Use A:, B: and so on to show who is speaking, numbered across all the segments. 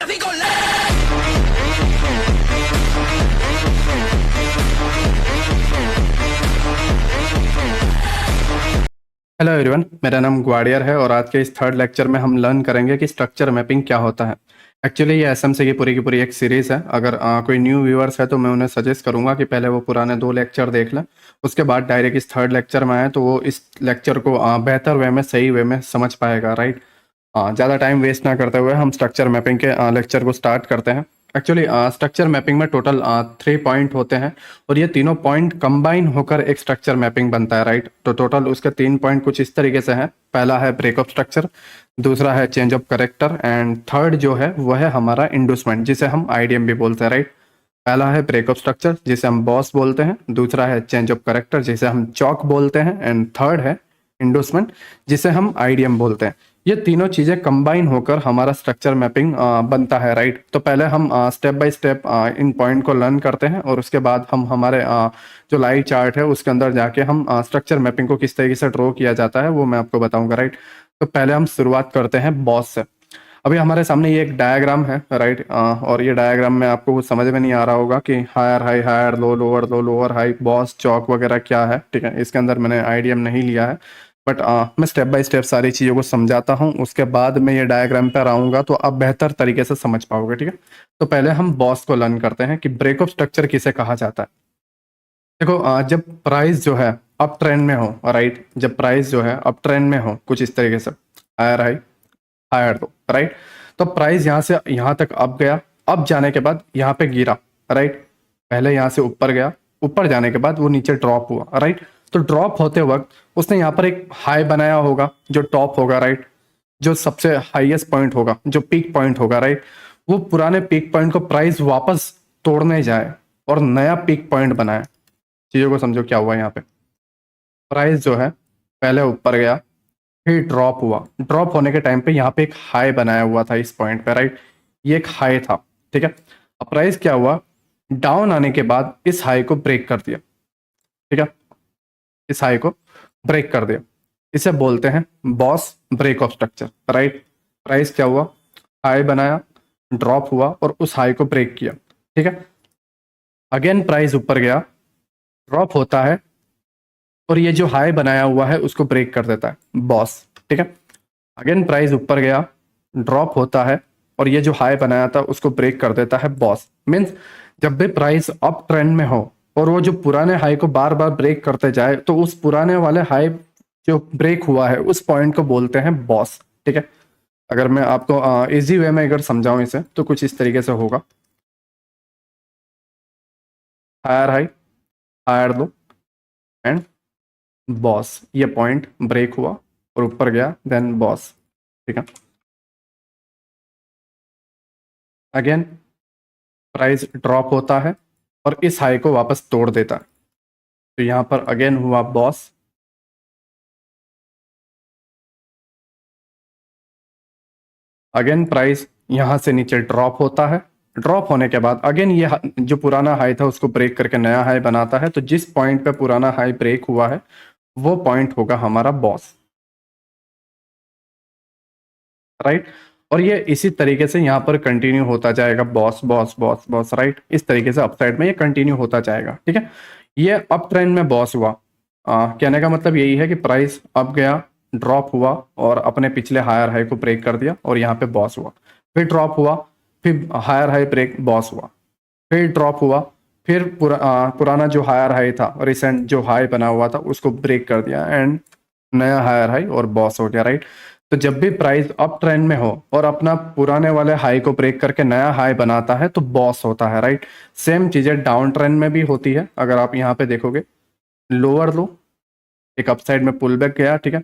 A: Hello everyone, मेरा नाम ग्वाडियर है और आज के इस थर्ड लेक्चर में हम लर्न करेंगे कि स्ट्रक्चर मैपिंग क्या होता है। एक्चुअली ये एसएमसी की पूरी एक सीरीज़ है। अगर कोई न्यू व्यूअर्स है तो मैं उन्हें सजेस्ट करूंगा कि पहले वो पुराने 2 लेक्चर देख लें, उसके बाद डायरेक्ट इस थर्ड लेक्चर में आए तो वो इस लेक्चर को बेहतर वे में, सही वे में समझ पाएगा। राइट। ज़्यादा टाइम वेस्ट ना करते हुए हम स्ट्रक्चर मैपिंग के लेक्चर को स्टार्ट करते हैं। एक्चुअली स्ट्रक्चर मैपिंग में टोटल 3 पॉइंट होते हैं और ये तीनों पॉइंट कंबाइन होकर एक स्ट्रक्चर मैपिंग बनता है। राइट। तो टोटल उसके 3 पॉइंट कुछ इस तरीके से हैं। पहला है ब्रेकअप स्ट्रक्चर, दूसरा है change of character and third जो है वह है हमारा इंडूसमेंट, जिसे हम आईडीएम भी बोलते हैं। राइट। पहला है ब्रेकअप स्ट्रक्चर जिसे हम बॉस बोलते हैं, दूसरा है चेंज ऑफ करेक्टर जिसे हम चॉक बोलते हैं एंड थर्ड है इंडोसमेंट जिसे हम आईडीएम बोलते हैं। ये तीनों चीजें कंबाइन होकर हमारा स्ट्रक्चर मैपिंग बनता है। राइट। तो पहले हम step by step in point को लर्न करते हैं और उसके बाद हम हमारे जो लाइव चार्ट है उसके अंदर जाके हम स्ट्रक्चर मैपिंग को किस तरीके से ड्रॉ किया जाता है वो मैं आपको बताऊंगा। राइट। तो पहले हम शुरुआत करते हैं बॉस से। अभी हमारे सामने ये एक डायग्राम है। राइट। और ये डायग्राम में आपको कुछ समझ में नहीं आ रहा होगा कि higher high, higher low, lower low, lower high, BOS, CHoCH वगैरह क्या है। ठीक है, इसके अंदर मैंने आईडीएम नहीं लिया है, बट मैं स्टेप बाय स्टेप सारी चीज़ों को समझाता हूँ, उसके बाद मैं ये डायग्राम पर आऊँगा तो आप बेहतर तरीके से समझ पाओगे। ठीक है। तो पहले हम बॉस को लर्न करते हैं कि ब्रेकअप स्ट्रक्चर किसे कहा जाता है। देखो, जब प्राइस जो है अप ट्रेंड में हो, राइट, जब प्राइस जो है अप ट्रेंड में हो कुछ इस तरीके से, higher high, higher low, right, तो प्राइस यहाँ से यहाँ तक अप गया, अप जाने के बाद यहाँ पे गिरा। राइट। पहले यहाँ से ऊपर गया, ऊपर जाने के बाद वो नीचे ड्रॉप हुआ। राइट। तो ड्रॉप होते वक्त उसने यहाँ पर एक हाई बनाया होगा जो टॉप होगा। राइट। जो सबसे हाईएस्ट पॉइंट होगा, जो पीक पॉइंट होगा। राइट। वो पुराने पीक पॉइंट को प्राइस वापस तोड़ने जाए और नया पीक पॉइंट बनाए। चीजों को समझो क्या हुआ यहाँ पे। प्राइस जो है पहले ऊपर गया, फिर ड्रॉप हुआ, ड्रॉप होने के टाइम पे यहाँ पे एक हाई बनाया हुआ था इस पॉइंट पे। राइट। ये एक हाई था। ठीक है। अब प्राइस क्या हुआ, डाउन आने के बाद इस हाई को ब्रेक कर दिया। ठीक है, इस हाई को ब्रेक कर दिया, इसे बोलते हैं BOS break of structure. Right. Price क्या हुआ, हाई बनाया, ड्रॉप हुआ और उस हाई को ब्रेक किया। ठीक है। अगेन प्राइस ऊपर गया, ड्रॉप होता है और ये जो हाई बनाया हुआ है उसको ब्रेक कर देता है, बॉस। ठीक है। अगेन प्राइस ऊपर गया, ड्रॉप होता है और ये जो हाई बनाया था उसको ब्रेक कर देता है, बॉस। मीन्स जब भी प्राइस अप ट्रेंड में हो और वो जो पुराने हाई को बार बार ब्रेक करते जाए तो उस पुराने वाले हाई जो ब्रेक हुआ है उस पॉइंट को बोलते हैं बॉस। ठीक है। अगर मैं आपको इजी वे में अगर समझाऊं इसे तो कुछ इस तरीके से होगा, higher high, higher low and BOS. ये पॉइंट ब्रेक हुआ और ऊपर गया, देन बॉस। ठीक है। अगेन प्राइस ड्रॉप होता है और इस हाई को वापस तोड़ देता है, तो यहां पर अगेन हुआ बॉस। अगेन प्राइस यहां से नीचे ड्रॉप होता है, ड्रॉप होने के बाद अगेन ये जो पुराना हाई था उसको ब्रेक करके नया हाई बनाता है, तो जिस पॉइंट पे पुराना हाई ब्रेक हुआ है वो पॉइंट होगा हमारा बॉस। राइट। और ये इसी तरीके से यहाँ पर कंटिन्यू होता जाएगा, boss boss boss boss. Right. इस तरीके से अपसाइड में ये कंटिन्यू होता जाएगा। ठीक है। ये अप ट्रेंड में बॉस हुआ। कहने का मतलब यही है कि प्राइस अप गया, ड्रॉप हुआ और अपने पिछले हायर हाई को ब्रेक कर दिया और यहाँ पे बॉस हुआ, फिर ड्रॉप हुआ, फिर हायर हाई ब्रेक, बॉस हुआ, फिर ड्रॉप हुआ, फिर पुराना जो हायर हाई था, रिसेंट जो हाई बना हुआ था उसको ब्रेक कर दिया एंड नया हायर हाई और बॉस हो गया। राइट। तो जब भी प्राइस अप ट्रेंड में हो और अपना पुराने वाले हाई को ब्रेक करके नया हाई बनाता है तो बॉस होता है। राइट। सेम चीजें डाउन ट्रेंड में भी होती है। अगर आप यहाँ पे देखोगे, लोअर लो, एक अपसाइड में पुल बैक गया, ठीक है,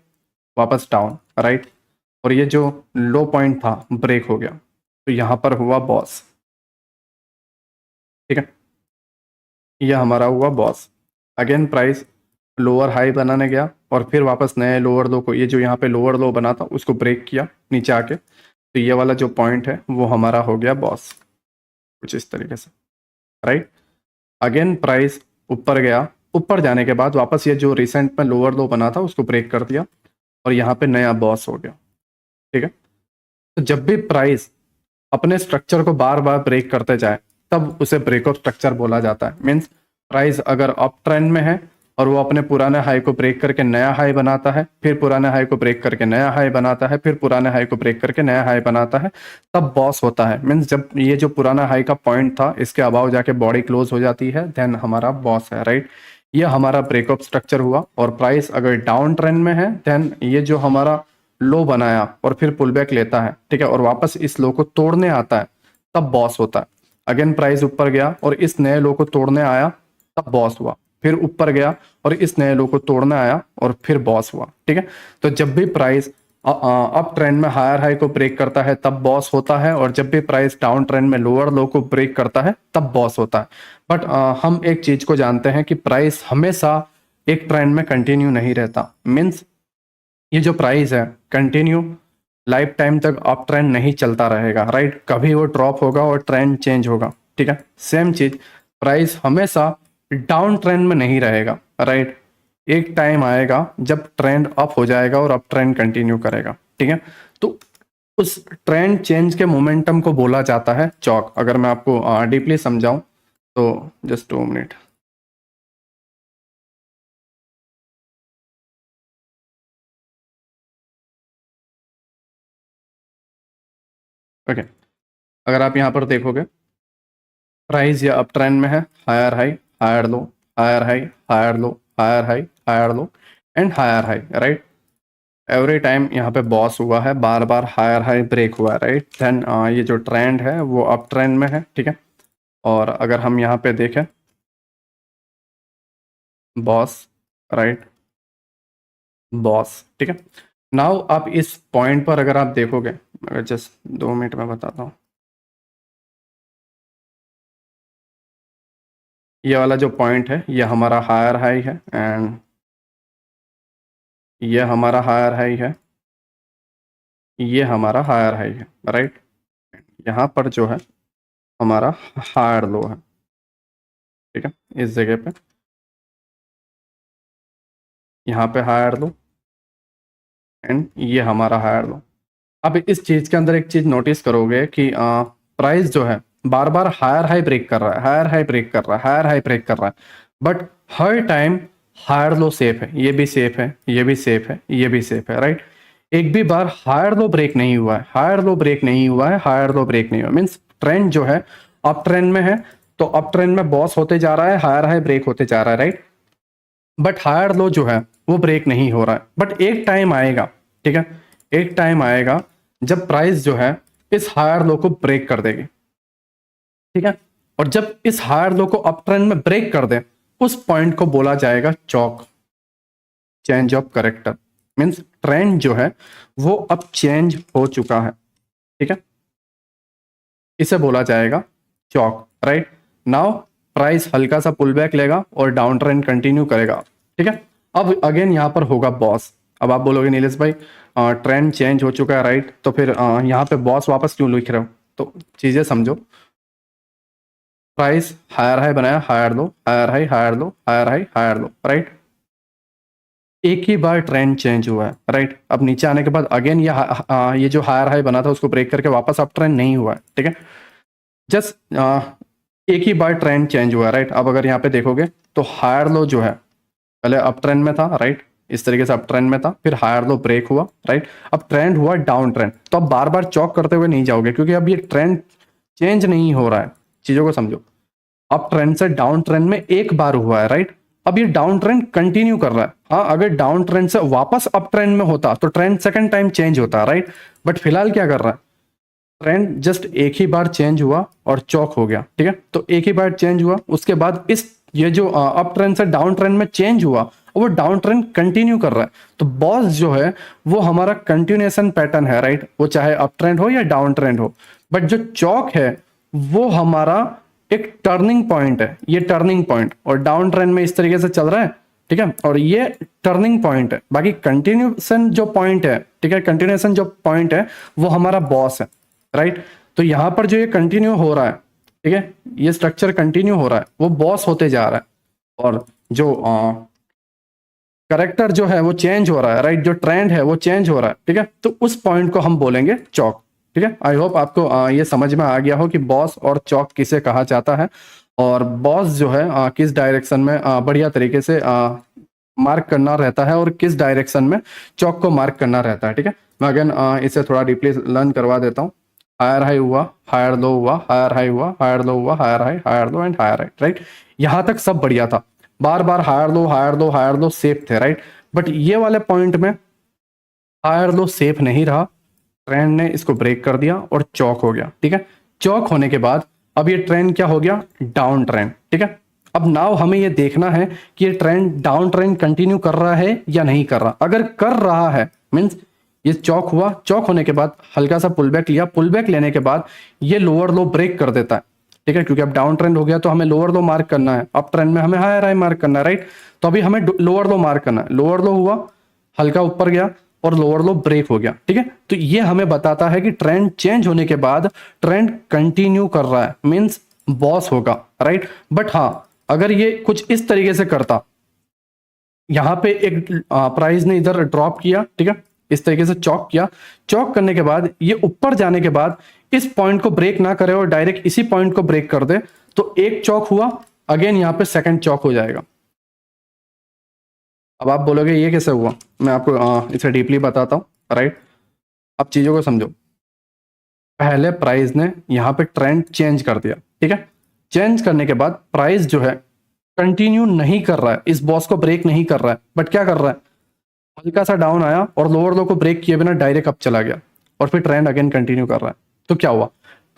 A: वापस डाउन। राइट। और ये जो लो पॉइंट था ब्रेक हो गया, तो यहाँ पर हुआ बॉस। ठीक है, यह हमारा हुआ boss. Again price lower high बनाने गया और फिर वापस नए लोअर लो को, ये जो यहाँ पे लोअर लो बना था उसको ब्रेक किया नीचे आके, तो ये वाला जो पॉइंट है वो हमारा हो गया बॉस, कुछ इस तरीके से। राइट। अगेन प्राइस ऊपर गया, ऊपर जाने के बाद वापस ये जो रिसेंट में लोअर लो बना था उसको ब्रेक कर दिया और यहाँ पे नया बॉस हो गया। ठीक है। तो जब भी प्राइस अपने स्ट्रक्चर को बार बार ब्रेक करते जाए तब उसे ब्रेक ऑफ स्ट्रक्चर बोला जाता है। मीन्स प्राइस अगर अप ट्रेंड में है और वो अपने पुराने हाई को ब्रेक करके नया हाई बनाता है, फिर पुराने हाई को ब्रेक करके नया हाई बनाता है, फिर पुराने हाई को ब्रेक करके नया हाई बनाता है, तब बॉस होता है। मीन्स जब ये जो पुराना हाई का पॉइंट था इसके अबाव जाके बॉडी क्लोज हो जाती है, देन हमारा बॉस है, राइट। ये हमारा ब्रेकअप स्ट्रक्चर हुआ। और प्राइस अगर डाउन ट्रेंड में है देन ये जो हमारा लो बनाया और फिर पुल बैक लेता है, ठीक है, और वापस इस लो को तोड़ने आता है, तब बॉस होता है। अगेन प्राइस ऊपर गया और इस नए लो को तोड़ने आया, तब बॉस हुआ। फिर ऊपर गया और इस नए लो को तोड़ने आया और फिर बॉस हुआ, ठीक है। तो जब भी प्राइस अप ट्रेंड में हायर हाई को ब्रेक करता है तब बॉस होता है, और जब भी प्राइस डाउन ट्रेंड में लोअर लो को ब्रेक करता है तब बॉस होता है। बट हम एक चीज को जानते हैं कि प्राइस हमेशा एक ट्रेंड में कंटिन्यू नहीं रहता। मीन्स ये जो प्राइस है कंटिन्यू लाइफ टाइम तक अप ट्रेंड नहीं चलता रहेगा, राइट। कभी वो ड्रॉप होगा और ट्रेंड चेंज होगा, ठीक है। सेम चीज प्राइस हमेशा डाउन ट्रेंड में नहीं रहेगा, राइट। एक टाइम आएगा जब ट्रेंड अप हो जाएगा और अप ट्रेंड कंटिन्यू करेगा, ठीक है। तो उस ट्रेंड चेंज के मोमेंटम को बोला जाता है चौक। अगर मैं आपको डीपली समझाऊं तो जस्ट 2 मिनट। ओके, अगर आप यहाँ पर देखोगे प्राइस या अप ट्रेंड में है, higher high, higher low, higher high, higher low, higher high, higher low and higher high, right. Every time यहाँ पे बॉस हुआ है, बार बार हायर हाई ब्रेक हुआ है, राइट। देन ये जो ट्रेंड है वो अप ट्रेंड में है, ठीक है। और अगर हम यहाँ पे देखें बॉस, राइट, बॉस, ठीक है। नाउ आप इस पॉइंट पर अगर आप देखोगे, अगर जस्ट 2 मिनट में बताता हूँ, ये वाला जो पॉइंट है ये हमारा हायर हाई है एंड ये हमारा हायर हाई है, ये हमारा हायर हाई है, राइट। यहाँ पर जो है हमारा हायर लो है, ठीक है। इस जगह पे यहाँ पे हायर लो एंड ये हमारा हायर लो। अब इस चीज के अंदर एक चीज नोटिस करोगे कि प्राइस जो है बार बार हायर हाई ब्रेक कर रहा है, हायर हाई ब्रेक कर रहा है, हायर हाई ब्रेक कर रहा है, बट हर टाइम हायर लो सेफ है, ये भी सेफ है, ये भी सेफ है, ये भी सेफ है, राइट। एक भी बार हायर लो ब्रेक नहीं हुआ है, हायर लो ब्रेक नहीं हुआ है, हायर लो ब्रेक नहीं हुआ। मीन्स ट्रेंड जो है अप ट्रेंड में है, तो अप ट्रेंड में बॉस होते जा रहा है, हायर हाई ब्रेक होते जा रहा है, राइट। बट हायर लो जो है वो ब्रेक नहीं हो रहा है। बट एक टाइम आएगा, ठीक है, एक टाइम आएगा जब प्राइस जो है इस हायर लो को ब्रेक कर देगी, ठीक है। और जब इस हायर लो को अप ट्रेंड में ब्रेक कर दे, उस पॉइंट को बोला जाएगा CHoCH, change of character. Means trend जो है वो अब चेंज हो चुका है, ठीक है, इसे बोला जाएगा चौक, राइट। नाउ प्राइस हल्का सा पुल बैक लेगा और डाउन ट्रेंड कंटिन्यू करेगा, ठीक है। अब अगेन यहाँ पर होगा बॉस। अब आप बोलोगे नीलेश भाई ट्रेंड चेंज हो चुका है, राइट, तो फिर यहाँ पे बॉस वापस क्यों लिख रहे हो? तो चीजें समझो। प्राइस हायर हाई बनाया, higher low, higher high, higher low, higher high, higher low, right. एक ही बार ट्रेंड चेंज हुआ है, राइट। अब नीचे आने के बाद अगेन ये जो हायर हाई बना था उसको ब्रेक करके वापस अप ट्रेंड नहीं हुआ है, ठीक है। जस्ट एक ही बार ट्रेंड चेंज हुआ है, राइट। अब अगर यहाँ पे देखोगे तो हायर लो जो है पहले अप ट्रेंड में था, राइट, इस तरीके से अप ट्रेंड में था, फिर हायर लो ब्रेक हुआ, राइट। अब ट्रेंड हुआ डाउन ट्रेंड, तो अब बार बार चौक करते हुए नहीं जाओगे क्योंकि अब ये ट्रेंड चेंज नहीं हो रहा है। चीजों को समझो, अप ट्रेंड से डाउन ट्रेंड में एक बार हुआ है, राइट। अब ये डाउन ट्रेंड कंटिन्यू कर रहा है। हाँ, अगर डाउन ट्रेंड से वापस अप ट्रेंड में होता तो ट्रेंड सेकंड टाइम चेंज होता, राइट। बट फिलहाल क्या कर रहा है, ट्रेंड जस्ट एक ही बार चेंज हुआ और चौक हो गया, ठीक है। तो एक ही बार चेंज हुआ, उसके बाद इस ये जो अप ट्रेंड से डाउन ट्रेंड में चेंज हुआ और वो डाउन ट्रेंड कंटिन्यू कर रहा है। तो बॉस जो है वो हमारा कंटिन्यूएशन पैटर्न है, राइट, वो चाहे अप ट्रेंड हो या डाउन ट्रेंड हो। बट जो चौक है वो हमारा एक टर्निंग पॉइंट है, ये टर्निंग पॉइंट, और डाउन ट्रेंड में इस तरीके से चल रहा है, ठीक है, और ये टर्निंग पॉइंट है। बाकी कंटिन्यूएशन जो पॉइंट है, ठीक है, कंटिन्यूएशन जो पॉइंट है वो हमारा बॉस है, राइट। तो यहां पर जो ये कंटिन्यू हो रहा है, ठीक है, ये स्ट्रक्चर कंटिन्यू हो रहा है, वो बॉस होते जा रहा है। और जो करेक्टर जो है वो चेंज हो रहा है, राइट, जो ट्रेंड है वो चेंज हो रहा है, ठीक है। तो उस पॉइंट को हम बोलेंगे चौक, ठीक है। आई होप आपको ये समझ में आ गया हो कि बॉस और चौक किसे कहा जाता है, और बॉस जो है किस डायरेक्शन में बढ़िया तरीके से मार्क करना रहता है और किस डायरेक्शन में चौक को मार्क करना रहता है। ठीक है, मैं अगेन इसे थोड़ा डीपली लर्न करवा देता हूँ। हायर हाई हुआ, हायर लो हुआ, हायर हाई हुआ, हायर लो हुआ, higher low and higher high, right. यहाँ तक सब बढ़िया था, बार बार higher low higher low higher low safe थे, राइट। बट ये वाले पॉइंट में हायर लो सेफ नहीं रहा, ट्रेंड ने इसको ब्रेक कर दिया और चौक हो गया। ठीक है, चौक होने के बाद अब ये ट्रेंड क्या हो गया, डाउन ट्रेंड। ठीक है, अब नाउ हमें ये देखना है कि ये ट्रेंड डाउन ट्रेंड कंटिन्यू कर रहा है या नहीं कर रहा। अगर कर रहा है मींस ये चौक हुआ, चौक होने के बाद हल्का सा पुल बैक लिया, पुल बैक लेने के बाद ये लोअर लो ब्रेक कर देता है। ठीक है, क्योंकि अब डाउन ट्रेंड हो गया तो हमें लोअर लो मार्क करना है, अप ट्रेंड में हमें हायर हाई मार्क करना है, राइट। तो अभी हमें लोअर लो मार्क करना है, लोअर लो हुआ, हल्का ऊपर गया और लोअर लो ब्रेक हो गया। ठीक है, तो ये हमें बताता है कि ट्रेंड चेंज होने के बाद ट्रेंड कंटिन्यू कर रहा है, मींस बॉस होगा, राइट। बट हाँ, अगर ये कुछ इस तरीके से करता, यहां पे एक प्राइस ने इधर ड्रॉप किया, ठीक है, इस तरीके से चौक किया, चौक करने के बाद ये ऊपर जाने के बाद इस पॉइंट को ब्रेक ना करे और डायरेक्ट इसी पॉइंट को ब्रेक कर दे, तो एक चौक हुआ, अगेन यहां पे सेकंड चौक हो जाएगा। अब आप बोलोगे ये कैसे हुआ, मैं आपको इसे डीपली बताता हूँ, राइट। अब चीजों को समझो, पहले प्राइस ने यहाँ पे ट्रेंड चेंज कर दिया, ठीक है, चेंज करने के बाद प्राइस जो है कंटिन्यू नहीं कर रहा है, इस बॉस को ब्रेक नहीं कर रहा है, बट क्या कर रहा है, हल्का सा डाउन आया और लोअर लो को ब्रेक किए बिना डायरेक्ट अप चला गया और फिर ट्रेंड अगेन कंटिन्यू कर रहा है। तो क्या हुआ,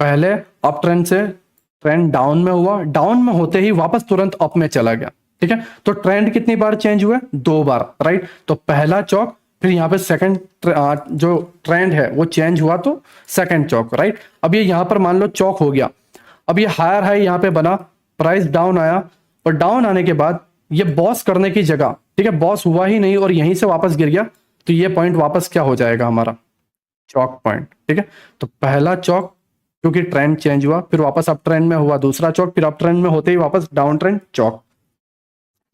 A: पहले अप ट्रेंड से ट्रेंड डाउन में हुआ, डाउन में होते ही वापस तुरंत अप में चला गया। ठीक है, तो ट्रेंड कितनी बार चेंज हुआ, दो बार, राइट। तो पहला चौक, फिर यहाँ पे सेकंड जो ट्रेंड है वो चेंज हुआ तो सेकंड चौक, राइट। अब ये यहाँ पर मान लो चौक हो गया, अब ये हायर हाई यहाँ पे बना, प्राइस डाउन आया और डाउन आने के बाद ये बॉस करने की जगह, ठीक है, बॉस हुआ ही नहीं और यहीं से वापस गिर गया, तो ये पॉइंट वापस क्या हो जाएगा हमारा, चौक पॉइंट। ठीक है, तो पहला चौक क्योंकि ट्रेंड चेंज हुआ, फिर वापस अप ट्रेंड में हुआ दूसरा चौक, फिर अप ट्रेंड में होते ही वापस डाउन ट्रेंड चौक।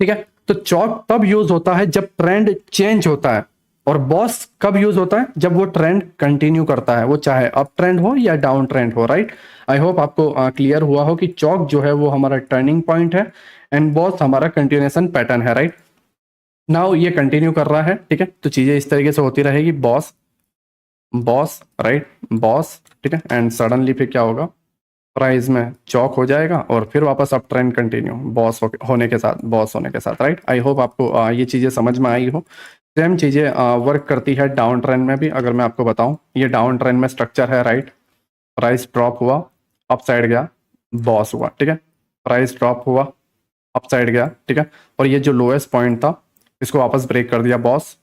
A: ठीक है, तो चौक तब यूज होता है जब ट्रेंड चेंज होता है, और बॉस कब यूज होता है, जब वो ट्रेंड कंटिन्यू करता है, वो चाहे अप ट्रेंड हो या डाउन ट्रेंड हो, राइट। आई होप आपको क्लियर हुआ हो कि चौक जो है वो हमारा टर्निंग पॉइंट है एंड बॉस हमारा कंटिन्यूएशन पैटर्न है, राइट। नाउ ये कंटिन्यू कर रहा है, ठीक है, तो चीजें इस तरीके से होती रहेगी, बॉस बॉस, राइट, बॉस, ठीक है, एंड सडनली फिर क्या होगा, प्राइस में चौक हो जाएगा और फिर वापस अप ट्रेंड कंटिन्यू बॉस होने के साथ, बॉस होने के साथ, राइट। आई होप आपको ये चीज़ें समझ में आई हो। सेम चीज़ें वर्क करती है डाउन ट्रेंड में भी। अगर मैं आपको बताऊं, ये डाउन ट्रेंड में स्ट्रक्चर है, राइट। प्राइस ड्रॉप हुआ, अप साइड गया, बॉस हुआ, ठीक है, प्राइस ड्रॉप हुआ, अप साइड गया, ठीक है, और ये जो लोएस्ट पॉइंट था इसको वापस ब्रेक कर दिया बॉस,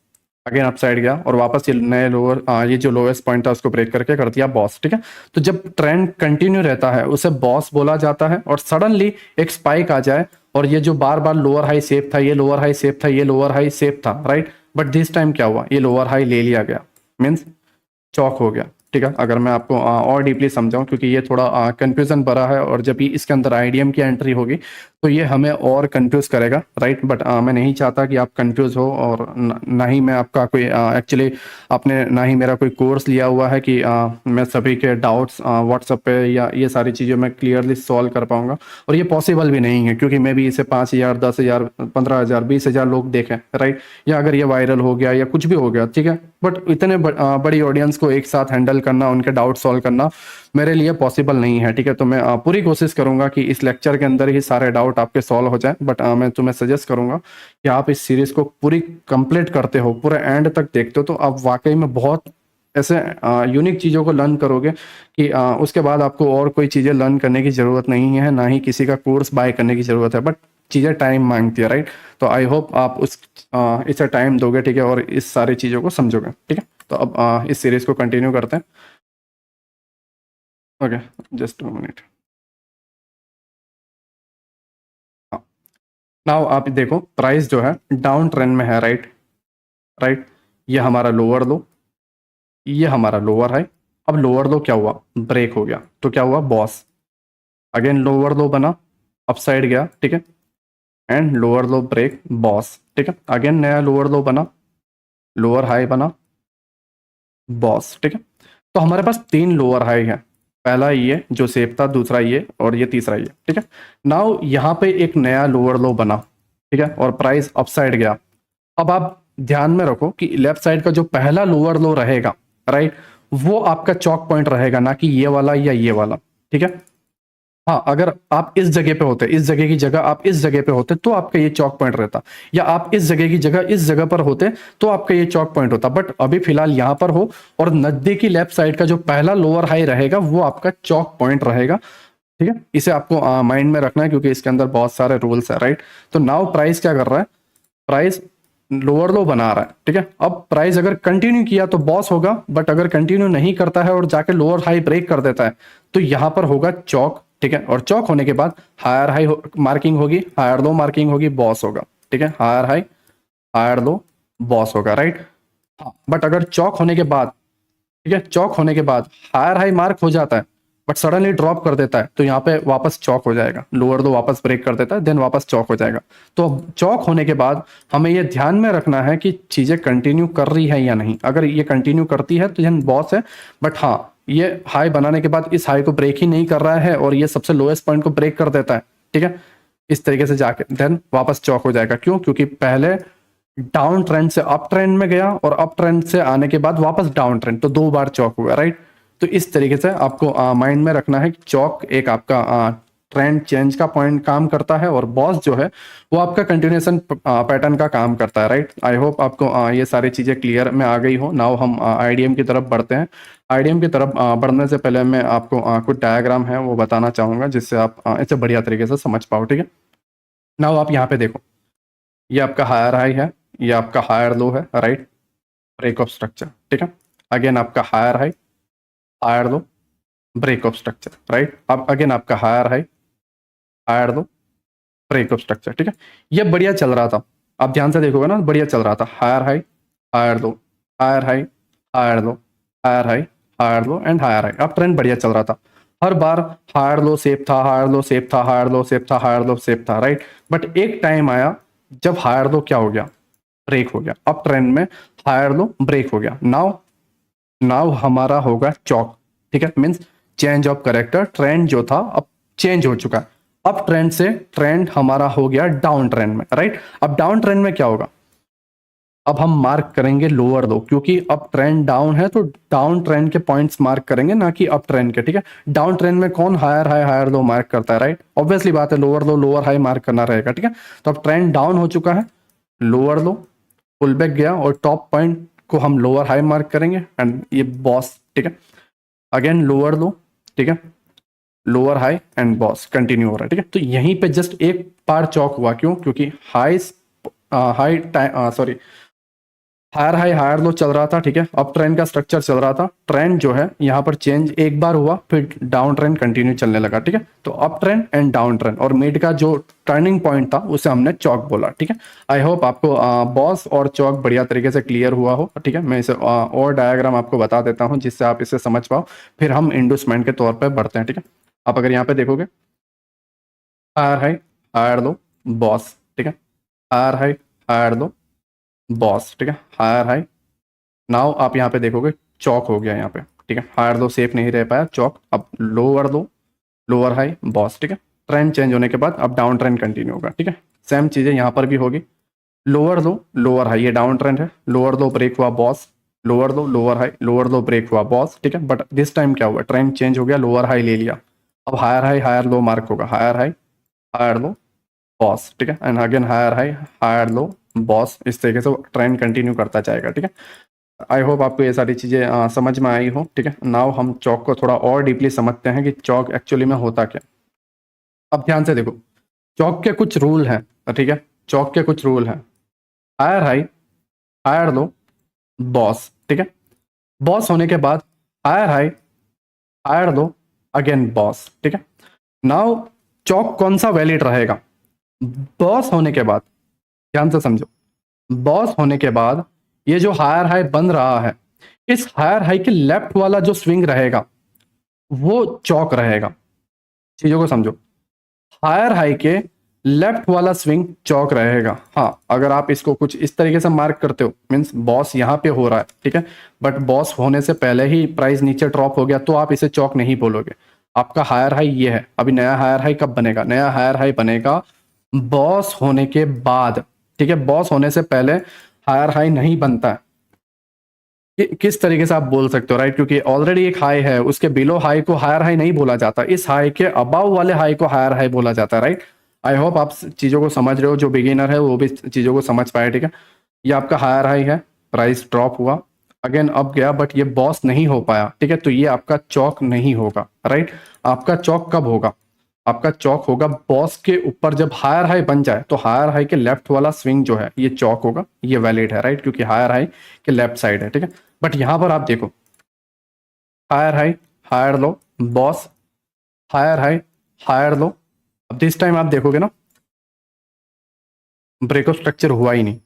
A: अगेन अप साइड गया और वापस ये नए लोअर ये जो लोएस्ट पॉइंट था उसको ब्रेक करके कर दिया बॉस। ठीक है, तो जब ट्रेंड कंटिन्यू रहता है उसे बॉस बोला जाता है, और सडनली एक स्पाइक आ जाए और ये जो बार बार लोअर हाई सेफ था, ये लोअर हाई सेफ था, ये लोअर हाई सेफ था, राइट, बट दिस टाइम क्या हुआ, ये लोअर हाई ले लिया गया, मीन्स चौक हो गया। ठीक है, अगर मैं आपको और डीपली समझाऊं, क्योंकि ये थोड़ा कंफ्यूजन भरा है और जब भी इसके अंदर आईडीएम की एंट्री होगी तो ये हमें और कंफ्यूज करेगा, राइट। बट मैं नहीं चाहता कि आप कंफ्यूज हो, और ना ही मैं आपका कोई एक्चुअली आपने ना ही मेरा कोई कोर्स लिया हुआ है कि मैं सभी के डाउट्स व्हाट्सएप पे या ये सारी चीज़ें मैं क्लियरली सॉल्व कर पाऊंगा, और ये पॉसिबल भी नहीं है, क्योंकि मैं भी इसे 5,000 10,000 15,000 20,000 लोग देखें, राइट, या अगर ये वायरल हो गया या कुछ भी हो गया, ठीक है, बट इतने बड़ी ऑडियंस को एक साथ हैंडल करना, उनके डाउट सॉल्व करना मेरे लिए पॉसिबल नहीं है। ठीक है, तो मैं पूरी कोशिश करूंगा कि इस लेक्चर के अंदर ही सारे डाउट आपके सॉल्व हो जाए, बट मैं तुम्हें सजेस्ट करूंगा कि आप इस सीरीज को पूरी कंप्लीट करते हो, पूरे एंड तक देखते हो, तो आप वाकई में बहुत ऐसे यूनिक चीज़ों को लर्न करोगे कि उसके बाद आपको और कोई चीज़ें लर्न करने की ज़रूरत नहीं है, ना ही किसी का कोर्स बाय करने की ज़रूरत है, बट चीज़ें टाइम मांगती है, राइट। तो आई होप आप इसे टाइम दोगे, ठीक है, और इस सारी चीज़ों को समझोगे। ठीक है, तो अब इस सीरीज को कंटिन्यू करते हैं। Okay, just 2 minute. नाउ आप देखो, प्राइस जो है डाउन ट्रेंड में है, राइट, राइट, ये हमारा लोअर लो, ये हमारा लोअर हाई। अब लोअर लो क्या हुआ, ब्रेक हो गया, तो क्या हुआ, बॉस, अगेन लोअर लो बना, अपसाइड गया, ठीक है, and lower low break BOS, ठीक है, अगेन नया लोअर लो बना, लोअर हाई बना, बॉस, ठीक है। तो हमारे पास 3 लोअर हाई है, पहला ये जो सेफ था, दूसरा ये और ये तीसरा ये, ठीक है। नाउ यहाँ पे एक नया लोअर लो बना, ठीक है, और प्राइस अपसाइड गया। अब आप ध्यान में रखो कि लेफ्ट साइड का जो पहला लोअर लो रहेगा, राइट, वो आपका चॉक पॉइंट रहेगा, ना कि ये वाला या ये वाला, ठीक है। हाँ, अगर आप इस जगह पे होते, इस जगह की जगह आप इस जगह पे होते तो आपका ये चॉक पॉइंट रहता, या आप इस जगह की जगह इस जगह पर होते तो आपका ये चॉक पॉइंट होता। बट अभी फिलहाल यहाँ पर हो और नजदीकी लेफ्ट साइड का जो पहला लोअर हाई रहेगा वो आपका चॉक पॉइंट रहेगा, ठीक है। इसे आपको माइंड में रखना है क्योंकि इसके अंदर बहुत सारे रूल्स है, राइट। तो नाउ प्राइस क्या कर रहा है, प्राइस लोअर लो बना रहा है, ठीक है। अब प्राइस अगर कंटिन्यू किया तो बॉस होगा, बट अगर कंटिन्यू नहीं करता है और जाके लोअर हाई ब्रेक कर देता है तो यहां पर होगा चौक, ठीक है। और चौक होने के बाद हायर हाई मार्किंग होगी, हायर लो मार्किंग होगी, बॉस होगा, ठीक है। Higher high, higher low, BOS होगा, राइट। हाँ, बट अगर चौक होने के बाद, ठीक है, चौक होने के बाद हायर हाई मार्क हो जाता है बट सडनली ड्रॉप कर देता है तो यहाँ पे वापस चौक हो जाएगा, लोअर लो वापस ब्रेक कर देता है, देन वापस चौक हो जाएगा। तो अब चौक होने के बाद हमें ये ध्यान में रखना है कि चीजें कंटिन्यू कर रही है या नहीं। अगर ये कंटिन्यू करती है तो यह बॉस है, बट हाँ, ये हाई बनाने के बाद इस हाई को ब्रेक ही नहीं कर रहा है और ये सबसे लोएस्ट पॉइंट को ब्रेक कर देता है, ठीक है, इस तरीके से जाके देन वापस चौक हो जाएगा। क्यों? क्योंकि पहले डाउन ट्रेंड से अप ट्रेंड में गया और अप ट्रेंड से आने के बाद वापस डाउन ट्रेंड, तो 2 बार चौक हुआ, राइट। तो इस तरीके से आपको माइंड में रखना है कि चौक एक आपका ट्रेंड चेंज का पॉइंट काम करता है और बॉस जो है वो आपका कंटिन्यूएशन पैटर्न का काम करता है, राइट। आई होप आपको ये सारी चीजें क्लियर में आ गई हो। नाउ हम आईडीएम की तरफ बढ़ते हैं। आईडीएम की तरफ बढ़ने से पहले मैं आपको कुछ डायग्राम है वो बताना चाहूंगा जिससे आप इसे बढ़िया तरीके से समझ पाओ, ठीक है। नाउ आप यहाँ पे देखो, ये आपका हायर हाई है, ये आपका हायर लो है, राइट, ब्रेक ऑफ स्ट्रक्चर, ठीक है। अगेन आपका higher high, higher low, break of structure, right. अब अगेन आपका higher high, higher low, break of structure, ठीक है। ये बढ़िया चल रहा था, आप ध्यान से देखोगे ना, बढ़िया चल रहा था, higher high, higher low, higher high, higher low, higher high, higher low and higher high. अब ट्रेंड बढ़िया चल रहा था, हर बार हायर लो सेफ था, हायर लो सेफ था, हायर लो सेफ था, हायर लो सेफ था, राइट। बट एक टाइम आया जब हायर लो क्या हो गया, ब्रेक हो गया। अब ट्रेंड में हायर लो ब्रेक हो गया। नाउ नाउ हमारा होगा चौक, ठीक है, means change of character. Trend जो था अब चेंज हो चुका है, अब ट्रेंड से ट्रेंड हमारा हो गया डाउन ट्रेंड में, राइट। अब डाउन ट्रेंड में क्या होगा, अब हम मार्क करेंगे लोअर लो, क्योंकि अब ट्रेंड डाउन है तो डाउन ट्रेंड के पॉइंट्स मार्क करेंगे, ना कि अप ट्रेंड के, ठीक है। डाउन ट्रेंड में कौन higher high higher low mark करता है, राइट, ऑब्वियसली बात है, lower low lower high mark करना रहेगा, ठीक है। तो अब ट्रेंड डाउन हो चुका है, लोअर लो पुल बैक गया और टॉप पॉइंट को हम लोअर हाई मार्क करेंगे एंड ये बॉस, ठीक है। अगेन लोअर लो, ठीक है, lower high and boss continue हो रहा है, ठीक है। तो यहीं पे जस्ट एक बार चौक हुआ, क्यों? क्योंकि high high sorry higher high higher low चल रहा था, ठीक है, अप ट्रेंड का स्ट्रक्चर चल रहा था। ट्रेंड जो है यहाँ पर चेंज एक बार हुआ, फिर डाउन ट्रेंड कंटिन्यू चलने लगा, ठीक है। तो up trend and down trend और मिड का जो टर्निंग पॉइंट था उसे हमने चौक बोला, ठीक है। आई होप आपको बॉस और चौक बढ़िया तरीके से क्लियर हुआ हो, ठीक है। मैं इसे और डायग्राम आपको बता देता हूँ जिससे आप इसे समझ पाओ, फिर हम इंडस्टमेंट के तौर पर बढ़ते हैं, ठीक है। आप अगर यहाँ पे देखोगे, higher high higher low BOS, ठीक है, higher high higher low BOS, ठीक है, हायर हाई। नाउ आप यहाँ पे देखोगे चौक हो गया यहाँ पे, ठीक है, हायर लो सेफ नहीं रह पाया, चौक। अब lower low lower high boss, ठीक है। ट्रेंड चेंज होने के बाद अब डाउन ट्रेंड कंटिन्यू होगा, ठीक है। सेम चीजें यहाँ पर भी होगी, लोअर लो लोअर हाई, ये डाउन ट्रेंड है, लोअर लो ब्रेक हुआ BOS, lower low lower high, lower low break हुआ बॉस, ठीक है। बट दिस टाइम क्या हुआ, ट्रेंड चेंज हो गया, लोअर हाई ले लिया, अब higher high higher low mark होगा, higher high higher low BOS, ठीक है, and again higher high higher low BOS. इस तरीके से ट्रेंड कंटिन्यू करता जाएगा, ठीक है। आई होप आपको ये सारी चीज़ें समझ में आई हो, ठीक है। नाउ हम चौक को थोड़ा और डीपली समझते हैं कि चौक एक्चुअली में होता क्या। अब ध्यान से देखो, चौक के कुछ रूल हैं, ठीक है, चौक के कुछ रूल हैं। Higher high higher low BOS, ठीक है, बॉस होने के बाद higher high higher low again BOS, ठीक है। नाउ चौक कौन सा वैलिड रहेगा, बॉस होने के बाद, ध्यान से समझो, बॉस होने के बाद ये जो हायर हाई बन रहा है, इस हायर हाई के लेफ्ट वाला जो स्विंग रहेगा वो चौक रहेगा। चीजों को समझो, हायर हाई के लेफ्ट वाला स्विंग चौक रहेगा। हाँ, अगर आप इसको कुछ इस तरीके से मार्क करते हो, मीन्स बॉस यहाँ पे हो रहा है, ठीक है, बट बॉस होने से पहले ही प्राइस नीचे ड्रॉप हो गया, तो आप इसे चौक नहीं बोलोगे। आपका हायर हाई ये है। अभी नया हायर हाई कब बनेगा? नया हायर हाई बनेगा बॉस होने के बाद, ठीक है। बॉस होने से पहले हायर हाई नहीं बनता है। किस तरीके से आप बोल सकते हो, राइट? क्योंकि ऑलरेडी एक हाई है, उसके बिलो हाई को हायर हाई नहीं बोला जाता, इस हाई के अबाव वाले हाई को हायर हाई बोला जाता है, राइट? आई होप आप चीजों को समझ रहे हो, जो बिगिनर है वो भी चीजों को समझ पाए, ठीक है। ये आपका हायर हाई है, प्राइस ड्रॉप हुआ, अगेन अप गया, बट ये बॉस नहीं हो पाया, ठीक है, तो ये आपका चौक नहीं होगा, राइट? आपका चौक कब होगा? आपका चौक होगा बॉस के ऊपर जब हायर हाई बन जाए, तो हायर हाई के लेफ्ट वाला स्विंग जो है ये चौक होगा, ये वैलिड है, राइट? क्योंकि हायर हाई के लेफ्ट साइड है, ठीक है। बट यहां पर आप देखो, higher high, higher low, BOS, higher high, higher low. अब दिस टाइम आप देखोगे ना, ब्रेकअप स्ट्रक्चर हुआ ही नहीं,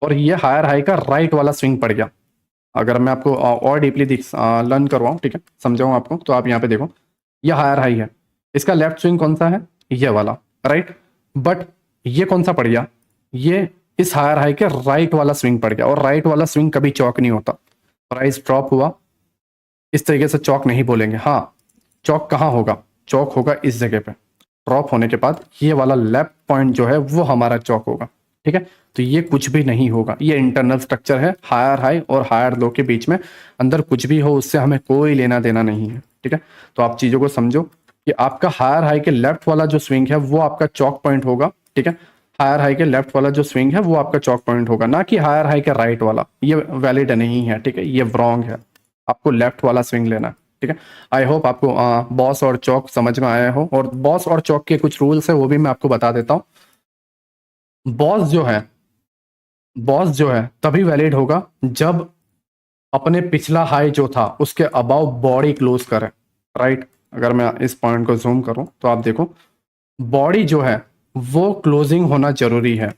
A: और ये हायर हाई का राइट वाला स्विंग पड़ गया। अगर मैं आपको और डीपली लर्न करवाऊँ, ठीक है, समझाऊँ आपको, तो आप यहाँ पे देखो, ये हायर हाई है, इसका लेफ्ट स्विंग कौन सा है? ये वाला, राइट? बट ये कौन सा पड़ गया? ये इस हायर हाई के राइट वाला स्विंग पड़ गया, और राइट वाला स्विंग कभी चौक नहीं होता। प्राइस ड्रॉप हुआ, इस तरीके से चौक नहीं बोलेंगे। हाँ, चौक कहाँ होगा? चौक होगा इस जगह पे, ड्रॉप होने के बाद ये वाला लेफ्ट पॉइंट जो है वो हमारा चौक होगा, ठीक है। तो ये कुछ भी नहीं होगा, ये इंटरनल स्ट्रक्चर है हायर हाई और हायर लो के बीच में, अंदर कुछ भी हो उससे हमें कोई लेना देना नहीं है, ठीक है। तो आप चीजों को समझो कि आपका हायर हाई के लेफ्ट वाला जो स्विंग है वो आपका चौक पॉइंट होगा, ठीक है। हायर हाई के लेफ्ट वाला जो स्विंग है वो आपका चौक पॉइंट होगा, ना कि हायर हाई के राइट वाला। ये वैलिड नहीं है, ठीक है, ये रॉन्ग है। आपको लेफ्ट वाला स्विंग लेना है, ठीक है। आई होप आपको बॉस और चौक समझ में आया हो, और बॉस और चौक के कुछ रूल्स है वो भी मैं आपको बता देता हूँ। बॉस जो है, बॉस जो है तभी वैलिड होगा जब अपने पिछला हाई जो था उसके अबाव बॉडी क्लोज करे, राइट? अगर मैं इस पॉइंट को जूम करूं तो आप देखो, बॉडी जो है वो क्लोजिंग होना जरूरी है,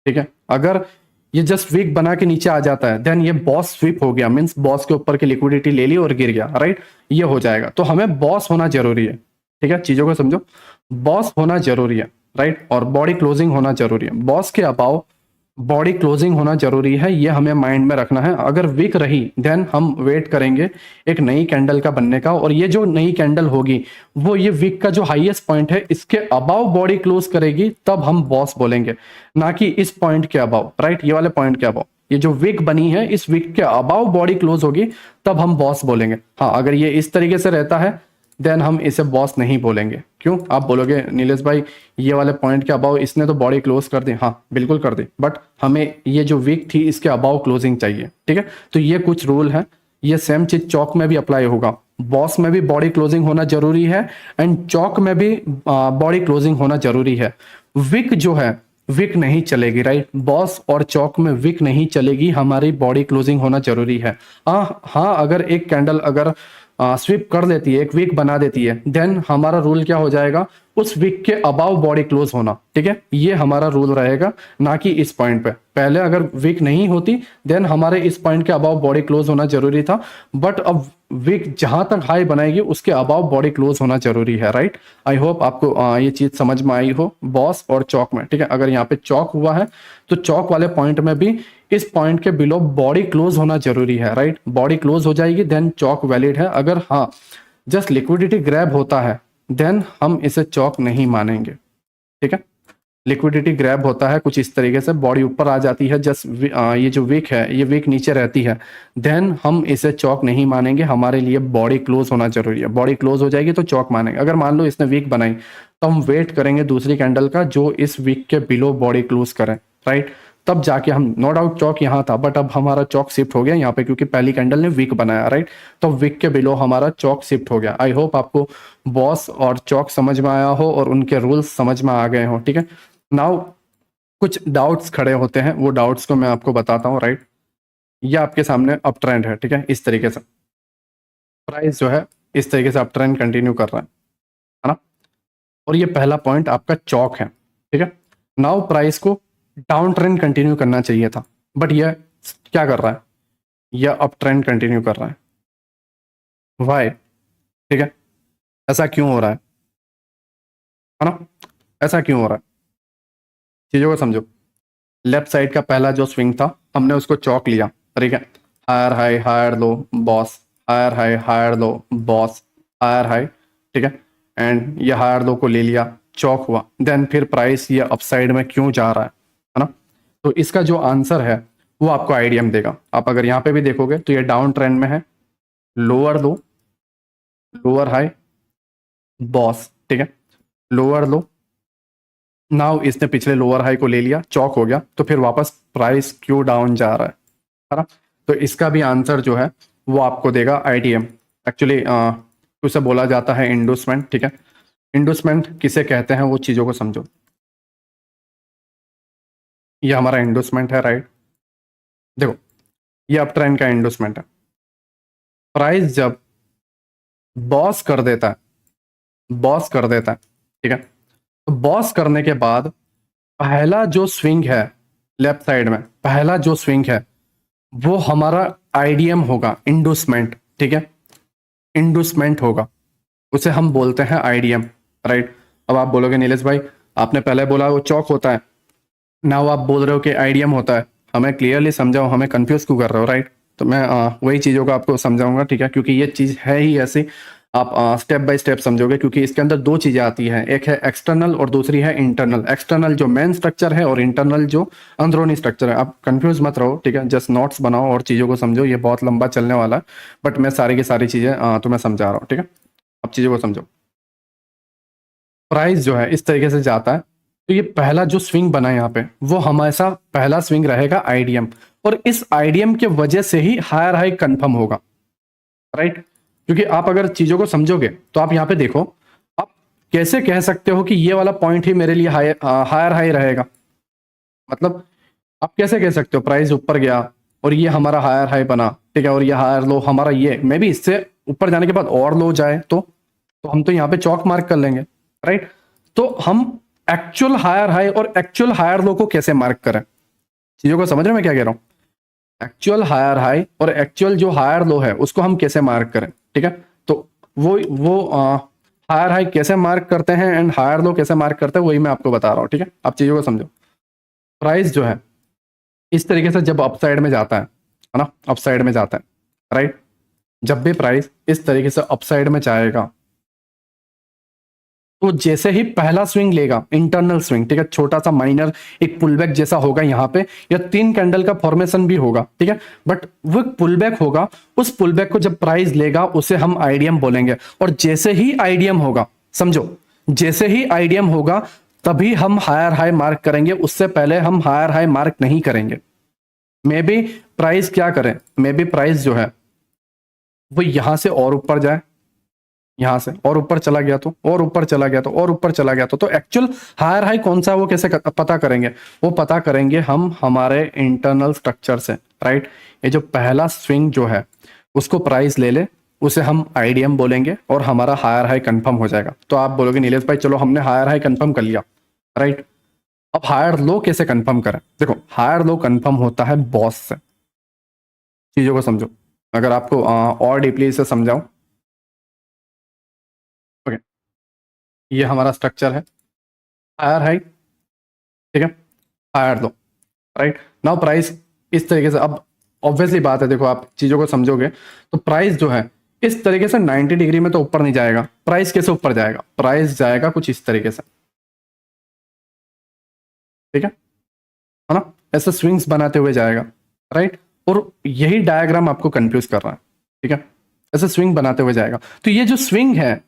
A: ठीक है। अगर ये जस्ट वीक बना के नीचे आ जाता है, देन ये बॉस स्वीप हो गया, मींस बॉस के ऊपर की लिक्विडिटी ले ली और गिर गया, राइट? ये हो जाएगा। तो हमें बॉस होना जरूरी है, ठीक है, चीजों को समझो, बॉस होना जरूरी है, राइट? और बॉडी क्लोजिंग होना जरूरी है। बॉस के अबाव बॉडी क्लोजिंग होना जरूरी है, ये हमें माइंड में रखना है। अगर वीक रही देन हम वेट करेंगे एक नई कैंडल का बनने का, और ये जो नई कैंडल होगी वो ये वीक का जो हाईएस्ट पॉइंट है इसके अबाव बॉडी क्लोज करेगी, तब हम बॉस बोलेंगे, ना कि इस पॉइंट के अबाव, राइट? ये वाले पॉइंट के अबाव, ये जो वीक बनी है इस वीक के अबाव बॉडी क्लोज होगी, तब हम बॉस बोलेंगे। हाँ, अगर ये इस तरीके से रहता है देन हम इसे बॉस नहीं बोलेंगे। क्यों? आप बोलोगे नीलेश भाई ये वाले पॉइंट के अबाव इसने तो बॉडी क्लोज कर दी। हाँ बिल्कुल कर दी, बट हमें ये जो वीक थी इसके अबाव क्लोजिंग चाहिए, ठीक है। तो ये कुछ रूल है, ये सेम चीज चौक में भी अप्लाई होगा। बॉस में भी बॉडी क्लोजिंग होना जरूरी है, एंड चौक में भी बॉडी क्लोजिंग होना जरूरी है। विक जो है, विक नहीं चलेगी, राइट? बॉस और चौक में विक नहीं चलेगी, हमारी बॉडी क्लोजिंग होना जरूरी है। हाँ, अगर एक कैंडल अगर स्विप कर लेती है, एक वीक बना देती है, देन हमारा रूल क्या हो जाएगा? उस वीक के अबाव बॉडी क्लोज होना, ठीक है, ये हमारा रूल रहेगा, ना कि इस पॉइंट पे। पहले अगर वीक नहीं होती देन हमारे इस पॉइंट के अबाव बॉडी क्लोज होना जरूरी था, बट अब वीक जहां तक हाई बनाएगी उसके अबाव बॉडी क्लोज होना जरूरी है, राइट? आई होप आपको ये चीज समझ में आई हो बॉस और चौक में, ठीक है। अगर यहाँ पे चौक हुआ है तो चौक वाले पॉइंट में भी इस पॉइंट के बिलो बॉडी क्लोज होना जरूरी है, राइट? बॉडी क्लोज हो जाएगी देन चौक वैलिड है। अगर हाँ जस्ट लिक्विडिटी ग्रैब होता है देन हम इसे चौक नहीं मानेंगे, ठीक है। लिक्विडिटी ग्रैब होता है कुछ इस तरीके से, बॉडी ऊपर आ जाती है, जस्ट ये जो वीक है ये वीक नीचे रहती है, देन हम इसे चौक नहीं मानेंगे। हमारे लिए बॉडी क्लोज होना जरूरी है, बॉडी क्लोज हो जाएगी तो चौक मानेंगे। अगर मान लो इसने वीक बनाई तो हम वेट करेंगे दूसरी कैंडल का जो इस वीक के बिलो बॉडी क्लोज करें, राइट? तब जाके हम, नो डाउट चौक यहाँ था बट अब हमारा चौक शिफ्ट हो गया यहाँ पे, क्योंकि पहली कैंडल ने वीक बनाया, राइट? तो वीक के बिलो हमारा चौक शिफ्ट हो गया। आई होप आपको बॉस और चौक समझ में आया हो और उनके रूल्स समझ में आ गए हो, ठीक है। नाउ कुछ डाउट्स खड़े होते हैं, वो डाउट्स को मैं आपको बताता हूँ, राइट? ये आपके सामने अप ट्रेंड है, ठीक है, इस तरीके से प्राइस जो है इस तरीके से अप ट्रेंड कंटिन्यू कर रहा है ना? और ये पहला पॉइंट आपका चौक है, ठीक है। नाउ प्राइस को डाउन ट्रेंड कंटिन्यू करना चाहिए था, बट ये क्या कर रहा है? ये अप ट्रेंड कंटिन्यू कर रहा है। वाई? ठीक है, ऐसा क्यों हो रहा है ना? ऐसा क्यों हो रहा है? चीजों को समझो। लेफ्ट साइड का पहला जो स्विंग था हमने उसको चौक लिया, ठीक है। Higher high higher low BOS, higher high higher low BOS, higher high, ठीक है। एंड ये हायर लो को ले लिया, चौक हुआ। देन फिर प्राइस ये अपसाइड में क्यों जा रहा है ना? तो इसका जो आंसर है वो आपको आईडीएम देगा। आप अगर यहाँ पे भी देखोगे तो ये डाउन ट्रेंड में है, lower low, lower high, boss, ठीक है। लोअर लो, नाउ इसने पिछले लोअर हाई को ले लिया, चौक हो गया, तो फिर वापस प्राइस क्यों डाउन जा रहा है ना? तो इसका भी आंसर जो है वो आपको देगा आईडीएम। एक्चुअली उसे बोला जाता है इंडोसमेंट, ठीक है। इंडोसमेंट किसे कहते हैं वो चीजों को समझो। ये हमारा इंडोसमेंट है, राइट। देखो, ये अप ट्रेंड का इंडोसमेंट है। प्राइस जब बॉस कर देता है, बॉस कर देता है, ठीक है। तो बॉस करने के बाद पहला जो स्विंग है लेफ्ट साइड में, पहला जो स्विंग है वो हमारा आईडीएम होगा, इंडोसमेंट, ठीक है। इंडोसमेंट होगा, उसे हम बोलते हैं आईडीएम, राइट। अब आप बोलोगे नीलेश भाई आपने पहले बोला वो चौक होता है, नाउ आप बोल रहे हो कि आईडीएम होता है, हमें क्लियरली समझाओ, हमें कंफ्यूज क्यों कर रहे हो, राइट। तो मैं वही चीज़ों को आपको समझाऊंगा, ठीक है, क्योंकि ये चीज़ है ही ऐसी। आप स्टेप बाय स्टेप समझोगे, क्योंकि इसके अंदर दो चीज़ें आती हैं, एक है एक्सटर्नल और दूसरी है इंटरनल। एक्सटर्नल जो मेन स्ट्रक्चर है और इंटरनल जो अंदरूनी स्ट्रक्चर है। आप कंफ्यूज मत रहो, ठीक है, जस्ट नोट्स बनाओ और चीज़ों को समझो। ये बहुत लंबा चलने वाला है, बट मैं सारी की सारी चीज़ें तुम्हें समझा रहा हूँ, ठीक है। अब चीज़ों को समझो। प्राइस जो है इस तरीके से जाता है, तो ये पहला जो स्विंग बना है यहाँ पे वो हमेशा पहला स्विंग रहेगा आईडीएम, और इस आईडीएम के वजह से ही हायर हाई कंफर्म होगा, राइट। क्योंकि आप अगर चीजों को समझोगे तो आप यहाँ पे देखो, आप कैसे कह सकते हो कि ये वाला पॉइंट ही मेरे लिए हायर हाई रहेगा? मतलब आप कैसे कह सकते हो प्राइस ऊपर गया और ये हमारा हायर हाई बना, ठीक है, और ये हायर लो हमारा, ये मे भी इससे ऊपर जाने के बाद और लो जाए तो हम तो यहाँ पे चौक मार्क कर लेंगे, राइट। तो हम एक्चुअल हायर हाई और एक्चुअल हायर लो को कैसे मार्क करें? चीजों को समझ रहे हैं मैं क्या कह रहा हूँ? एक्चुअल हायर हाई और एक्चुअल जो हायर लो है उसको हम कैसे मार्क करें, ठीक है। तो वो हायर हाई कैसे मार्क करते हैं एंड हायर लो कैसे मार्क करते हैं वही मैं आपको बता रहा हूँ, ठीक है। आप चीजों को समझो। प्राइस जो है इस तरीके से जब अपसाइड में जाता है ना, अपसाइड में जाता है, राइट। जब भी प्राइस इस तरीके से अपसाइड में जाएगा तो जैसे ही पहला स्विंग लेगा, इंटरनल स्विंग, ठीक है, छोटा सा माइनर एक पुलबैक जैसा होगा यहाँ पे, या तीन कैंडल का फॉर्मेशन भी होगा, ठीक है, बट वो पुलबैक होगा। उस पुलबैक को जब प्राइस लेगा उसे हम आईडीएम बोलेंगे, और जैसे ही आईडीएम होगा, समझो, जैसे ही आईडीएम होगा तभी हम हायर हाई मार्क करेंगे, उससे पहले हम हायर हाई मार्क नहीं करेंगे। मे बी प्राइस क्या करें, मे बी प्राइस जो है वो यहां से और ऊपर जाए, यहां से और ऊपर चला गया तो, और ऊपर चला गया तो, और ऊपर चला गया तो एक्चुअल हायर हाई कौन सा है वो कैसे पता करेंगे? वो पता करेंगे हम हमारे इंटरनल स्ट्रक्चर से, राइट। ये जो पहला स्विंग जो है उसको प्राइस ले ले, उसे हम आईडीएम बोलेंगे और हमारा हायर हाई कंफर्म हो जाएगा। तो आप बोलोगे नीलेश भाई चलो हमने हायर हाई कंफर्म कर लिया, राइट। अब हायर लो कैसे कंफर्म करें? देखो, हायर लो कंफर्म होता है बॉस से। चीजों को समझो, अगर आपको और डीपली इसे समझाऊं, ओके, ये हमारा स्ट्रक्चर है, हायर हाई, ठीक है, higher low, right. Now price इस तरीके से, अब ऑब्वियसली बात है, देखो आप चीजों को समझोगे तो प्राइस जो है इस तरीके से 90 डिग्री में तो ऊपर नहीं जाएगा। प्राइस कैसे ऊपर जाएगा? प्राइस जाएगा कुछ इस तरीके से, ठीक है ना, ऐसे स्विंग्स बनाते हुए जाएगा, राइट। और यही डायग्राम आपको कंफ्यूज कर रहा है, ठीक है, ऐसे स्विंग बनाते हुए जाएगा। तो ये जो स्विंग है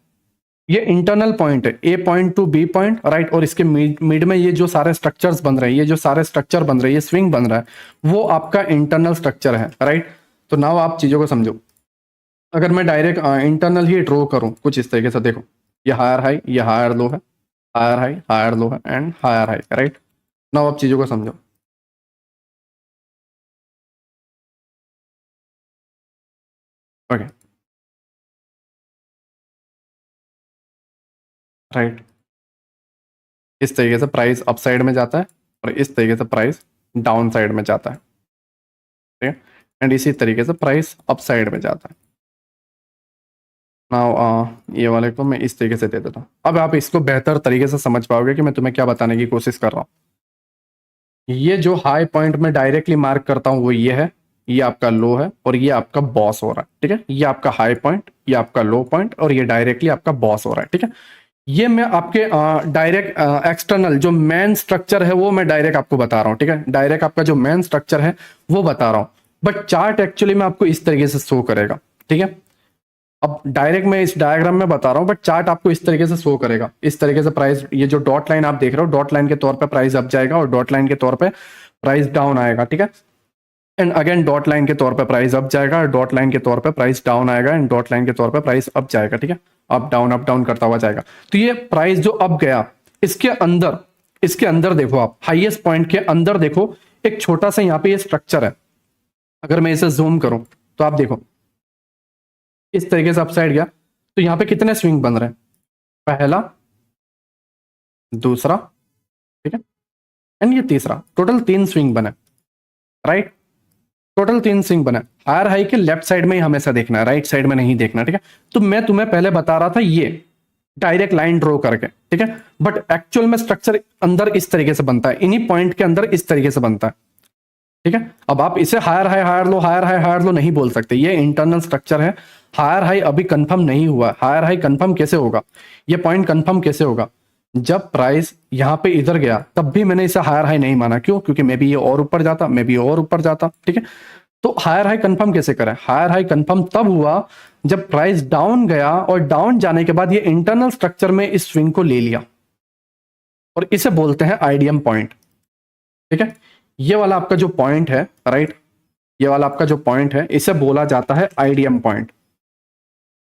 A: ये इंटरनल पॉइंट है, A point to B point, right. और इसके मिड में ये जो सारे स्ट्रक्चर्स बन रहे हैं, ये जो सारे स्ट्रक्चर बन रहे हैं, ये स्विंग बन रहा है, वो आपका इंटरनल स्ट्रक्चर है, राइट। तो नाउ आप चीजों को समझो। अगर मैं डायरेक्ट इंटरनल ही ड्रॉ करूं कुछ इस तरीके से, देखो, ये हायर हाई, ये हायर लो है, हायर हाई, हायर लो है and higher high, right. Now आप चीजों को समझो, ओके, राइट। इस तरीके से प्राइस अप साइड में जाता है और इस तरीके से प्राइस डाउन साइड में जाता है, ठीक है। एंड इसी तरीके से प्राइस अप साइड में जाता है। नाउ ये वाले को मैं इस तरीके से दे देता हूँ। अब आप इसको बेहतर तरीके से समझ पाओगे कि मैं तुम्हें क्या बताने की कोशिश कर रहा हूँ। ये जो हाई पॉइंट में डायरेक्टली मार्क करता हूँ वो ये है, ये आपका लो है और ये आपका बॉस हो रहा है, ठीक है। ये आपका हाई पॉइंट, ये आपका लो पॉइंट और ये डायरेक्टली आपका बॉस हो रहा है, ठीक है। ये मैं आपके डायरेक्ट एक्सटर्नल जो मेन स्ट्रक्चर है वो मैं डायरेक्ट आपको बता रहा हूँ, ठीक है। डायरेक्ट आपका जो मेन स्ट्रक्चर है वो बता रहा हूँ, बट चार्ट एक्चुअली में आपको इस तरीके से शो करेगा, ठीक है। अब डायरेक्ट मैं इस डायग्राम में बता रहा हूँ, बट चार्ट आपको इस तरीके से शो करेगा। इस तरीके से प्राइस, ये जो डॉट लाइन आप देख रहे हो, डॉट लाइन के तौर पे प्राइस अप जाएगा और डॉट लाइन के तौर पे प्राइस डाउन आएगा, ठीक है। एंड अगेन डॉट लाइन के तौर पे प्राइस अप जाएगा और डॉट लाइन के तौर पे प्राइस डाउन आएगा एंड डॉट लाइन के तौर पे प्राइस अप जाएगा, ठीक है। अप डाउन करता हुआ जाएगा। तो ये प्राइस जो अप गया, इसके अंदर देखो, आप हाईएस्ट पॉइंट के अंदर देखो, एक छोटा सा यहाँ पे ये स्ट्रक्चर है। अगर मैं इसे जूम करूं तो आप देखो इस तरीके से अपसाइड गया, तो यहाँ पे कितने स्विंग बन रहे हैं, पहला, दूसरा, ठीक है, एंड ये तीसरा, टोटल 3 स्विंग बने, राइट। टोटल 3 स्विंग बने। हायर हाई के लेफ्ट साइड में ही हमेशा देखना है, राइट साइड में नहीं देखना, ठीक है। तो मैं तुम्हें पहले बता रहा था ये डायरेक्ट लाइन ड्रॉ करके, ठीक है, बट एक्चुअल में स्ट्रक्चर अंदर इस तरीके से बनता है, इन्हीं पॉइंट के अंदर इस तरीके से बनता है, ठीक है। अब आप इसे higher high higher low, higher high higher low नहीं बोल सकते, ये इंटरनल स्ट्रक्चर है। हायर हाई अभी कंफर्म नहीं हुआ। हायर हाई कंफर्म कैसे होगा, ये पॉइंट कंफर्म कैसे होगा, जब प्राइस यहां पे इधर गया तब भी मैंने इसे हायर हाई नहीं माना। क्यों? क्योंकि मे बी ये और ऊपर जाता, मे बी और ऊपर जाता, ठीक है। तो हायर हाई कंफर्म कैसे करें? हायर हाई कंफर्म तब हुआ जब प्राइस डाउन गया और डाउन जाने के बाद ये इंटरनल स्ट्रक्चर में इस स्विंग को ले लिया और इसे बोलते हैं आईडीएम पॉइंट, ठीक है। ये वाला आपका जो पॉइंट है, राइट, ये वाला आपका जो पॉइंट है इसे बोला जाता है IDM point.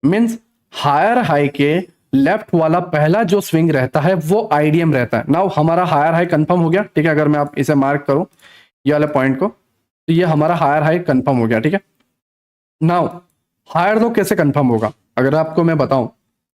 A: Means higher high के लेफ्ट वाला पहला जो स्विंग रहता है वो आईडीएम रहता है। नाउ हमारा हायर हाई कंफर्म हो गया, ठीक है। अगर मैं आप इसे मार्क करूं ये वाले पॉइंट को, तो ये हमारा हायर हाई कंफर्म हो गया, ठीक है। नाउ हायर लो कैसे कंफर्म होगा, अगर आपको मैं बताऊं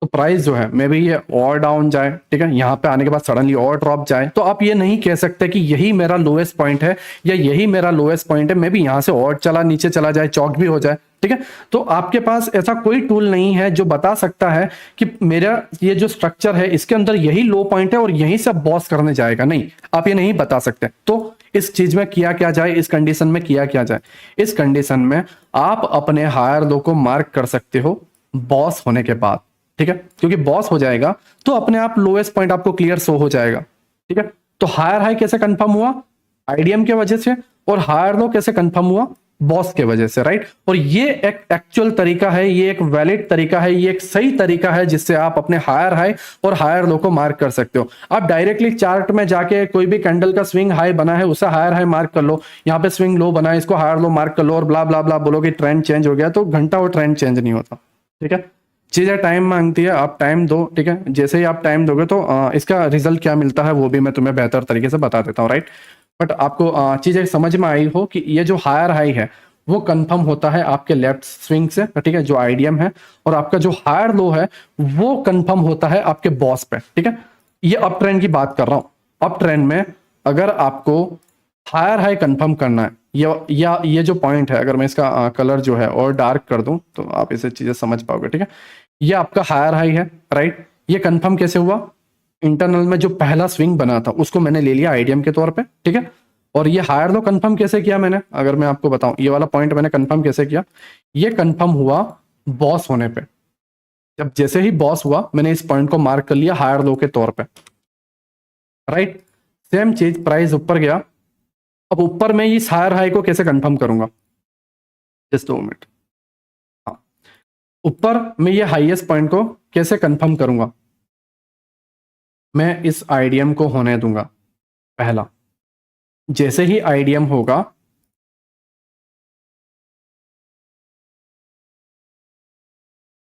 A: तो प्राइस जो है मे बी ये और डाउन जाए, ठीक है, यहां पे आने के बाद सडनली और ड्रॉप जाए, तो आप ये नहीं कह सकते कि यही मेरा लोएस्ट पॉइंट है या यही मेरा लोएस्ट पॉइंट है। मे बी यहां से और चला नीचे चला जाए, चौक भी हो जाए, ठीक है। तो आपके पास ऐसा कोई टूल नहीं है जो बता सकता है कि मेरा ये जो स्ट्रक्चर है इसके अंदर यही लो पॉइंट है और यहीं से बॉस करने जाएगा। नहीं, आप ये नहीं बता सकते। तो इस चीज में किया क्या जाए, इस कंडीशन में किया क्या जाए, इस कंडीशन में आप अपने हायर लो को मार्क कर सकते हो बॉस होने के बाद, ठीक है। क्योंकि बॉस हो जाएगा तो अपने आप लोएस्ट पॉइंट आपको क्लियर शो हो जाएगा, ठीक है। तो हायर हाई कैसे कंफर्म हुआ, आईडीएम के वजह से, और हायर लो कैसे कंफर्म हुआ, बॉस के वजह से, राइट। और ये एक एक्चुअल तरीका है, ये एक वैलिड तरीका है, ये एक सही तरीका है जिससे आप अपने हायर हाई और हायर लो को मार्क कर सकते हो। आप डायरेक्टली चार्ट में जाके कोई भी कैंडल का स्विंग हाई बना है उसे हायर हाई मार्क कर लो, यहाँ पे स्विंग लो बना है इसको हायर लो मार्क कर लो और ब्ला ब्ला ब्ला बोलो कि ट्रेंड चेंज हो गया, तो घंटा वो ट्रेंड चेंज नहीं होता, ठीक है। चीजें टाइम मांगती है, आप टाइम दो, ठीक है। जैसे ही आप टाइम दोगे तो इसका रिजल्ट क्या मिलता है वो भी मैं तुम्हें बेहतर तरीके से बता देता हूँ, राइट। बट आपको चीजें समझ में आई हो कि ये जो हायर हाई है वो कंफर्म होता है आपके लेफ्ट स्विंग से, ठीक है, जो आईडीएम है, और आपका जो हायर लो है वो कंफर्म होता है आपके बॉस पे, ठीक है। ये अप ट्रेंड की बात कर रहा हूं। अप ट्रेंड में अगर आपको हायर हाई कंफर्म करना है, या ये जो पॉइंट है, अगर मैं इसका कलर जो है और डार्क कर दूं तो आप इसे चीजें समझ पाओगे, ठीक है। ये आपका हायर हाई है, राइट। ये कंफर्म कैसे हुआ, इंटरनल में जो पहला स्विंग बना था उसको मैंने ले लिया आईडीएम के तौर पे, ठीक है। और ये हायर लो कंफर्म कैसे किया मैंने, अगर मैं आपको बताऊं ये वाला पॉइंट मैंने कंफर्म कैसे किया, ये कंफर्म हुआ बॉस होने पे। जब जैसे ही बॉस हुआ मैंने इस पॉइंट को मार्क कर लिया हायर लो के तौर पे, राइट। सेम चीज प्राइस ऊपर गया, अब ऊपर मैं इस हायर हाई को कैसे कंफर्म करूंगा, जस्ट 2 मिनट। हाँ, ऊपर मैं ये हाईएस्ट पॉइंट को कैसे कंफर्म करूंगा, मैं इस आईडीएम को होने दूंगा पहला। जैसे ही आईडीएम होगा,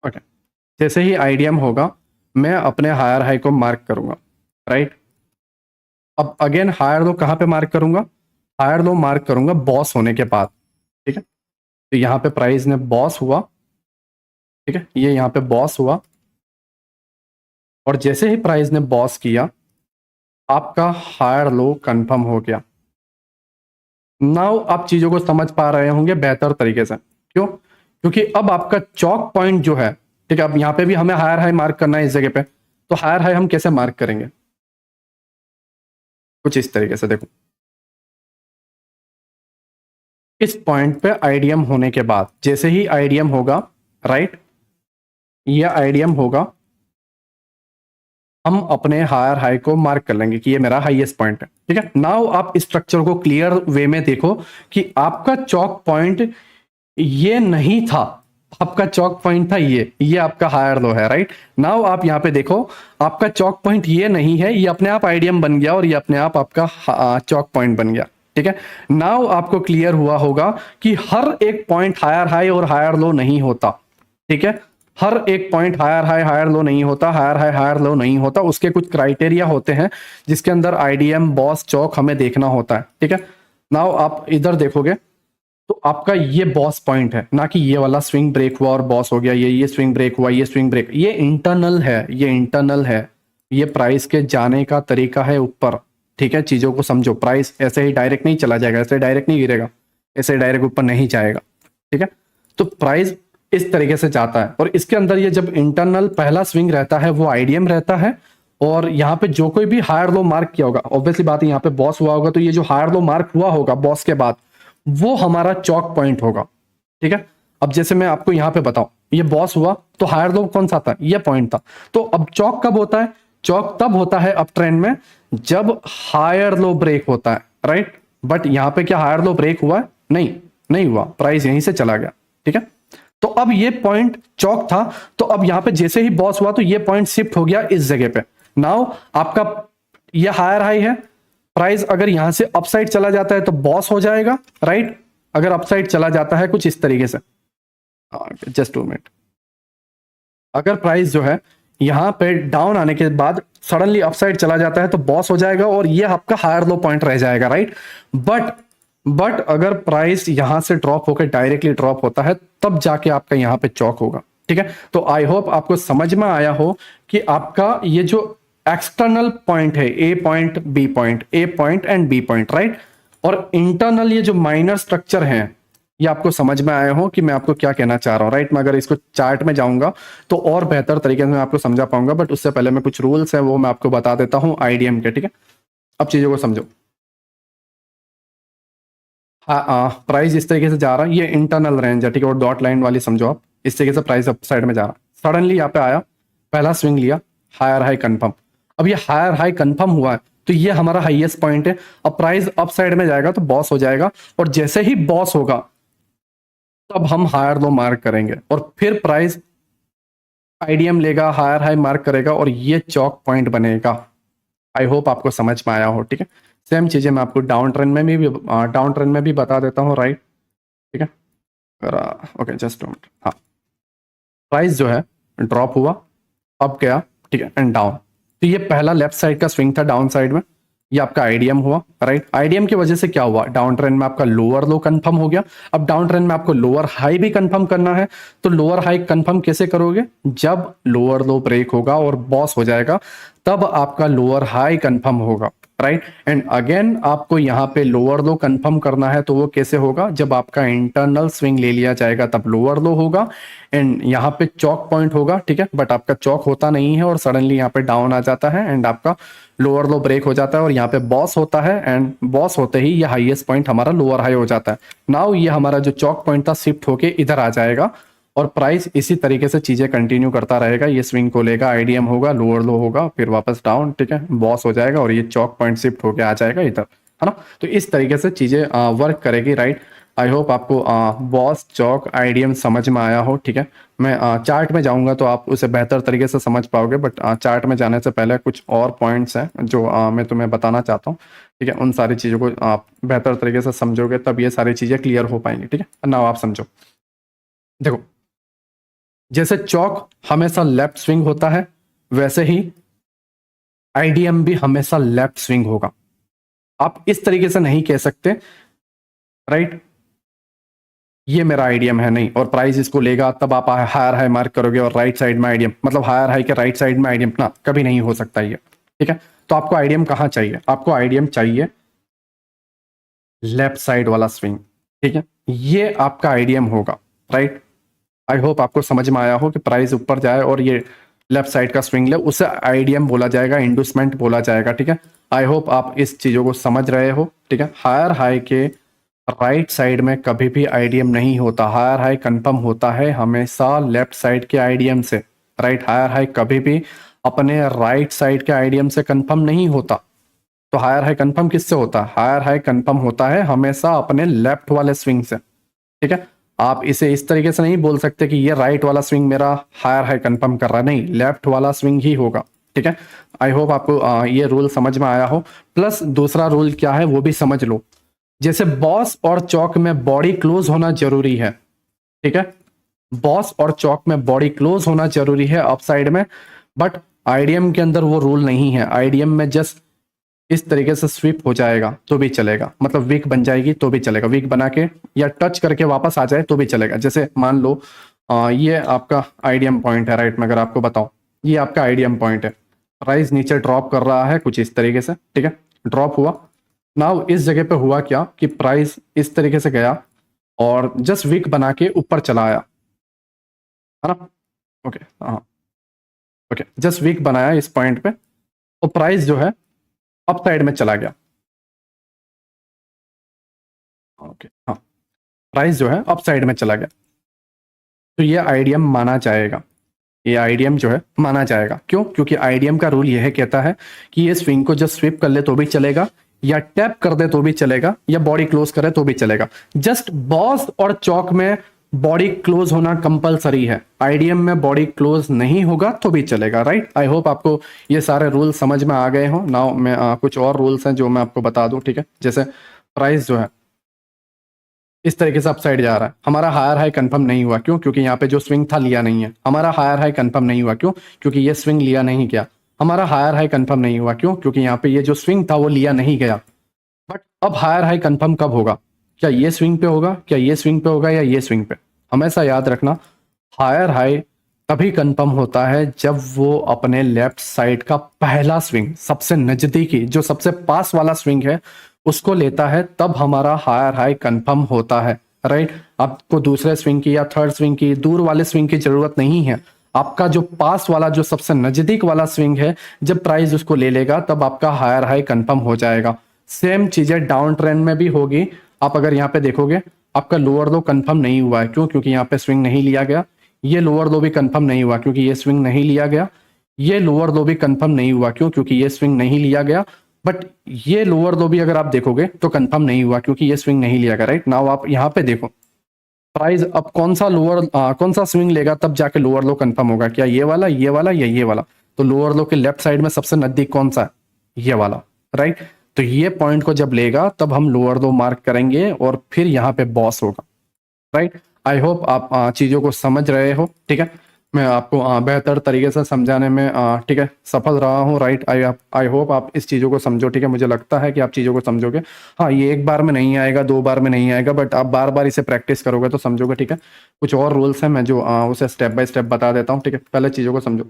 A: ओके, जैसे ही आईडीएम होगा मैं अपने हायर हाई को मार्क करूंगा, राइट। अब अगेन हायर लो कहां पे मार्क करूंगा, हायर लो मार्क करूंगा बॉस होने के बाद, ठीक है। तो यहां पे प्राइस ने बॉस हुआ, ठीक है, ये यहां पे बॉस हुआ, और जैसे ही प्राइस ने बॉस किया आपका हायर लो कंफर्म हो गया। नाउ आप चीजों को समझ पा रहे होंगे बेहतर तरीके से। क्यों? क्योंकि अब आपका चौक पॉइंट जो है, ठीक है। अब यहाँ पे भी हमें हायर हाई मार्क करना है इस जगह पे, तो हायर हाई हम कैसे मार्क करेंगे, कुछ इस तरीके से देखो, इस पॉइंट पे आईडीएम होने के बाद जैसे ही आईडीएम होगा, राइट, ये आईडीएम होगा, हम अपने हायर हाई को मार्क कर लेंगे कि ये मेरा हाईएस्ट पॉइंट है, ठीक है। नाउ आप इस स्ट्रक्चर को क्लियर वे में देखो कि आपका चौक पॉइंट ये नहीं था, आपका चौक पॉइंट था ये आपका हायर लो है, राइट। नाउ आप यहाँ पे देखो, आपका चौक पॉइंट ये नहीं है, ये अपने आप आईडीएम बन गया और ये अपने आप आपका चौक पॉइंट बन गया, ठीक है। नाउ आपको क्लियर हुआ होगा कि हर एक पॉइंट हायर हाई और हायर लो नहीं होता, ठीक है। हर एक point higher high higher low नहीं होता, हायर हाई हायर लो नहीं होता, उसके कुछ क्राइटेरिया होते हैं जिसके अंदर आईडीएम बॉस चौक हमें देखना होता है, ठीक है। नाउ आप इधर देखोगे तो आपका ये बॉस पॉइंट है, ना कि ये वाला स्विंग ब्रेक हुआ और बॉस हो गया, ये स्विंग ब्रेक हुआ, ये स्विंग ब्रेक, ये इंटरनल है, ये इंटरनल है, ये प्राइस के जाने का तरीका है ऊपर, ठीक है। चीजों को समझो, प्राइस ऐसे ही डायरेक्ट नहीं चला जाएगा, ऐसे डायरेक्ट नहीं गिरेगा, ऐसे डायरेक्ट ऊपर नहीं जाएगा, ठीक है। तो प्राइस इस तरीके से जाता है और इसके अंदर ये जब इंटरनल पहला स्विंग रहता है वो आईडीएम रहता है, और यहाँ पे जो कोई भी हायर लो मार्क किया होगा, ऑब्वियसली बात है यहाँ पे बॉस हुआ होगा, तो ये जो हायर लो मार्क हुआ होगा बॉस के बाद वो हमारा चौक पॉइंट होगा, ठीक है। अब जैसे मैं आपको यहाँ पे बताऊं, ये बॉस हुआ तो हायर लो कौन सा था, ये पॉइंट था, तो अब चौक कब होता है, चौक तब होता है अप ट्रेंड में जब हायर लो ब्रेक होता है, राइट। बट यहाँ पे क्या हायर लो ब्रेक हुआ है, नहीं, नहीं हुआ, प्राइस यहीं से चला गया, ठीक है। तो अब ये पॉइंट चौक था, तो अब यहां पे जैसे ही बॉस हुआ तो ये पॉइंट शिफ्ट हो गया इस जगह पे। नाउ आपका ये हायर हाई है, प्राइस अगर यहां से अपसाइड चला जाता है तो बॉस हो जाएगा, राइट। अगर अपसाइड चला जाता है कुछ इस तरीके से, जस्ट 2 मिनट, अगर प्राइस जो है यहां पे डाउन आने के बाद सडनली अपसाइड चला जाता है तो बॉस हो जाएगा और ये आपका हायर लो पॉइंट रह जाएगा, राइट। बट अगर प्राइस यहां से ड्रॉप होकर डायरेक्टली ड्रॉप होता है तब जाके आपका यहां पे चौक होगा, ठीक है। तो आई होप आपको समझ में आया हो कि आपका ये जो एक्सटर्नल पॉइंट है, A point B point, A point and B point, right, और इंटरनल ये जो माइनर स्ट्रक्चर है, ये आपको समझ में आया हो कि मैं आपको क्या कहना चाह रहा हूं, राइट। मैं अगर इसको चार्ट में जाऊंगा तो और बेहतर तरीके से मैं आपको समझा पाऊंगा, बट उससे पहले मैं कुछ रूल्स है वो मैं आपको बता देता हूं आईडीएम के, ठीक है। अब चीजों को समझो, हाँ, प्राइस इस तरीके से जा रहा है, ये इंटरनल रेंज है, ठीक है, और डॉट लाइन वाली समझो आप, इस तरीके से प्राइस अप साइड में जा रहा है, सडनली यहाँ पे आया, पहला स्विंग लिया, हायर हाई कंफर्म, अब ये हायर हाई कंफर्म हुआ है तो ये हमारा हाईएस्ट पॉइंट है। अब प्राइस अप साइड में जाएगा तो बॉस हो जाएगा, और जैसे ही बॉस होगा तब हम हायर लो मार्क करेंगे और फिर प्राइस आईडीएम लेगा, हायर हाई मार्क करेगा और ये चौक पॉइंट बनेगा। आई होप आपको समझ में आया हो, ठीक है। सेम चीजें मैं आपको डाउन ट्रेंड में भी बता देता हूँ, राइट, ठीक है। ओके, जस्ट मिनट, हाँ, प्राइस जो है ड्रॉप हुआ, अप गया, ठीक है, एंड डाउन, तो ये पहला लेफ्ट साइड का स्विंग था डाउन साइड में, ये आपका आईडीएम हुआ, राइट। आईडीएम की वजह से क्या हुआ, डाउन ट्रेंड में आपका लोअर लो कंफर्म हो गया। अब डाउन ट्रेंड में आपको लोअर हाई भी कंफर्म करना है, तो लोअर हाई कंफर्म कैसे करोगे, जब लोअर लो ब्रेक होगा और बॉस हो जाएगा तब आपका लोअर हाई कंफर्म होगा, राइट। एंड अगेन आपको यहाँ पे लोअर लो कंफर्म करना है, तो वो कैसे होगा, जब आपका इंटरनल स्विंग ले लिया जाएगा तब लोअर लो होगा एंड यहाँ पे चौक पॉइंट होगा, ठीक है। बट आपका चौक होता नहीं है और सडनली यहाँ पे डाउन आ जाता है एंड आपका लोअर लो ब्रेक हो जाता है और यहाँ पे बॉस होता है एंड बॉस होते ही ये हाईएस्ट पॉइंट हमारा लोअर हाई हो जाता है। नाउ ये हमारा जो चौक पॉइंट था शिफ्ट होके इधर आ जाएगा और प्राइस इसी तरीके से चीजें कंटिन्यू करता रहेगा, ये स्विंग को लेगा, आईडीएम होगा, लोअर लो होगा, फिर वापस डाउन, ठीक है, बॉस हो जाएगा और ये चौक पॉइंट शिफ्ट होके आ जाएगा इधर, है ना। तो इस तरीके से चीजें वर्क करेगी, राइट। आई होप आपको बॉस चौक आईडीएम समझ में आया हो, ठीक है। मैं चार्ट में जाऊंगा तो आप उसे बेहतर तरीके से समझ पाओगे, बट चार्ट में जाने से पहले कुछ और पॉइंट्स हैं जो मैं तुम्हें बताना चाहता हूँ, ठीक है। उन सारी चीज़ों को आप बेहतर तरीके से समझोगे तब ये सारी चीज़ें क्लियर हो पाएंगी, ठीक है ना। आप समझो, देखो, जैसे चौक हमेशा लेफ्ट स्विंग होता है वैसे ही आईडीएम भी हमेशा लेफ्ट स्विंग होगा। आप इस तरीके से नहीं कह सकते, राइट, ये मेरा आईडीएम है, नहीं, और प्राइस इसको लेगा तब आप हायर हाई मार्क करोगे और राइट साइड में आईडीएम, मतलब हायर हाई के राइट साइड में आईडीएम, ना, कभी नहीं हो सकता ये, ठीक है। तो आपको आईडीएम कहां चाहिए, आपको आईडीएम चाहिए लेफ्ट साइड वाला स्विंग, ठीक है, ये आपका आईडीएम होगा, राइट। आई होप आपको समझ में आया हो कि प्राइस ऊपर जाए और ये लेफ्ट साइड का स्विंग ले, उसे आईडीएम बोला जाएगा, इंडूसमेंट बोला जाएगा, ठीक है। आई होप आप इस चीजों को समझ रहे हो, ठीक है। हायर हाई के राइट साइड में कभी भी आईडीएम नहीं होता, हायर हाई कंफर्म होता है हमेशा लेफ्ट साइड के आईडीएम से, राइट। हायर हाई कभी भी अपने राइट साइड के आईडीएम से कंफर्म नहीं होता। तो हायर हाई कंफर्म किससे होता है? हायर हाई कंफर्म होता है हमेशा अपने लेफ्ट वाले स्विंग से, ठीक है। आप इसे इस तरीके से नहीं बोल सकते कि ये राइट वाला स्विंग मेरा हायर हाई कंफर्म कर रहा है, नहीं, लेफ्ट वाला स्विंग ही होगा, ठीक है। आई होप आपको ये रूल समझ में आया हो। प्लस दूसरा रूल क्या है वो भी समझ लो। जैसे बॉस और चौक में बॉडी क्लोज होना जरूरी है, ठीक है। बॉस और चौक में बॉडी क्लोज होना जरूरी है अप साइड में, बट आईडीएम के अंदर वो रूल नहीं है। आईडीएम में जस्ट इस तरीके से स्वीप हो जाएगा तो भी चलेगा, मतलब वीक बन जाएगी तो भी चलेगा, वीक बना के या टच करके वापस आ जाए तो भी चलेगा। जैसे मान लो ये आपका आईडीएम पॉइंट है, राइट। मैं अगर आपको बताऊं ये आपका आईडीएम पॉइंट है, प्राइस नीचे ड्रॉप कर रहा है कुछ इस तरीके से, ठीक है, ड्रॉप हुआ। नाउ इस जगह पे हुआ क्या कि प्राइस इस तरीके से गया और जस्ट वीक बना के ऊपर चला आया, है ना। ओके, हाँ, ओके, जस्ट वीक बनाया इस पॉइंट पे और प्राइस जो है अप साइड में चला गया। ओके, हाँ, प्राइस जो है अप साइड में चला गया, तो ये आईडीएम माना जाएगा। ये आईडीएम जो है माना जाएगा, क्यों? क्योंकि आईडीएम का रूल यह कहता है कि ये स्विंग को जस्ट स्वीप कर ले तो भी चलेगा, या टैप कर दे तो भी चलेगा, या बॉडी क्लोज करे तो भी चलेगा। जस्ट बॉस और चौक में बॉडी क्लोज होना कंपलसरी है, आईडीएम में बॉडी क्लोज नहीं होगा तो भी चलेगा, राइट। आई होप आपको ये सारे रूल समझ में आ गए हो। नाउ मैं कुछ और रूल्स हैं जो मैं आपको बता दूं, ठीक है। जैसे प्राइस जो है इस तरीके से अपसाइड जा रहा है, हमारा हायर हाई कंफर्म नहीं हुआ, क्यों? क्योंकि यहाँ पे जो स्विंग था लिया नहीं है। हमारा हायर हाई कंफर्म नहीं हुआ, क्यों? क्योंकि ये स्विंग लिया नहीं गया। हमारा हायर हाई कंफर्म नहीं हुआ, क्यों? क्योंकि यहाँ पे ये जो स्विंग था वो लिया नहीं गया। बट अब हायर हाई कंफर्म कब होगा? क्या ये स्विंग पे होगा, क्या ये स्विंग पे होगा, या ये स्विंग पे? हमेशा याद रखना, हायर हाई तभी कंफर्म होता है जब वो अपने लेफ्ट साइड का पहला स्विंग, सबसे नजदीकी जो सबसे पास वाला स्विंग है उसको लेता है, तब हमारा हायर हाई कंफर्म होता है, राइट। आपको दूसरे स्विंग की या थर्ड स्विंग की, दूर वाले स्विंग की जरूरत नहीं है। आपका जो पास वाला जो सबसे नजदीक वाला स्विंग है, जब प्राइस उसको ले लेगा तब आपका हायर हाई कंफर्म हो जाएगा। सेम चीजें डाउन ट्रेंड में भी होगी। आप अगर यहाँ पे देखोगे आपका लोअर लो कंफर्म नहीं हुआ है, क्यों? क्योंकि यहाँ पे स्विंग नहीं लिया गया। ये लोअर लो भी कंफर्म नहीं हुआ क्योंकि ये स्विंग नहीं लिया गया। ये लोअर लो भी कंफर्म नहीं हुआ, क्यों? क्योंकि ये स्विंग नहीं लिया गया। बट ये लोअर लो भी अगर आप देखोगे तो कंफर्म नहीं हुआ क्योंकि ये स्विंग नहीं लिया गया, राइट। नाउ आप यहाँ पे देखो प्राइस अब कौन सा कौन सा स्विंग लेगा तब जाके लोअर लो कंफर्म होगा, क्या ये वाला, ये वाला, या ये वाला? तो लोअर लो के लेफ्ट साइड में सबसे नजदीक कौन सा है? ये वाला, राइट। तो ये पॉइंट को जब लेगा तब हम लोअर लो मार्क करेंगे और फिर यहाँ पे बॉस होगा, राइट। आई होप आप चीज़ों को समझ रहे हो, ठीक है। मैं आपको बेहतर तरीके से समझाने में ठीक है सफल रहा हूँ, राइट। आई होप आप इस चीज़ों को समझो, ठीक है। मुझे लगता है कि आप चीज़ों को समझोगे। हाँ, ये एक बार में नहीं आएगा, दो बार में नहीं आएगा, बट आप बार बार इसे प्रैक्टिस करोगे तो समझोगे, ठीक है। कुछ और रूल्स हैं मैं जो उसे स्टेप बाय स्टेप बता देता हूँ, ठीक है। पहले चीज़ों को समझो।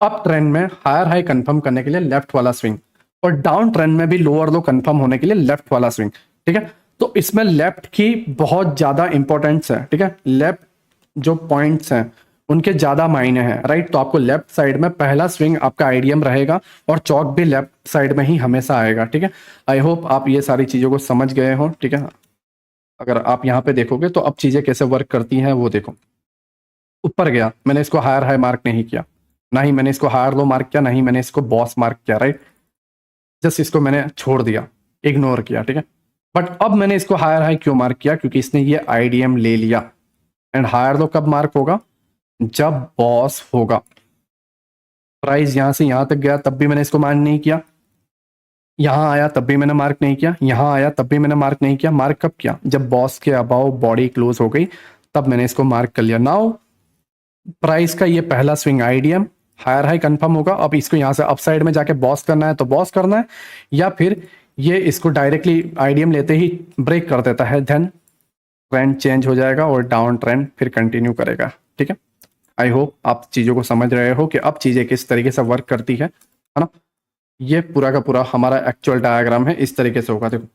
A: अप ट्रेंड में हायर हाई कंफर्म करने के लिए लेफ्ट वाला स्विंग, और डाउन ट्रेंड में भी लोअर लो कंफर्म होने के लिए लेफ्ट वाला स्विंग, ठीक है। तो इसमें लेफ्ट की बहुत ज्यादा इंपॉर्टेंस है, ठीक है। लेफ्ट जो पॉइंट्स हैं उनके ज्यादा मायने हैं, राइट। तो आपको लेफ्ट साइड में पहला स्विंग आपका आईडीएम रहेगा और चौक भी लेफ्ट साइड में ही हमेशा आएगा, ठीक है। आई होप आप ये सारी चीजों को समझ गए हो, ठीक है। अगर आप यहाँ पे देखोगे तो अब चीजें कैसे वर्क करती हैं वो देखो। ऊपर गया, मैंने इसको हायर हाई मार्क नहीं किया, ना ही मैंने इसको हायर लो मार्क किया, ना ही मैंने इसको बॉस मार्क किया, राइट। जस्ट इसको मैंने छोड़ दिया, इग्नोर किया, ठीक है। बट अब मैंने इसको हायर हाई क्यों मार्क किया? क्योंकि इसने ये आईडीएम ले लिया। एंड हायर लो कब मार्क होगा? जब बॉस होगा। प्राइस यहां से यहां तक गया तब भी मैंने इसको मार्क नहीं किया, यहां आया तब भी मैंने मार्क नहीं किया, यहां आया तब भी मैंने मार्क नहीं किया। मार्क कब किया? जब बॉस के अबाव बॉडी क्लोज हो गई तब मैंने इसको मार्क कर लिया। नाउ प्राइस का ये पहला swing IDM higher high confirm होगा। अब इसको यहां से अप साइड में जाके बॉस करना है तो बॉस करना है, या फिर ये इसको डायरेक्टली आईडीएम लेते ही ब्रेक कर देता है, देन ट्रेंड चेंज हो जाएगा और डाउन ट्रेंड फिर कंटिन्यू करेगा, ठीक है। आई होप आप चीजों को समझ रहे हो कि अब चीजें किस तरीके से वर्क करती है ना। ये पूरा का पूरा हमारा एक्चुअल डायग्राम है, इस तरीके से होगा। देखो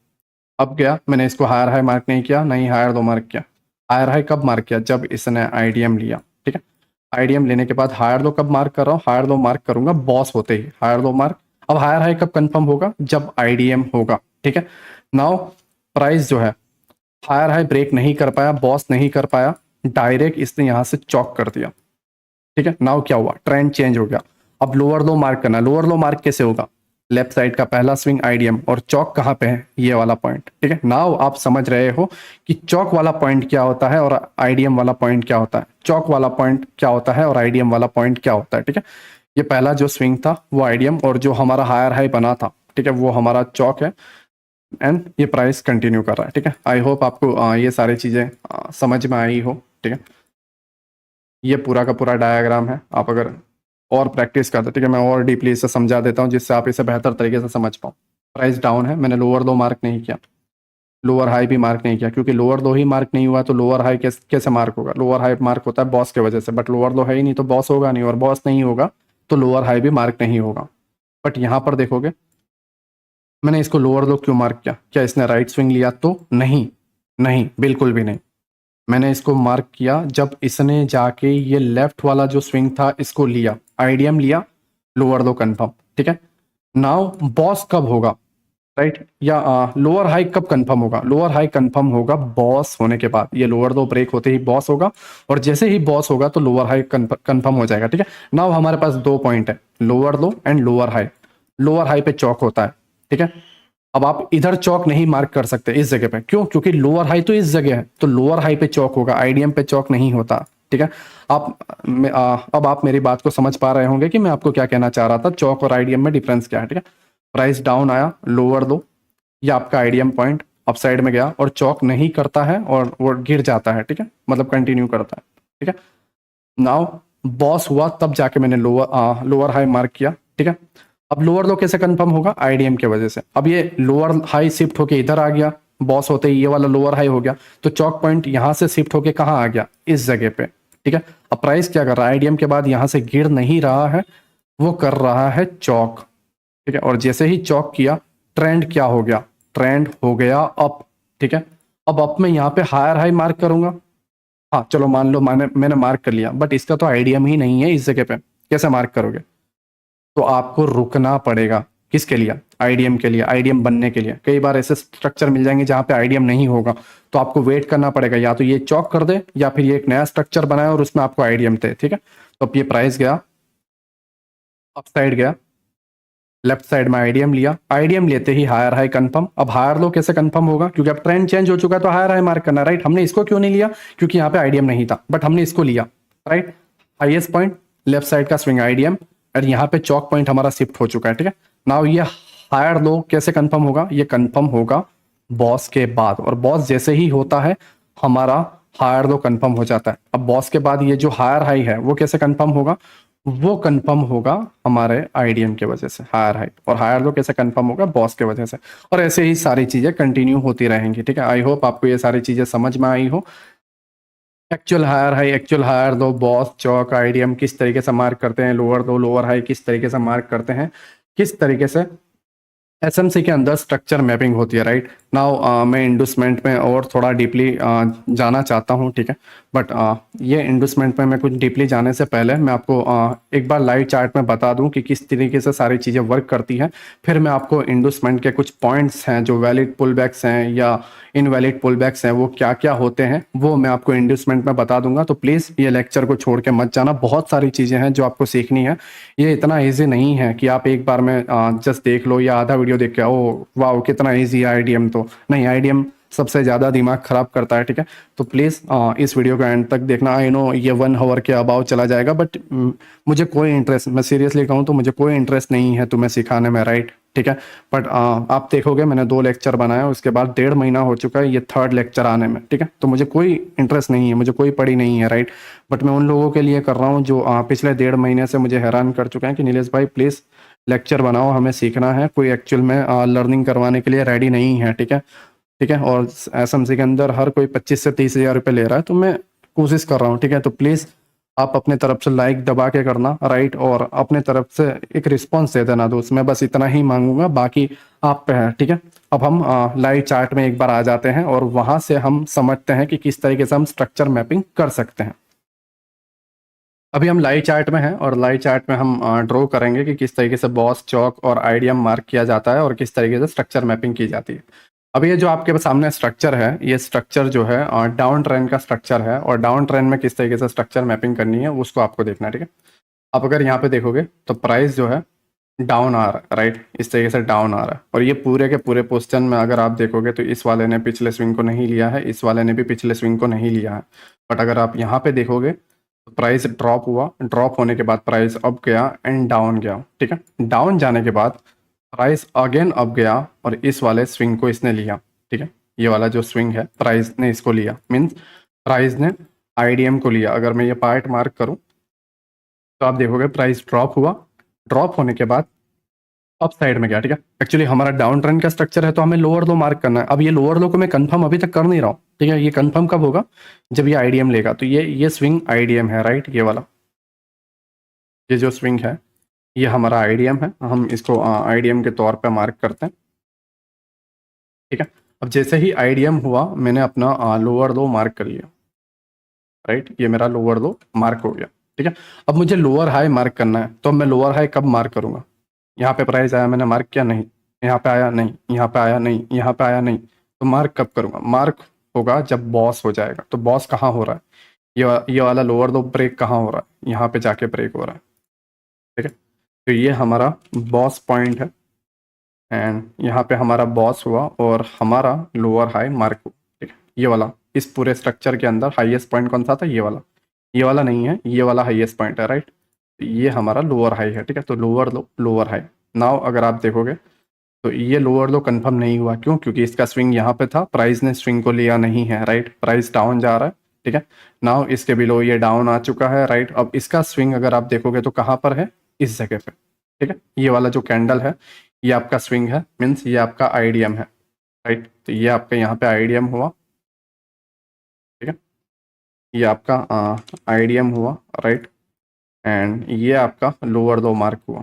A: अब गया, मैंने इसको हायर हाई मार्क नहीं किया, नहीं हायर दो मार्क किया। हायर हाई कब मार्क किया? जब इसने आईडीएम लिया, ठीक है। आईडीएम लेने के बाद हायर लो कब मार्क कर रहा हूँ? हायर लो मार्क करूंगा बॉस होते ही, हायर लो मार्क। अब हायर हाई कब कंफर्म होगा? जब आईडीएम होगा, ठीक है। नाउ प्राइस जो है हायर हाई ब्रेक नहीं कर पाया, बॉस नहीं कर पाया, डायरेक्ट इसने यहां से चॉक कर दिया, ठीक है। नाउ क्या हुआ? ट्रेंड चेंज हो गया। अब लोअर लो मार्क करना। लोअर लो मार्क कैसे होगा? लेफ्ट साइड का पहला स्विंग आईडीएम, और चौक कहाँ पे है? ये वाला पॉइंट, ठीक है। नाउ आप समझ रहे हो कि चौक वाला पॉइंट क्या होता है और आईडीएम वाला पॉइंट क्या होता है, चौक वाला पॉइंट क्या होता है और आईडीएम वाला पॉइंट क्या होता है, ठीक है। ये पहला जो स्विंग था वो आईडीएम, और जो हमारा हायर हाई बना था, ठीक है, वो हमारा चौक है। एंड ये प्राइस कंटिन्यू कर रहा है, ठीक है। आई होप आपको ये सारी चीजें समझ में आई हो, ठीक है। ये पूरा का पूरा डायग्राम है। आप अगर और प्रैक्टिस करते, ठीक है, मैं और डीपली इसे समझा देता हूँ जिससे आप इसे बेहतर तरीके से समझ पाओ। प्राइस डाउन है, मैंने लोअर लो मार्क नहीं किया, लोअर हाई भी मार्क नहीं किया, क्योंकि लोअर लो ही मार्क नहीं हुआ तो लोअर हाई कैसे मार्क होगा? लोअर हाई मार्क होता है बॉस के वजह से, बट लोअर लो है ही नहीं तो बॉस होगा नहीं, और बॉस नहीं होगा तो लोअर हाई भी मार्क नहीं होगा। बट यहाँ पर देखोगे मैंने इसको लोअर लो क्यों मार्क किया? क्या इसने राइट स्विंग लिया तो? नहीं, नहीं, बिल्कुल भी नहीं। मैंने इसको मार्क किया जब इसने जाके ये लेफ्ट वाला जो स्विंग था इसको लिया, आईडीएम लिया, लोअर लो कंफर्म, ठीक है। नाउ बॉस कब होगा, राइट? या लोअर हाई कब कंफर्म होगा? लोअर हाई कंफर्म होगा बॉस होने के बाद। ये लोअर लो ब्रेक होते ही बॉस होगा, और जैसे ही बॉस होगा तो लोअर हाई कंफर्म हो जाएगा, ठीक है। नाउ हमारे पास दो पॉइंट है, lower low and lower high. Lower high पे चौक होता है, ठीक है। अब आप इधर चौक नहीं मार्क कर सकते इस जगह पे, क्यों? क्योंकि लोअर हाई तो इस जगह है, तो लोअर हाई पे चौक होगा, आईडीएम पे चौक नहीं होता, ठीक है। अब आप मेरी बात को समझ पा रहे होंगे कि मैं आपको क्या कहना चाह रहा था, चौक और आईडीएम में डिफरेंस क्या है, ठीक है। प्राइस डाउन आया, लोअर लो, या आपका आईडीएम पॉइंट अपसाइड में गया और चौक नहीं करता है और वो गिर जाता है, ठीक है, मतलब कंटिन्यू करता है, ठीक है। नाउ बॉस हुआ तब जाके मैंने लोअर हाई मार्क किया, ठीक है। अब लोअर लो कैसे कंफर्म होगा? आईडीएम के वजह से। अब ये लोअर हाई शिफ्ट होके इधर आ गया, बॉस होते ही ये वाला लोअर हाई हो गया, तो चौक पॉइंट यहां से शिफ्ट होके कहाँ आ गया? इस जगह पे, ठीक है। अब प्राइस क्या कर रहा है? आईडीएम के बाद यहां से गिर नहीं रहा है, वो कर रहा है चौक, ठीक है। और जैसे ही चौक किया, ट्रेंड क्या हो गया? ट्रेंड हो गया अप, ठीक है। अब अप में यहाँ पे हायर हाई मार्क करूंगा, हाँ चलो मान लो मैंने मार्क कर लिया, बट इसका तो आईडीएम ही नहीं है इस जगह पे, कैसे मार्क करोगे? तो आपको रुकना पड़ेगा। किसके लिए? आईडीएम के लिए, आईडीएम बनने के लिए। कई बार ऐसे स्ट्रक्चर मिल जाएंगे जहां पे आईडीएम नहीं होगा, तो आपको वेट करना पड़ेगा, या तो ये चौक कर दे या फिर ये एक नया स्ट्रक्चर बनाए और उसमें आपको आईडीएम दे, ठीक है। तो अब ये प्राइस गया, अप साइड गया, लेफ्ट साइड में आईडीएम लिया, आईडीएम लेते ही हायर हाई कंफर्म। अब हायर लो कैसे कंफर्म होगा? क्योंकि अब ट्रेंड चेंज हो चुका है तो हायर हाई मार्क करना, राइट। हमने इसको क्यों नहीं लिया? क्योंकि यहाँ पे आईडीएम नहीं था, बट हमने इसको लिया, right. Highest point, left side का स्विंग आईडीएम, और यहाँ पे चौक पॉइंट हमारा शिफ्ट हो चुका है, ठीक है। नाउ ये हायर लो कैसे कंफर्म होगा? ये कंफर्म होगा बॉस के बाद, और बॉस जैसे ही होता है हमारा हायर लो कंफर्म हो जाता है। अब बॉस के बाद ये जो हायर हाई है वो कैसे कंफर्म होगा? वो कंफर्म होगा हमारे आईडीएम के वजह से, हायर हाई। और हायर लो कैसे कंफर्म होगा? बॉस के वजह से। और ऐसे ही सारी चीजें कंटिन्यू होती रहेंगी, ठीक है। आई होप आपको ये सारी चीजें समझ में आई हो। Actual higher high, actual higher low, BOS, CHoCH, IDM किस तरीके से मार्क करते हैं, लोअर लो, लोअर हाई किस तरीके से मार्क करते हैं, किस तरीके से एसएमसी के अंदर स्ट्रक्चर मैपिंग होती है, राइट। नाउ मैं इंडूसमेंट में और थोड़ा डीपली जाना चाहता हूँ, ठीक है। बट ये इंडूसमेंट में मैं कुछ डीपली जाने से पहले मैं आपको एक बार लाइव चार्ट में बता दूं कि किस तरीके से सारी चीज़ें वर्क करती हैं। फिर मैं आपको इंडूसमेंट के कुछ पॉइंट्स हैं जो वैलिड पुलबैक्स हैं या इनवैलिड पुलबैक्स हैं, वो क्या क्या होते हैं वो मैं आपको इंडूसमेंट में बता दूंगा। तो प्लीज़ ये लेक्चर को छोड़ के मत जाना, बहुत सारी चीज़ें हैं जो आपको सीखनी है। ये इतना ईजी नहीं है कि आप एक बार में जस्ट देख लो या आधा वीडियो देख के ओ वाह कितना ईजी है आईडीएम। तो नहीं, आईडीएम सबसे ज़्यादा दिमाग खराब करता है, ठीक है। तो प्लीज़ इस वीडियो को एंड तक देखना। आई नो ये 1 आवर के अबाउ चला जाएगा, बट मुझे कोई इंटरेस्ट, मैं सीरियसली कहूँ तो मुझे कोई इंटरेस्ट नहीं है तुम्हें सिखाने में, राइट, ठीक है। बट आप देखोगे मैंने 2 लेक्चर बनाया, उसके बाद 1.5 महीना हो चुका है ये 3rd लेक्चर आने में, ठीक है। तो मुझे कोई इंटरेस्ट नहीं है, मुझे कोई पड़ी नहीं है, राइट। बट मैं उन लोगों के लिए कर रहा हूँ जो पिछले 1.5 महीने से मुझे हैरान कर चुके हैं कि नीलेश भाई प्लीज़ लेक्चर बनाओ, हमें सीखना है। कोई एक्चुअल में लर्निंग करवाने के लिए रेडी नहीं है, ठीक है, ठीक है। और एसएमसी के अंदर हर कोई 25 से 30 हज़ार रुपये ले रहा है, तो मैं कोशिश कर रहा हूँ, ठीक है। तो प्लीज़ आप अपने तरफ से लाइक दबा के करना, राइट, और अपने तरफ से एक रिस्पॉन्स दे देना दोस्त। मैं बस इतना ही मांगूंगा, बाकी आप पे है, ठीक है। अब हम लाइव चार्ट में एक बार आ जाते हैं और वहां से हम समझते हैं कि किस तरीके से हम स्ट्रक्चर मैपिंग कर सकते हैं। अभी हम लाइव चार्ट में हैं और लाइव चार्ट में हम ड्रॉ करेंगे कि किस तरीके से बॉस, चौक और आईडीएम मार्क किया जाता है और किस तरीके से स्ट्रक्चर मैपिंग की जाती है। अब ये जो आपके सामने स्ट्रक्चर है, ये स्ट्रक्चर जो है डाउन ट्रेंड का स्ट्रक्चर है और डाउन ट्रेंड में किस तरीके से स्ट्रक्चर मैपिंग करनी है उसको आपको देखना है, ठीक है। अब अगर यहाँ पे देखोगे तो प्राइस जो है डाउन आ रहा है, राइट, इस तरीके से डाउन आ रहा है और ये पूरे के पूरे पोजीशन में अगर आप देखोगे तो इस वाले ने पिछले स्विंग को नहीं लिया है, इस वाले ने भी पिछले स्विंग को नहीं लिया है। बट अगर आप यहाँ पे देखोगे तो प्राइस ड्रॉप हुआ, ड्रॉप होने के बाद प्राइस अप गया एंड डाउन गया, ठीक है। डाउन जाने के बाद प्राइस अगेन अप गया और इस वाले स्विंग को इसने लिया, ठीक है। ये वाला जो स्विंग है प्राइस ने इसको लिया, मीन्स प्राइस ने आईडीएम को लिया। अगर मैं ये पार्ट मार्क करूं तो आप देखोगे प्राइस ड्रॉप हुआ, ड्रॉप होने के बाद अप साइड में गया, ठीक है। एक्चुअली हमारा डाउन ट्रेंड का स्ट्रक्चर है तो हमें लोअर लो मार्क करना है। अब ये लोअर लो को मैं कंफर्म अभी तक कर नहीं रहा हूँ, ठीक है। ये कंफर्म कब होगा, जब ये आईडीएम लेगा। तो ये स्विंग आईडीएम है, राइट, ये वाला, ये जो स्विंग है ये हमारा आईडीएम है। हम इसको आईडीएम के तौर पे मार्क करते हैं, ठीक है। अब जैसे ही आईडीएम हुआ मैंने अपना लोअर लो मार्क कर लिया, राइट, ये मेरा लोअर लो मार्क हो गया, ठीक है। अब मुझे लोअर हाई मार्क करना है तो मैं लोअर हाई कब मार्क करूंगा, यहाँ पे प्राइस आया मैंने मार्क किया, नहीं, यहाँ पे आया नहीं, यहाँ पे आया नहीं, यहाँ पे आया नहीं, तो मार्क कब करूंगा, मार्क होगा जब बॉस हो जाएगा। तो बॉस कहाँ हो रहा है, ये वाला लोअर लो ब्रेक कहाँ हो रहा है, यहाँ पे जाके ब्रेक हो रहा है, ठीक है। तो ये हमारा बॉस पॉइंट है एंड यहाँ पे हमारा बॉस हुआ और हमारा लोअर हाई मार्क हुआ, ठीक है। ये वाला इस पूरे स्ट्रक्चर के अंदर हाईएस्ट पॉइंट कौन सा था, ये वाला नहीं है, ये वाला हाईएस्ट पॉइंट है, राइट। ये हमारा लोअर हाई है, ठीक है। तो lower low, lower high. Now अगर आप देखोगे तो ये लोअर लो कंफर्म नहीं हुआ, क्यों, क्योंकि इसका स्विंग यहाँ पे था, प्राइस ने स्विंग को लिया नहीं है, राइट, प्राइस डाउन जा रहा है, ठीक है। नाउ इसके बिलो ये डाउन आ चुका है, राइट। अब इसका स्विंग अगर आप देखोगे तो कहाँ पर है, इस जगह पे, ठीक है। ये वाला जो कैंडल है ये आपका स्विंग है, मीन्स ये आपका आईडीएम है, राइट। तो ये आपका यहाँ पे आईडीएम हुआ, ठीक है, ये आपका आईडीएम हुआ, राइट, एंड ये आपका लोअर लो मार्क हुआ,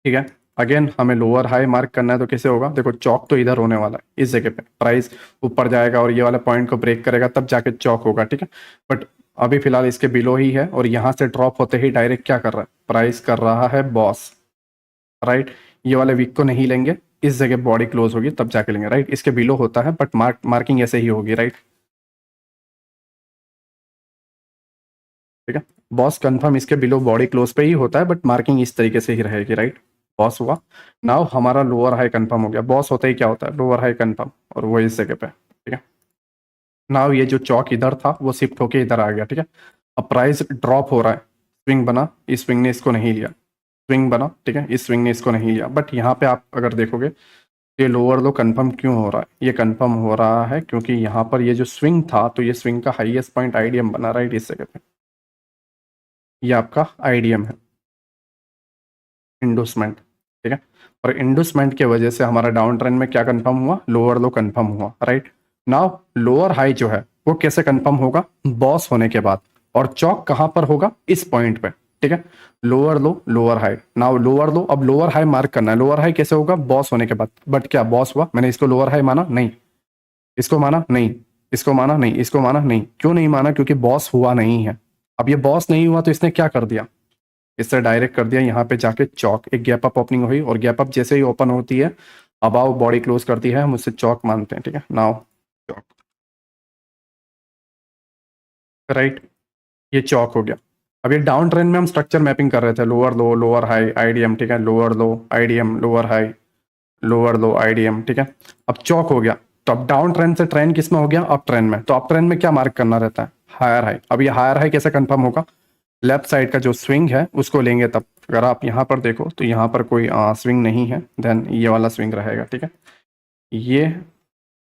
A: ठीक है। अगेन हमें लोअर हाई मार्क करना है तो कैसे होगा, देखो चौक तो इधर होने वाला है, इस जगह पे प्राइस ऊपर जाएगा और ये वाला पॉइंट को ब्रेक करेगा तब जाके चौक होगा, ठीक है। बट अभी फिलहाल इसके बिलो ही है और यहाँ से ड्रॉप होते ही डायरेक्ट क्या कर रहा है, प्राइस कर रहा है बॉस, राइट। ये वाले वीक को नहीं लेंगे, इस जगह बॉडी क्लोज होगी तब जाके लेंगे, राइट। इसके बिलो होता है बट मार्किंग ऐसे ही होगी, राइट, ठीक है। बॉस कंफर्म इसके बिलो बॉडी क्लोज पे ही होता है बट मार्किंग इस तरीके से ही रहेगी, राइट। बॉस हुआ, नाउ हमारा लोअर हाई कंफर्म हो गया। बॉस होता ही क्या होता है, लोअर हाई कंफर्म, और वो इस जगह पे, ठीक है। नाउ ये जो चौक इधर था वो शिफ्ट होके इधर आ गया, ठीक है। अब प्राइस ड्रॉप हो रहा है, स्विंग बना, इस स्विंग ने इसको नहीं लिया, स्विंग बना, ठीक है, इस स्विंग ने इसको नहीं लिया। बट यहाँ पे आप अगर देखोगे ये लोअर लो कंफर्म क्यों हो रहा है, ये कंफर्म हो रहा है क्योंकि यहाँ पर ये जो स्विंग था तो ये स्विंग का हाईएस्ट पॉइंट आईडीएम बना, राइट, इस जगह पे ये आपका आईडीएम है, इंडोसमेंट, ठीक है। और इंडोसमेंट के वजह से हमारा डाउन ट्रेंड में क्या कंफर्म हुआ, लोअर लो कंफर्म हुआ, राइट। नाउ लोअर हाई जो है वो कैसे कंफर्म होगा, बॉस होने के बाद, और चौक कहां पर होगा, इस पॉइंट पे, ठीक है। Lower low, lower high, now lower लो, अब लोअर हाई मार्क करना है। लोअर हाई कैसे होगा, बॉस होने के बाद। बट क्या बॉस हुआ, मैंने इसको लोअर हाई माना नहीं, इसको माना नहीं, इसको माना नहीं, इसको माना नहीं, क्यों नहीं माना, क्योंकि बॉस हुआ नहीं है। अब ये बॉस नहीं हुआ तो इसने क्या कर दिया, इससे डायरेक्ट कर दिया यहाँ पे जाके चौक, एक गैप अप ओपनिंग हुई और गैप अप जैसे ही ओपन होती है अबाव बॉडी क्लोज करती है, हम उससे चौक मानते हैं, ठीक है। नाउ चौक, राइट, ये चौक हो गया। अब ये डाउन ट्रेंड में हम स्ट्रक्चर मैपिंग कर रहे थे, lower low, lower high, IDM, ठीक है, लोअर लो, आईडीएम, लोअर हाई, लोअर लो, आईडीएम, ठीक है। अब चौक हो गया, तो अब डाउन ट्रेंड से ट्रेंड किस में हो गया, अप ट्रेंड में। तो अप ट्रेंड में क्या मार्क करना रहता है, हायर हाई। अब ये हायर हाई कैसे कंफर्म होगा, लेफ्ट साइड का जो स्विंग है उसको लेंगे तब। अगर आप यहाँ पर देखो तो यहाँ पर कोई स्विंग नहीं है, देन ये वाला स्विंग रहेगा, ठीक है। ये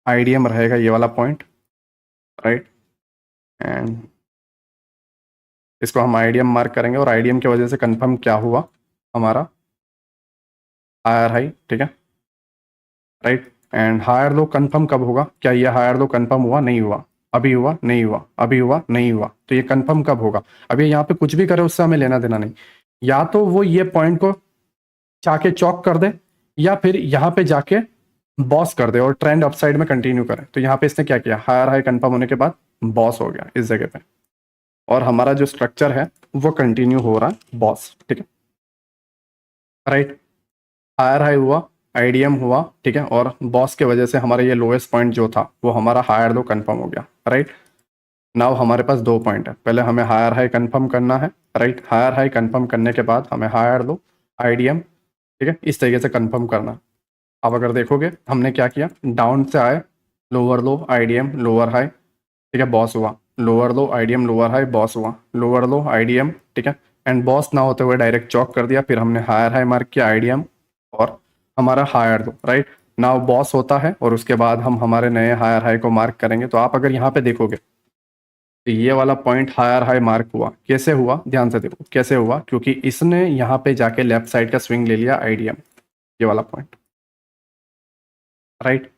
A: आईडीएम रहेगा, ये वाला पॉइंट, राइट, एंड इसको हम आईडीएम मार्क करेंगे और आईडीएम की वजह से कंफर्म क्या हुआ, हमारा हायर हाई, ठीक है, right. And higher low confirm कब होगा, क्या ये हायर लो कंफर्म हुआ, नहीं हुआ, अभी हुआ, नहीं हुआ, अभी हुआ, नहीं हुआ, तो ये कंफर्म कब होगा। अभी यहाँ पे कुछ भी करे उससे हमें लेना देना नहीं, या तो वो ये पॉइंट को जाके चौक कर दे या फिर यहाँ पे जाके बॉस कर दे और ट्रेंड अपसाइड में कंटिन्यू करे। तो यहाँ पे इसने क्या किया, हायर हाई कंफर्म होने के बाद बॉस हो गया इस जगह पे, और हमारा जो स्ट्रक्चर है वो कंटिन्यू हो रहा है बॉस, ठीक है, राइट। हायर हाई हुआ, आईडीएम हुआ, ठीक है, और बॉस के वजह से हमारा ये लोएस्ट पॉइंट जो था वो हमारा हायर लो कंफर्म हो गया, राइट। नाउ हमारे पास दो पॉइंट है, पहले हमें हायर हाई कंफर्म करना है, राइट। हायर हाई कंफर्म करने के बाद हमें हायर लो, आईडीएम, ठीक है, इस तरीके से कंफर्म करना है। अब अगर देखोगे हमने क्या किया, डाउन से आए, लोअर लो, आईडीएम, लोअर हाई, ठीक है, बॉस हुआ, लोअर लो, आईडीएम, लोअर हाई, बॉस हुआ, लोअर लो, आईडीएम, ठीक है, एंड बॉस ना होते हुए डायरेक्ट चॉक कर दिया, फिर हमने हायर हाई मार्क किया, आईडीएम, और हमारा higher low, right. Now BOS होता है और उसके बाद हम हमारे नए हायर हाई को मार्क करेंगे। तो आप अगर यहाँ पे देखोगे तो ये वाला पॉइंट हायर हाई मार्क हुआ, कैसे हुआ, ध्यान से देखो कैसे हुआ, क्योंकि इसने यहाँ पे जाके लेफ्ट साइड का स्विंग ले लिया, आईडीएम, ये वाला पॉइंट, राइट।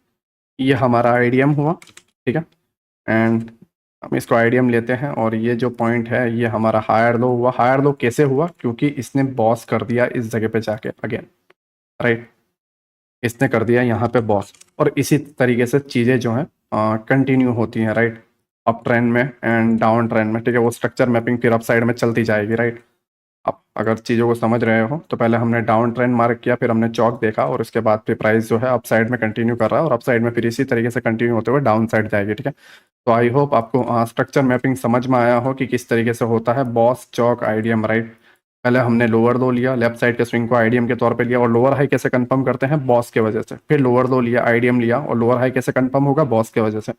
A: ये हमारा आईडीएम हुआ, ठीक है, एंड हम इसको आईडीएम लेते हैं, और ये जो पॉइंट है ये हमारा हायर लो हुआ। हायर लो कैसे हुआ, क्योंकि इसने बॉस कर दिया इस जगह पे जाके अगेन, राइट, इसने कर दिया यहाँ पे बॉस। और इसी तरीके से चीज़ें जो हैं कंटिन्यू होती हैं, राइट, अप ट्रेंड में एंड डाउन ट्रेंड में, ठीक है, वो स्ट्रक्चर मैपिंग फिर अप साइड में चलती जाएगी, राइट। अब अगर चीज़ों को समझ रहे हो तो पहले हमने डाउन ट्रेंड मार्क किया, फिर हमने चौक देखा, और उसके बाद फिर प्राइस जो है अप साइड में कंटिन्यू कर रहा है, और अप साइड में फिर इसी तरीके से कंटिन्यू होते हुए डाउन साइड जाएगी, ठीक है। तो आई होप आपको स्ट्रक्चर मैपिंग समझ में आया हो कि किस तरीके से होता है बॉस, चौक, आईडीएम, राइट। पहले हमने लोअर लो लिया, लेफ्ट साइड के स्विंग को आईडीएम के तौर पे लिया, और लोअर हाई कैसे कंफर्म करते हैं, बॉस के वजह से। फिर लोअर लो लिया, आईडीएम लिया, और लोअर हाई कैसे कंफर्म होगा, बॉस के वजह से।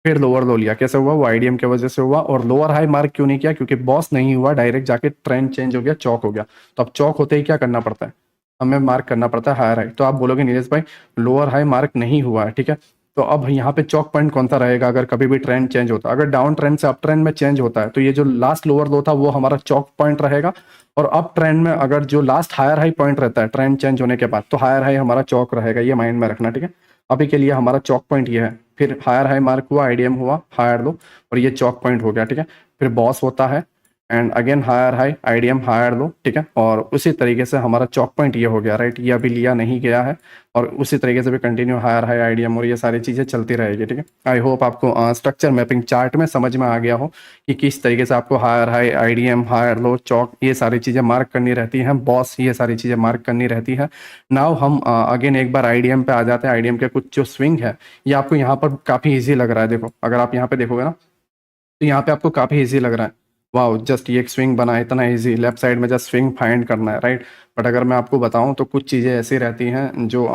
A: फिर लोअर लो लिया, कैसे हुआ, वो आईडीएम के वजह से हुआ। और लोअर हाई मार्क क्यों नहीं किया, क्योंकि बॉस नहीं हुआ, डायरेक्ट जाके ट्रेंड चेंज हो गया, चौक हो गया। तो अब चौक होते ही क्या करना पड़ता है, हमें मार्क करना पड़ता है हायर हाई। तो आप बोलोगे नीलेश भाई लोअर हाई मार्क नहीं हुआ है, ठीक है, तो अब यहाँ पे चौक पॉइंट कौन सा रहेगा अगर कभी भी ट्रेंड चेंज होता है। अगर डाउन ट्रेंड से अप ट्रेंड में चेंज होता है तो ये जो लास्ट लोअर लो था वो हमारा चौक पॉइंट रहेगा, और अप ट्रेंड में अगर जो लास्ट हायर हाई पॉइंट रहता है ट्रेंड चेंज होने के बाद, तो हायर हाई हमारा चौक रहेगा। ये माइंड में रखना, ठीक है। अभी के लिए हमारा चौक पॉइंट ये है, फिर हायर हाई मार्क हुआ, आईडीएम हुआ, हायर लो, और ये चौक पॉइंट हो गया, ठीक है। फिर बॉस होता है, and again higher high, IDM, higher low, ठीक है, और उसी तरीके से हमारा चौक पॉइंट ये हो गया, राइट। ये अभी लिया नहीं गया है, और उसी तरीके से भी कंटिन्यू हायर हाई, आईडीएम, और ये सारी चीज़ें चलती रहेगी, ठीक है। आई होप आपको स्ट्रक्चर मैपिंग चार्ट में समझ में आ गया हो कि किस तरीके से आपको higher high, IDM, higher low, CHoCH, ये सारी चीज़ें मार्क करनी रहती हैं, बॉस, ये सारी चीज़ें मार्क करनी रहती है। नाउ हम अगेन एक बार आईडीएम पे आ जाते हैं। आईडीएम के कुछ जो स्विंग है ये आपको यहाँ पर काफ़ी ईजी लग रहा है। देखो अगर आप यहाँ पे देखोगे ना तो यहाँ पे आपको काफ़ी ईजी लग रहा है, वाह, जस्ट ये एक स्विंग बना है, इतना ईजी, लेफ्ट साइड में जस्ट स्विंग फाइंड करना है, राइट। बट अगर मैं आपको बताऊं तो कुछ चीज़ें ऐसी रहती हैं जो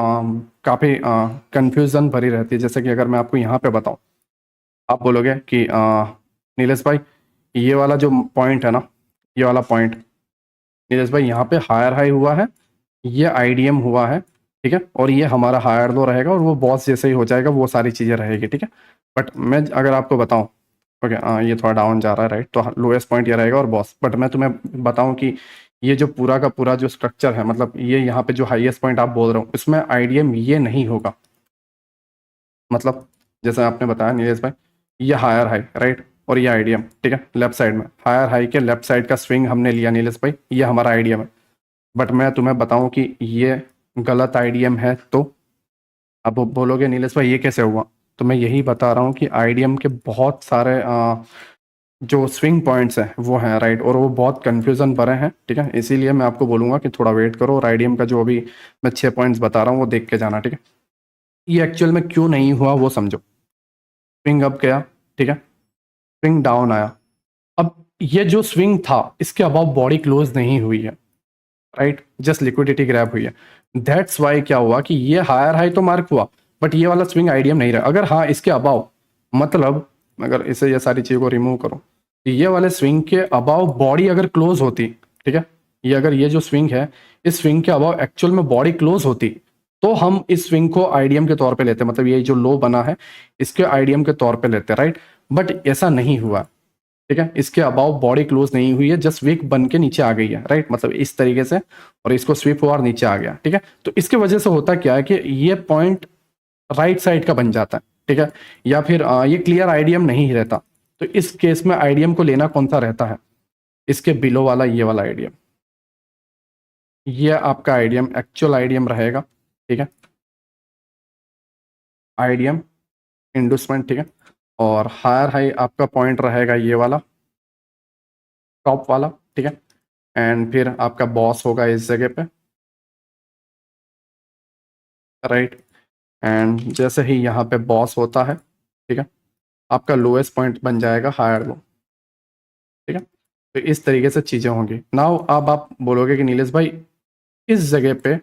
A: काफ़ी कंफ्यूजन भरी रहती है। जैसे कि अगर मैं आपको यहाँ पे बताऊं, आप बोलोगे कि नीलेश भाई ये वाला जो पॉइंट है ना, ये वाला पॉइंट, नीलेश भाई यहाँ पे हायर हाई हुआ है, ये आईडीएम हुआ है, ठीक है, और ये हमारा हायर लो रहेगा, और वो बॉस जैसे ही हो जाएगा, वो सारी चीज़ें रहेगी, ठीक है। बट मैं अगर आपको बताऊं, ओके, ये थोड़ा डाउन जा रहा है, राइट, तो लोएस्ट पॉइंट ये रहेगा और बॉस। बट मैं तुम्हें बताऊं कि ये जो पूरा का पूरा जो स्ट्रक्चर है, मतलब ये यहाँ पे जो हाईएस्ट पॉइंट आप बोल रहे हो इसमें आईडीएम ये नहीं होगा। मतलब जैसे आपने बताया नीलेश भाई, ये हायर हाई, राइट, और ये आईडीएम, ठीक है, लेफ्ट साइड में हायर हाई के लेफ्ट साइड का स्विंग हमने लिया नीलेश भाई, ये हमारा आईडीएम है। बट मैं तुम्हें बताऊं कि ये गलत आईडीएम है, तो अब वो बोलोगे नीलेश भाई ये कैसे हुआ, तो मैं यही बता रहा हूँ कि आईडीएम के बहुत सारे जो स्विंग पॉइंट्स हैं वो हैं, राइट, और वो बहुत कंफ्यूजन भरे हैं, ठीक है। इसीलिए मैं आपको बोलूंगा कि थोड़ा वेट करो, और आईडीएम का जो अभी मैं 6 पॉइंट्स बता रहा हूँ वो देख के जाना, ठीक है। ये एक्चुअल में क्यों नहीं हुआ वो समझो। स्विंग अप गया, ठीक है, स्विंग डाउन आया, अब ये जो स्विंग था इसके अबाव बॉडी क्लोज नहीं हुई है, राइट, जस्ट लिक्विडिटी ग्रैब हुई है। दैट्स वाई क्या हुआ कि ये हायर हाई तो मार्क हुआ, बट ये वाला स्विंग आईडीएम नहीं रहा। अगर हाँ इसके अबाव, मतलब अगर इसे ये सारी चीज़ों को रिमूव करो, तो ये वाले स्विंग के अबाव बॉडी अगर क्लोज होती, ठीक है, ये अगर ये जो स्विंग है इस स्विंग के अबाव एक्चुअल में बॉडी क्लोज होती, तो हम इस स्विंग को आईडीएम के तौर पे लेते, मतलब ये जो लो बना है इसके आईडीएम के तौर पे लेते, राइट। बट ऐसा नहीं हुआ, ठीक है, इसके अबाव बॉडी क्लोज नहीं हुई है, जस्ट विक बन के नीचे आ गई है, राइट, मतलब इस तरीके से, और इसको स्वीप हुआ और नीचे आ गया, ठीक है। तो इसके वजह से होता क्या है कि ये पॉइंट राइट साइड का बन जाता है, ठीक है, या फिर ये क्लियर आईडीएम नहीं रहता। तो इस केस में आईडीएम को लेना कौन सा रहता है, इसके बिलो वाला ये वाला आईडीएम, ये आपका आईडीएम एक्चुअल आईडीएम रहेगा, ठीक है। आईडीएम इंडस्ट्रमेंट, ठीक है। और हायर हाई आपका पॉइंट रहेगा ये वाला, टॉप वाला, ठीक है। एंड फिर आपका बॉस होगा इस जगह पे, राइट। एंड जैसे ही यहाँ पे बॉस होता है, ठीक है, आपका लोएस्ट पॉइंट बन जाएगा हायर लो, ठीक है। तो इस तरीके से चीज़ें होंगी। नाउ अब आप बोलोगे कि नीलेश भाई इस जगह पे,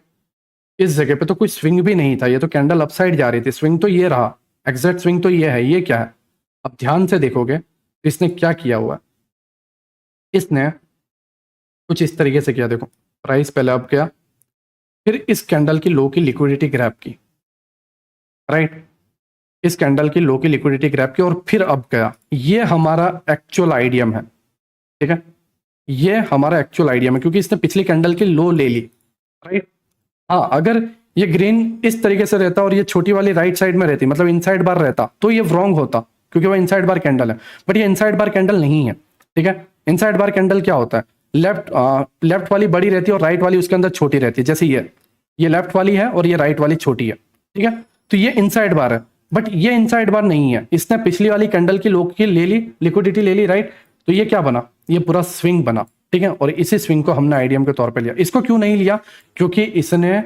A: इस जगह पे तो कोई स्विंग भी नहीं था, ये तो कैंडल अपसाइड जा रही थी, स्विंग तो ये रहा, एग्जैक्ट स्विंग तो ये है, ये क्या है? अब ध्यान से देखोगे तो इसने क्या किया हुआ है, इसने कुछ इस तरीके से किया, देखो प्राइस पहले अब गया, फिर इस कैंडल की लो की लिक्विडिटी ग्रैब की, राइट। इस कैंडल की लो की लिक्विडिटी ग्रैब की और फिर अब गया, ये हमारा एक्चुअल आइडियम है, ठीक है। ये हमारा एक्चुअल आइडियम है क्योंकि इसने पिछली कैंडल की लो ले ली, राइट। हाँ, अगर ये ग्रीन इस तरीके से रहता और ये छोटी वाली राइट साइड में रहती, मतलब इनसाइड बार रहता, तो ये रॉन्ग होता क्योंकि वो इनसाइड बार कैंडल है। बट ये इनसाइड बार कैंडल नहीं है, ठीक है। इनसाइड बार कैंडल क्या होता है, लेफ्ट वाली बड़ी रहती है और राइट वाली उसके अंदर छोटी रहती है, जैसे ये लेफ्ट वाली है और ये राइट वाली छोटी है, ठीक है। तो ये इनसाइड बार है, बट ये इनसाइड बार नहीं है, इसने पिछली वाली कैंडल की लो की ले ली, लिक्विडिटी ले ली, राइट। तो ये क्या बना, ये पूरा स्विंग बना, ठीक है। और इसी स्विंग को हमने आईडीएम के तौर पे लिया। इसको क्यों नहीं लिया, क्योंकि इसने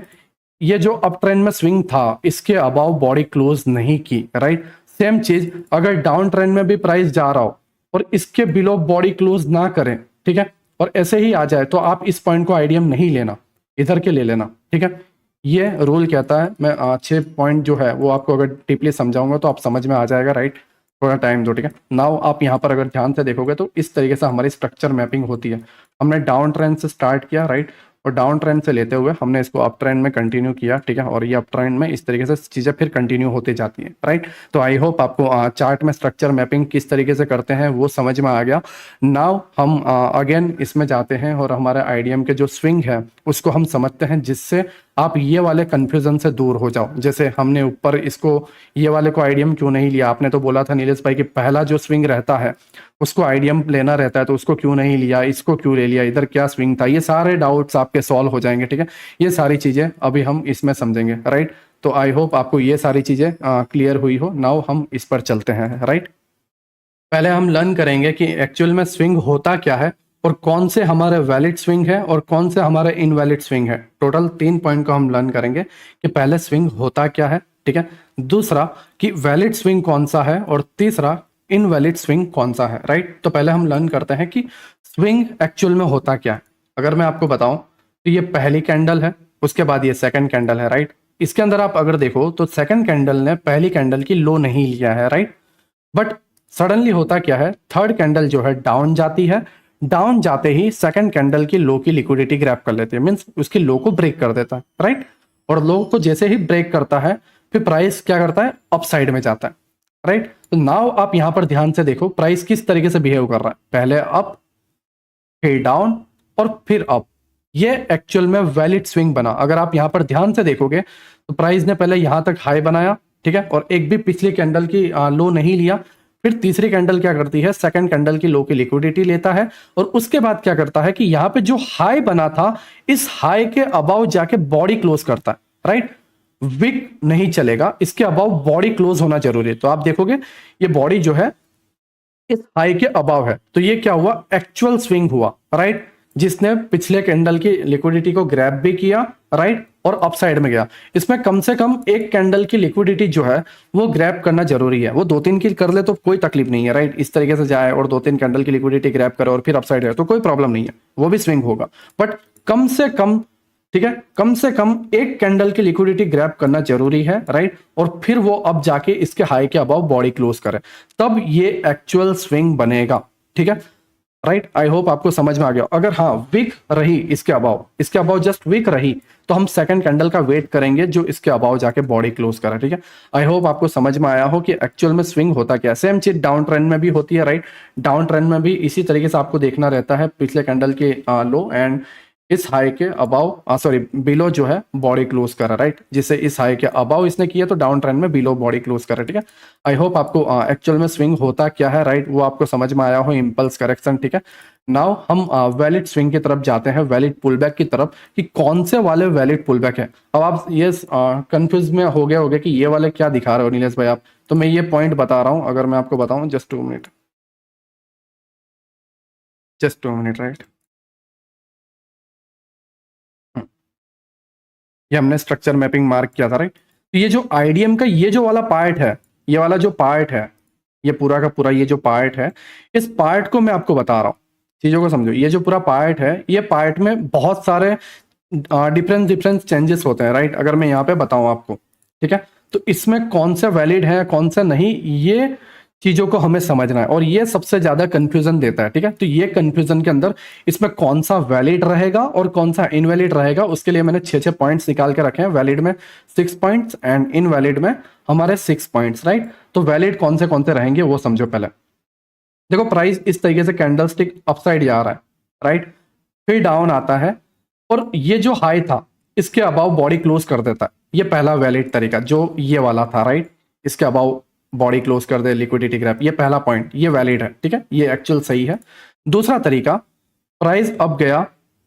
A: ये जो अप ट्रेंड में स्विंग था इसके अबाव बॉडी क्लोज नहीं की, राइट। सेम चीज अगर डाउन ट्रेंड में भी प्राइस जा रहा हो और इसके बिलो बॉडी क्लोज ना करें, ठीक है, और ऐसे ही आ जाए, तो आप इस पॉइंट को आईडीएम नहीं लेना, इधर के ले लेना, ठीक है। ये रूल कहता है। मैं 6 पॉइंट जो है वो आपको अगर डीपली समझाऊंगा तो आप समझ में आ जाएगा, राइट। थोड़ा टाइम दो, ठीक है। नाउ आप यहाँ पर अगर ध्यान से देखोगे तो इस तरीके से हमारी स्ट्रक्चर मैपिंग होती है। हमने डाउन ट्रेंड से स्टार्ट किया, राइट, और डाउन ट्रेंड से लेते हुए हमने इसको अप ट्रेंड में कंटिन्यू किया, ठीक है। और ये अप ट्रेंड में इस तरीके से चीज़ें फिर कंटिन्यू होती जाती हैं, राइट। तो आई होप आपको चार्ट में स्ट्रक्चर मैपिंग किस तरीके से करते हैं वो समझ में आ गया। नाउ हम अगेन इसमें जाते हैं और हमारे आईडीएम के जो स्विंग है उसको हम समझते हैं, जिससे आप ये वाले कंफ्यूजन से दूर हो जाओ। जैसे हमने ऊपर इसको, ये वाले को आईडीएम क्यों नहीं लिया, आपने तो बोला था नीलेश भाई कि पहला जो स्विंग रहता है उसको आईडीएम लेना रहता है, तो उसको क्यों नहीं लिया, इसको क्यों ले लिया, इधर क्या स्विंग था, ये सारे डाउट्स आपके सॉल्व हो जाएंगे, ठीक है। ये सारी चीजें अभी हम इसमें समझेंगे, राइट। तो आई होप आपको ये सारी चीजें क्लियर हुई हो। नाउ हम इस पर चलते हैं, राइट। पहले हम लर्न करेंगे कि एक्चुअल में स्विंग होता क्या है और कौन से हमारे वैलिड स्विंग है और कौन से हमारे इनवैलिड स्विंग है। टोटल 3 पॉइंट को हम लर्न करेंगे कि पहले स्विंग होता क्या है, ठीक है, दूसरा कि वैलिड स्विंग कौन सा है, और तीसरा इनवैलिड स्विंग कौन सा है, राइट। तो पहले हम लर्न करते हैं कि स्विंग एक्चुअल में होता क्या है। अगर मैं आपको बताऊं तो ये पहली कैंडल है, उसके बाद ये सेकंड कैंडल है, राइट। इसके अंदर आप अगर देखो तो सेकंड कैंडल ने पहली कैंडल की लो नहीं लिया है, राइट। बट सडनली होता क्या है, थर्ड कैंडल जो है डाउन जाती है, डाउन जाते ही सेकंड कैंडल की लो की लिक्विडिटी ग्रैब कर लेती है, मींस उसकी लो को ब्रेक कर देता है, राइट। और लो को जैसे ही ब्रेक करता है फिर प्राइस क्या करता है, अप साइड में जाता है, राइट। तो नाउ आप यहां पर ध्यान से देखो प्राइस किस तरीके से बिहेव कर रहा है, पहले अप, फिर डाउन और फिर अप। ये एक्चुअल में वैलिड स्विंग बना। अगर आप यहां पर ध्यान से देखोगे तो प्राइस ने पहले यहां तक हाई बनाया, ठीक है, और एक भी पिछली कैंडल की लो नहीं लिया। फिर तीसरी कैंडल क्या करती है, सेकंड कैंडल की लो की लिक्विडिटी लेता है और उसके बाद क्या करता है कि यहां पे जो हाई बना था इस हाई के अबाउ जाके बॉडी क्लोज करता है, राइट। विक नहीं चलेगा, इसके अबाउ बॉडी क्लोज होना जरूरी है। तो आप देखोगे ये बॉडी जो है इस हाई के अबाव है, तो ये क्या हुआ, एक्चुअल स्विंग हुआ, राइट, जिसने पिछले कैंडल की लिक्विडिटी को ग्रैब भी किया, राइट, और अपसाइड में गया। इसमें कम से कम एक कैंडल की लिक्विडिटी जो है वो ग्रैब करना जरूरी है। वो 2-3 की कर ले तो कोई तकलीफ नहीं है, राइट। इस तरीके से जाए और 2-3 कैंडल की लिक्विडिटी ग्रैब करे और फिर अपसाइड है तो कोई प्रॉब्लम नहीं है, वो भी स्विंग होगा। बट कम से कम, ठीक है, कम से कम एक कैंडल की लिक्विडिटी ग्रैब करना जरूरी है, राइट, और फिर वो अब जाके इसके हाई के अबाव बॉडी क्लोज करे, तब ये एक्चुअल स्विंग बनेगा, ठीक है, राइट। आई होप आपको समझ में आ गया। अगर हाँ वीक रही इसके अबाव जस्ट वीक रही तो हम सेकंड कैंडल का वेट करेंगे जो इसके अबाव जाके बॉडी क्लोज करे, ठीक है। आई होप आपको समझ में आया हो कि एक्चुअल में स्विंग होता क्या है। सेम चीज डाउन ट्रेंड में भी होती है, राइट। डाउन ट्रेंड में भी इसी तरीके से आपको देखना रहता है, पिछले कैंडल के लो एंड इस हाई के अबाव सॉरी बिलो जो है बॉडी क्लोज करा, राइट। जिससे इस हाई के अबाव इसने किया तो डाउन ट्रेंड में बिलो बॉडी क्लोज करा, ठीक है। आई होप आपको एक्चुअल में स्विंग होता क्या है, राइट, वो आपको समझ में आया हो, इंपल्स करेक्शन, ठीक है। नाउ हम वैलिड स्विंग की तरफ जाते हैं, वैलिड पुलबैक की तरफ, कि कौन से वाले वैलिड पुलबैक है। अब आप ये कंफ्यूज में हो गए होगे कि ये वाले क्या दिखा रहे हो नीलेश भाई आप, तो मैं ये पॉइंट बता रहा हूँ, अगर मैं आपको बताऊं, just 2 minute, just 2 minute, right. ये हमने स्ट्रक्चर मैपिंग मार्क किया था, राइट। तो ये जो आईडीएम का ये जो वाला पार्ट है, ये वाला जो पार्ट है, ये पूरा का पूरा ये जो पार्ट है, इस पार्ट को मैं आपको बता रहा हूँ, चीजों को समझो। ये जो पूरा पार्ट है, ये पार्ट में बहुत सारे डिफरेंस डिफरेंस चेंजेस होते हैं, राइट। अगर मैं यहाँ पे बताऊं आपको, ठीक है, तो इसमें कौन सा वैलिड है कौन सा नहीं, ये चीजों को हमें समझना है, और ये सबसे ज्यादा कंफ्यूजन देता है, ठीक है। तो ये कंफ्यूजन के अंदर इसमें कौन सा वैलिड रहेगा और कौन सा इनवैलिड रहेगा, उसके लिए मैंने 6 पॉइंट्स निकाल के रखे हैं। वैलिड में 6 पॉइंट्स एंड इनवैलिड में हमारे 6 पॉइंट्स, राइट। तो वैलिड कौन से रहेंगे वो समझो पहले। देखो, प्राइस इस तरीके से कैंडल स्टिक अपसाइड जा रहा है, राइट, फिर डाउन आता है, और ये जो हाई था इसके अबाव बॉडी क्लोज कर देता है। ये पहला वैलिड तरीका जो ये वाला था, राइट, इसके अबाव बॉडी क्लोज कर दे, लिक्विडिटी ग्रैप, ये पहला पॉइंट, ये वैलिड है, ठीक है, ये एक्चुअल सही है। दूसरा तरीका, प्राइस अप गया,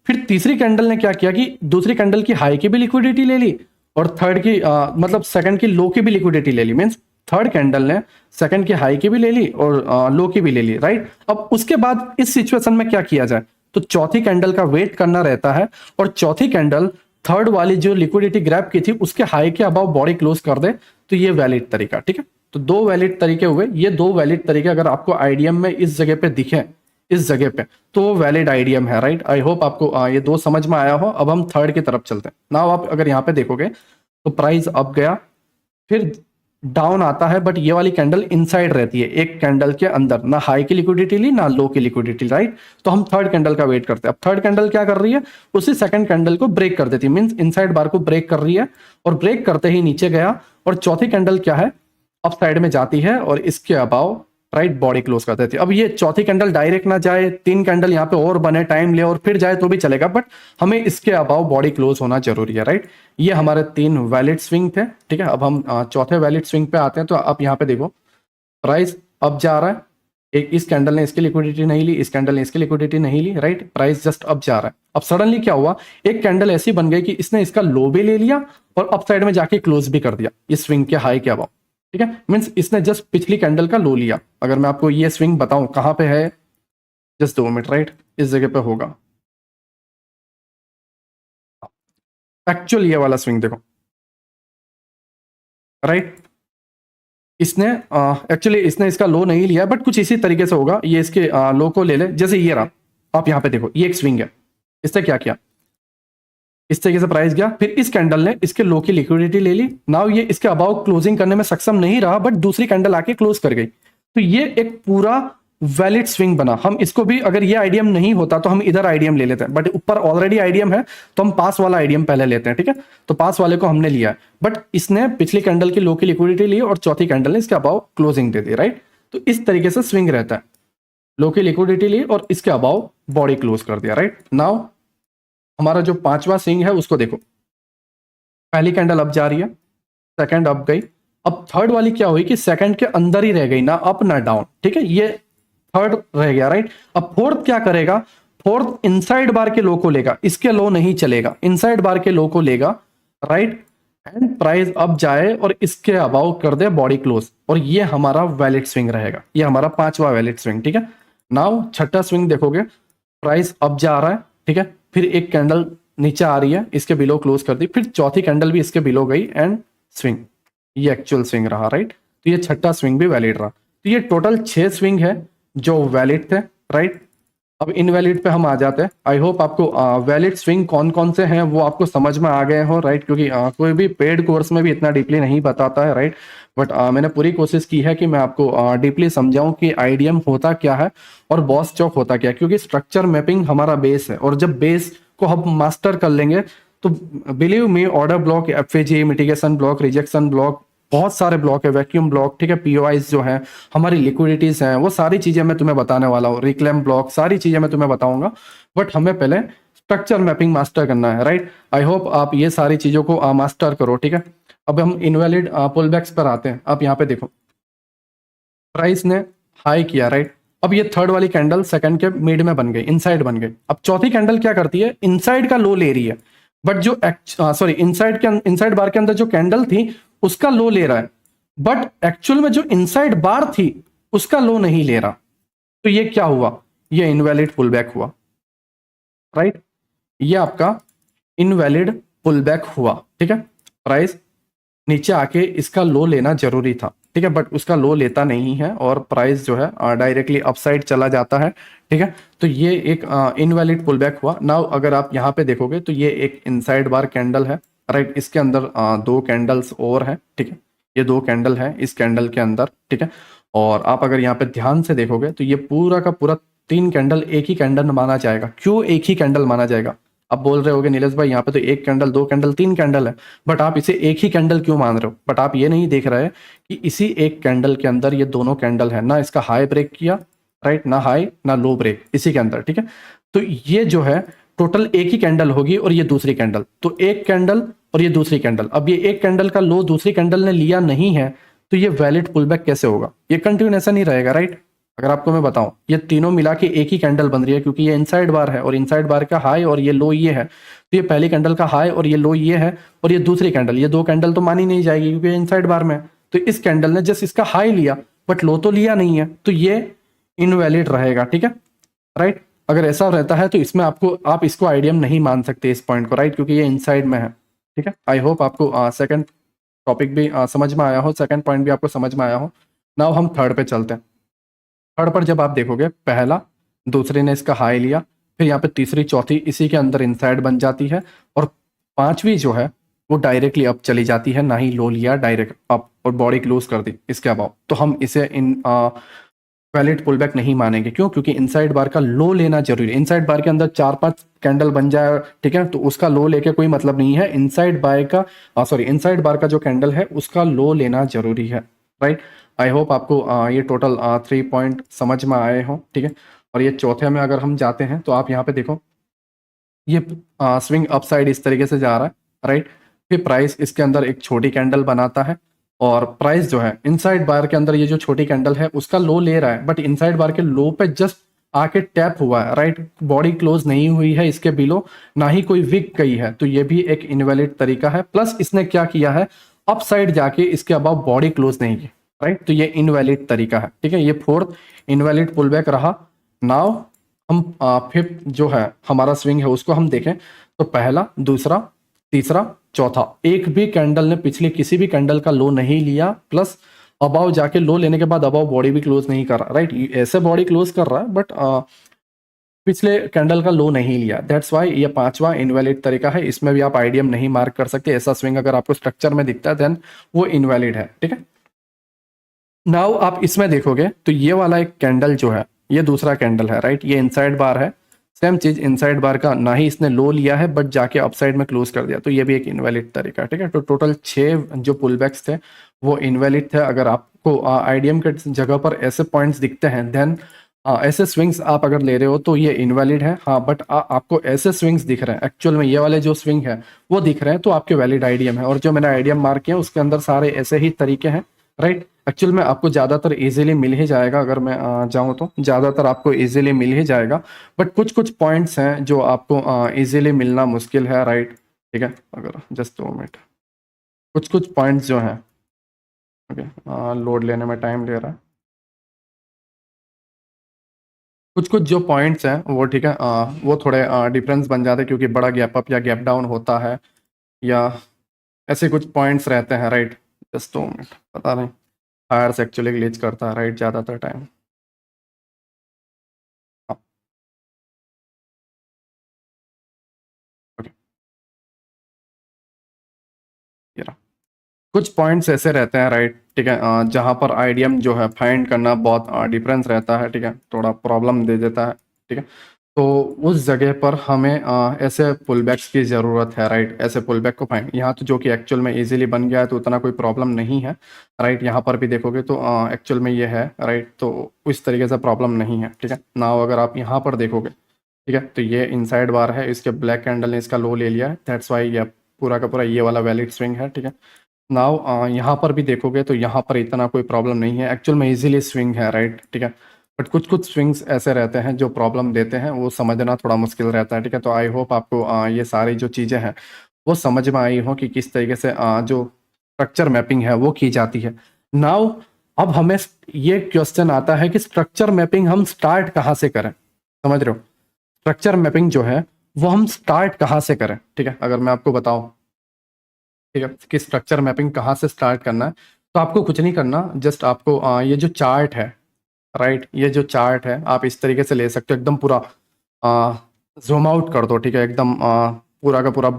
A: फिर तीसरी कैंडल ने क्या किया कि दूसरी कैंडल की हाई की भी लिक्विडिटी ले ली, और थर्ड की मतलब सेकंड की लो की भी लिक्विडिटी ले ली। मींस थर्ड कैंडल ने सेकंड की हाई की भी ले ली और लो की भी ले ली, राइट। अब उसके बाद इस सिचुएशन में क्या किया जाए, तो चौथी कैंडल का वेट करना रहता है, और चौथी कैंडल थर्ड वाली जो लिक्विडिटी ग्रैब की थी उसके हाई के अबाव बॉडी क्लोज कर दे, तो ये वैलिड तरीका, ठीक है। तो 2 वैलिड तरीके हुए, ये 2 वैलिड तरीके अगर आपको आईडीएम में इस जगह पे दिखे, इस जगह पे, तो वो वैलिड आईडीएम है, राइट। आई होप आपको ये 2 समझ में आया हो। अब हम थर्ड की तरफ चलते हैं ना। आप अगर यहाँ पे देखोगे तो प्राइस अप गया, फिर डाउन आता है, बट ये वाली कैंडल इनसाइड रहती है, एक कैंडल के अंदर, ना हाई की लिक्विडिटी ली ना लो की लिक्विडिटी, राइट। तो हम थर्ड कैंडल का वेट करते हैं। अब थर्ड कैंडल क्या कर रही है, उसी सेकंड कैंडल को ब्रेक कर देती है, मींस इनसाइड बार को ब्रेक कर रही है, और ब्रेक करते ही नीचे गया, और चौथी कैंडल क्या है, अप साइड में जाती है, और इसके अबाव राइट बॉडी क्लोज कर देती है। अब ये चौथी कैंडल डायरेक्ट ना जाए, 3 कैंडल यहाँ पे और बने, टाइम ले और फिर जाए तो भी चलेगा, बट हमें इसके अबाव बॉडी क्लोज होना जरूरी है, राइट। ये हमारे 3 वैलिड स्विंग थे, ठीक है। अब हम चौथे वैलिड स्विंग पे आते हैं। तो आप यहाँ पे देखो, प्राइस अब जा रहा है, एक इस कैंडल ने इसकी लिक्विडिटी नहीं ली, इस कैंडल ने इसकी लिक्विडिटी नहीं ली, राइट। प्राइस जस्ट अब जा रहा है। अब सडनली क्या हुआ, एक कैंडल ऐसी बन गई कि इसने इसका लो भी ले लिया और अप साइड में जाके क्लोज भी कर दिया इस स्विंग के हाई के अबाव, ठीक है। मीन्स इसने जस्ट पिछली कैंडल का लो लिया। अगर मैं आपको ये स्विंग बताऊं कहां पे है, जस्ट 2 मिनट, राइट, इस जगह पे होगा एक्चुअल ये वाला स्विंग, देखो, राइट। इसने एक्चुअली इसने इसका लो नहीं लिया, बट कुछ इसी तरीके से होगा। ये इसके लो को ले ले, जैसे ये रहा, आप यहाँ पे देखो, ये एक स्विंग है। इससे क्या किया, इस तरीके से प्राइस गया, फिर इस कैंडल ने इसके लो की लिक्विडिटी ले ली। नाउ ये इसके अबाउ क्लोजिंग करने में सक्षम नहीं रहा, बट दूसरी कैंडल आके क्लोज कर गई। तो ये एक पूरा वैलिड स्विंग बना। हम इसको भी, अगर ये आईडीएम नहीं होता तो हम इधर आईडीएम ले लेते हैं, बट ऊपर ऑलरेडी आईडीएम है, तो हम पास वाला आईडीएम पहले लेते हैं, ठीक है। तो पास वाले को हमने लिया है, बट इसने पिछली कैंडल की लो की लिक्विडिटी ली और चौथी कैंडल ने इसके अबाउ क्लोजिंग दे दी, राइट। तो इस तरीके से स्विंग रहता है, लो की लिक्विडिटी ली और इसके अबाउ बॉडी क्लोज कर दिया, राइट। नाउ हमारा जो पांचवा स्विंग है उसको देखो, पहली कैंडल अप जा रही है, सेकंड अप गई, अब थर्ड वाली क्या हुई कि सेकंड के अंदर ही रह गई, ना अप ना डाउन, ठीक है। ये थर्ड रह गया, राइट। अब फोर्थ क्या करेगा, फोर्थ इनसाइड बार के लो को लेगा, इसके लो नहीं चलेगा, इनसाइड बार के लो को लेगा, राइट, एंड प्राइस अप जाए और इसके अबाउ कर दे बॉडी क्लोज, और ये हमारा वैलिड स्विंग रहेगा। ये हमारा पांचवा वैलिड स्विंग, ठीक है। नाउ छठा स्विंग देखोगे, प्राइस अप जा रहा है, ठीक है, फिर एक कैंडल नीचे आ रही है, इसके बिलो क्लोज कर दी, फिर चौथी कैंडल भी इसके बिलो गई एंड स्विंग, ये एक्चुअल स्विंग रहा, राइट। तो ये छठा स्विंग भी वैलिड रहा। तो ये टोटल 6 स्विंग है जो वैलिड थे, राइट। अब इनवैलिड पे हम आ जाते हैं। आई होप आपको वैलिड स्विंग कौन कौन से हैं वो आपको समझ में आ गए हो, राइट, क्योंकि कोई भी पेड कोर्स में भी इतना डीपली नहीं बताता है, राइट। बट मैंने पूरी कोशिश की है कि मैं आपको डीपली समझाऊं कि आईडीएम होता क्या है और बॉस चौक होता क्या है, क्योंकि स्ट्रक्चर मैपिंग हमारा बेस है, और जब बेस को हम मास्टर कर लेंगे तो believe me, order block, FVG, mitigation block, rejection block, बहुत सारे ब्लॉक है, वैक्यूम ब्लॉक, ठीक है, पीओआईज जो है, हमारी लिक्विडिटीज हैं, वो सारी चीजें मैं तुम्हें बताने वाला हूँ, रिक्लेम ब्लॉक, सारी चीजें मैं तुम्हें बताऊंगा। बट हमें पहले स्ट्रक्चर मैपिंग मास्टर करना है, राइट। आई होप आप ये सारी चीजों को मास्टर करो, ठीक है। अब हम इनवैलिड पुलबैक्स पर आते हैं। आप यहाँ पे देखो, प्राइस ने हाई किया, राइट, अब ये थर्ड वाली कैंडल सेकंड के मिड में बन गई, इनसाइड बन गई। अब चौथी कैंडल क्या करती है, इनसाइड का लो ले रही है, बट जो सॉरी इनसाइड बार के अंदर जो कैंडल थी उसका लो ले रहा है, बट एक्चुअल में जो इनसाइड बार थी उसका लो नहीं ले रहा। तो ये क्या हुआ, ये इनवैलिड पुल बैक हुआ, राइट। ये आपका इनवैलिड पुल बैक हुआ, ठीक है। प्राइस नीचे आके इसका लो लेना जरूरी था, ठीक है, बट उसका लो लेता नहीं है और प्राइस जो है डायरेक्टली अपसाइड चला जाता है, ठीक है। तो ये एक इनवैलिड पुल बैक हुआ। नाउ अगर आप यहाँ पे देखोगे तो ये एक इनसाइड बार कैंडल है, राइट। इसके अंदर दो कैंडल्स और है, ठीक है। ये दो कैंडल है इस कैंडल के अंदर, ठीक है। और आप अगर यहाँ पे ध्यान से देखोगे तो ये पूरा का पूरा तीन कैंडल एक ही कैंडल माना जाएगा। क्यों एक ही कैंडल माना जाएगा, आप बोल रहे होगे नीलेश भाई यहाँ पे तो एक कैंडल, दो कैंडल, तीन कैंडल है, बट आप इसे एक ही कैंडल क्यों मान रहे हो। बट आप ये नहीं देख रहे कि इसी एक कैंडल के अंदर ये दोनों कैंडल है ना, इसका हाई ब्रेक किया, राइट, ना हाई ना लो ब्रेक इसी के अंदर, ठीक है। तो ये जो है टोटल एक ही कैंडल होगी और ये दूसरी कैंडल, तो एक कैंडल और ये दूसरी कैंडल। अब ये एक कैंडल का लो दूसरी कैंडल ने लिया नहीं है तो ये वैलिड पुलबैक कैसे होगा, ये कंटिन्यूएशन ही रहेगा, राइट। अगर आपको मैं बताऊं ये तीनों मिला के एक ही कैंडल बन रही है, क्योंकि ये इनसाइड बार है और इनसाइड बार का हाई और ये लो ये है, तो ये पहली कैंडल का हाई और ये लो ये है, और ये दूसरी कैंडल, ये दो कैंडल तो मानी नहीं जाएगी क्योंकि इनसाइड बार में है। तो इस कैंडल ने जस्ट इसका हाई लिया बट लो तो लिया नहीं है, तो ये इनवैलिड रहेगा, ठीक है, राइट। अगर ऐसा रहता है तो इसमें आपको आप इसको आइडियम नहीं मान सकते इस पॉइंट को, राइट, क्योंकि ये इनसाइड में है, ठीक है। आई होप आपको सेकंड टॉपिक भी समझ में आया हो, सेकंड पॉइंट भी आपको समझ में आया हो। नाउ हम थर्ड पे चलते हैं। थर्ड पर जब आप देखोगे पहला दूसरे ने इसका हाई लिया, फिर यहाँ पे तीसरी चौथी इसी के अंदर इनसाइड बन जाती है, और पांचवी जो है वो डायरेक्टली अप चली जाती है, ना ही लो लिया, डायरेक्ट अप और बॉडी क्लोज कर दी इसके अबाव। तो हम इसे इन वैलिड पुलबैक नहीं मानेंगे। क्यों, क्योंकि इनसाइड बार का लो लेना जरूरी है। इनसाइड बार के अंदर चार पांच कैंडल बन जाए, ठीक है, तो उसका लो लेके कोई मतलब नहीं है। इनसाइड बार का इनसाइड बार का जो कैंडल है उसका लो लेना जरूरी है, राइट। आई होप आपको ये टोटल 3 पॉइंट समझ में आए हो, ठीक है। और ये चौथे में अगर हम जाते हैं तो आप यहाँ पे देखो ये स्विंग अप साइड इस तरीके से जा रहा है, राइट। फिर प्राइस इसके अंदर एक छोटी कैंडल बनाता है और प्राइस जो है इनसाइड बार के अंदर ये जो छोटी कैंडल है उसका लो ले रहा है, बट इनसाइड बार के लो पे जस्ट आके टैप हुआ है, राइट। बॉडी क्लोज नहीं हुई है इसके बिलो, ना ही कोई विक गई है, तो ये भी एक इनवैलिड तरीका है। प्लस इसने क्या किया है, अप साइड जाके इसके अबाव बॉडी क्लोज नहीं की, राइट, तो ये इनवैलिड तरीका है, ठीक है। ये फोर्थ इनवैलिड पुलबैक रहा। नाउ हम फिफ्थ जो है हमारा स्विंग है उसको हम देखें तो पहला दूसरा तीसरा चौथा एक भी कैंडल ने पिछले किसी भी कैंडल का लो नहीं लिया, प्लस अबाव जाके लो लेने के बाद अबाव बॉडी भी क्लोज नहीं कर रहा, राइट। ऐसे बॉडी क्लोज कर रहा है बट पिछले कैंडल का लो नहीं लिया, दैट्स वाई ये पांचवा इनवैलिड तरीका है। इसमें भी आप आइडियम नहीं मार्क कर सकते, ऐसा स्विंग अगर आपको स्ट्रक्चर में दिखता है देन वो इनवैलिड है, ठीक है। नाउ आप इसमें देखोगे तो ये वाला एक कैंडल जो है ये दूसरा कैंडल है, राइट। ये इनसाइड बार है, सेम चीज इनसाइड बार का ना ही इसने लो लिया है बट जाके अपसाइड में क्लोज कर दिया, तो ये भी एक इनवैलिड तरीका है, ठीक है। तो टोटल 6 जो पुलबैक्स थे वो इनवैलिड थे। अगर आपको आईडीएम के जगह पर ऐसे पॉइंट्स दिखते हैं देन ऐसे स्विंग्स आप अगर ले रहे हो तो ये इनवैलिड है, हाँ। बट आपको ऐसे स्विंग्स दिख रहे हैं एक्चुअल में, ये वाले जो स्विंग है वो दिख रहे हैं तो आपके वैलिड आईडीएम है। और जो मैंने आईडीएम मार्क किया उसके अंदर सारे ऐसे ही तरीके हैं, राइट। एक्चुअल में आपको ज़्यादातर इजीली मिल ही जाएगा, अगर मैं जाऊँ तो ज़्यादातर आपको इजीली मिल ही जाएगा, बट कुछ कुछ पॉइंट्स हैं जो आपको इजीली मिलना मुश्किल है, राइट, ठीक है। अगर जस्ट 2 मिनट, कुछ कुछ पॉइंट्स जो हैं, ओके, लोड लेने में टाइम ले रहा है, कुछ कुछ जो पॉइंट्स हैं वो, ठीक है, वो थोड़े डिफरेंस बन जाते हैं क्योंकि बड़ा गैप अप या गैप डाउन होता है या ऐसे कुछ पॉइंट्स रहते हैं, राइट। जस्ट 2 मिनट, पता नहीं फायर से एक्चुअली ग्लिच करता है, राइट, ज़्यादातर टाइम। हाँ, ओके, ये रहा। कुछ पॉइंट्स ऐसे रहते हैं, राइट, ठीक है, जहाँ पर आईडीएम जो है फाइंड करना बहुत डिफरेंस रहता है, ठीक है, थोड़ा प्रॉब्लम दे देता है, ठीक है। तो उस जगह पर हमें ऐसे पुलबैक्स की ज़रूरत है, राइट। ऐसे पुलबैक को फाइंड यहाँ तो जो कि एक्चुअल में इजीली बन गया है तो उतना कोई प्रॉब्लम नहीं है, राइट। यहाँ पर भी देखोगे तो एक्चुअल में ये है, राइट, तो इस तरीके से प्रॉब्लम नहीं है, ठीक है। नाउ अगर आप यहाँ पर देखोगे, ठीक है, तो ये इनसाइड बार है, इसके ब्लैक कैंडल ने इसका लो ले लिया है, दैट्स वाई ये पूरा का पूरा ये वाला वैलिड स्विंग है, ठीक है। नाउ यहाँ पर भी देखोगे तो यहाँ पर इतना कोई प्रॉब्लम नहीं है, एक्चुअल में इजीली स्विंग है, राइट, ठीक है। बट कुछ कुछ स्विंग्स ऐसे रहते हैं जो प्रॉब्लम देते हैं, वो समझना थोड़ा मुश्किल रहता है, ठीक है। तो आई होप आपको ये सारी जो चीज़ें हैं वो समझ में आई हो कि किस तरीके से जो स्ट्रक्चर मैपिंग है वो की जाती है। नाउ अब हमें ये क्वेश्चन आता है कि स्ट्रक्चर मैपिंग हम स्टार्ट कहाँ से करें, समझ रहे हो? स्ट्रक्चर मैपिंग जो है वो हम स्टार्ट कहाँ से करें, ठीक है। अगर मैं आपको बताऊं, ठीक है, कि स्ट्रक्चर मैपिंग कहाँ से स्टार्ट करना है, तो आपको कुछ नहीं करना, जस्ट आपको ये जो चार्ट है, राइट, ये जो चार्ट है आप इस तरीके से ले सकते हो, एकदम पूरा जूम आउट कर दो, ठीक है, एकदम पूरा का पूरा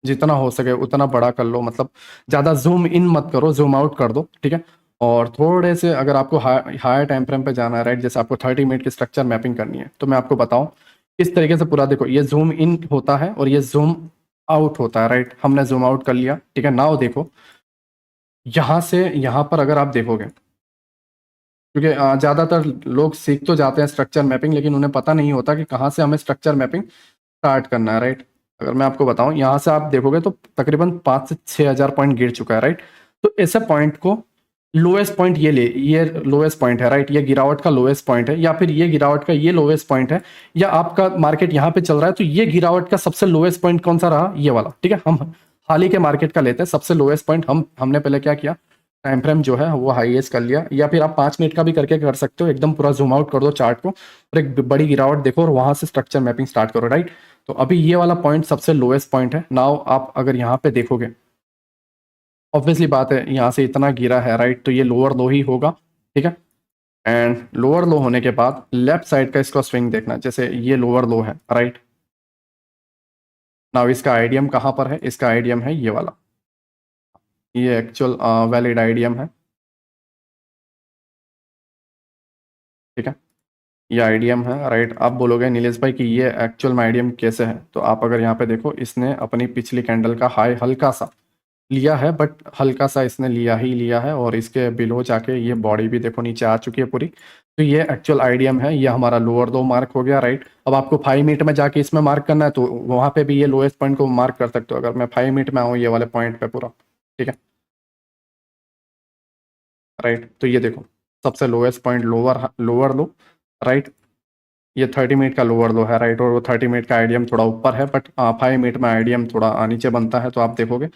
A: जितना हो सके उतना बड़ा कर लो, मतलब ज़्यादा जूम इन मत करो, जूम आउट कर दो, ठीक है। और थोड़े से अगर आपको हायर टाइम फ्रेम पे जाना है, राइट, जैसे आपको 30 मिनट की स्ट्रक्चर मैपिंग करनी है, तो मैं आपको बताऊं इस तरीके से पूरा देखो, ये जूम इन होता है और ये जूम आउट होता है, राइट। हमने जूम आउट कर लिया, ठीक है। नाउ देखो यहाँ से यहाँ पर अगर आप देखोगे, क्योंकि ज़्यादातर लोग सीख तो जाते हैं स्ट्रक्चर मैपिंग, लेकिन उन्हें पता नहीं होता कि कहाँ से हमें स्ट्रक्चर मैपिंग स्टार्ट करना है, राइट। अगर मैं आपको बताऊं, यहाँ से आप देखोगे तो तकरीबन 5 से 6 हज़ार पॉइंट गिर चुका है, राइट। तो ऐसे पॉइंट को लोएस्ट पॉइंट ये लोएस्ट पॉइंट है, राइट, ये गिरावट का लोएस्ट पॉइंट है, या फिर ये गिरावट का ये लोएस्ट पॉइंट है, या आपका मार्केट यहाँ पे चल रहा है तो ये गिरावट का सबसे लोएस्ट पॉइंट कौन सा रहा, ये वाला, ठीक है। हम हाल ही के मार्केट का लेते हैं सबसे लोएस्ट पॉइंट। हमने पहले क्या किया, टाइम फ्रेम जो है वो हाईएस्ट कर लिया, या फिर आप 5 मिनट का भी करके कर सकते हो, एकदम पूरा जूम आउट कर दो चार्ट को और एक बड़ी गिरावट देखो और वहां से स्ट्रक्चर मैपिंग स्टार्ट करो, राइट। तो अभी ये वाला पॉइंट सबसे लोएस्ट पॉइंट है। नाउ आप अगर यहाँ पे देखोगे, ऑब्वियसली बात है यहाँ से इतना गिरा है, राइट, तो ये लोअर लो ही होगा, ठीक है। एंड लोअर लो होने के बाद लेफ्ट साइड का इसका स्विंग देखना, जैसे ये लोअर लो है, राइट। नाउ इसका आईडीएम कहाँ पर है, इसका आईडीएम है ये वाला, ये एक्चुअल वैलिड आईडीएम है, ठीक है। ये आईडीएम है, राइट। आप बोलोगे नीलेश भाई कि ये एक्चुअल में आईडीएम कैसे है, तो आप अगर यहाँ पे देखो, इसने अपनी पिछली कैंडल का हाई हल्का सा लिया है, बट हल्का सा इसने लिया ही लिया है, और इसके बिलो जाके ये बॉडी भी देखो नीचे आ चुकी है पूरी। तो ये एक्चुअल आईडीएम है, ये हमारा लोअर दो मार्क हो गया, राइट। अब आपको 5 मिनट में जाके इसमें मार्क करना है, तो वहां पे भी ये लोएस्ट पॉइंट को मार्क कर सकते हो। अगर मैं 5 मिनट में आऊँ ये वाले पॉइंट पे पूरा, ठीक है, राइट। तो ये देखो सबसे लोएस्ट पॉइंट, लोअर लोअर लो, राइट। ये 30 मिनट का लोअर लो है, राइट, और वो 30 मिनट का आईडीएम थोड़ा ऊपर है, बट 5 मिनट में आईडीएम थोड़ा नीचे बनता है, तो आप देखोगे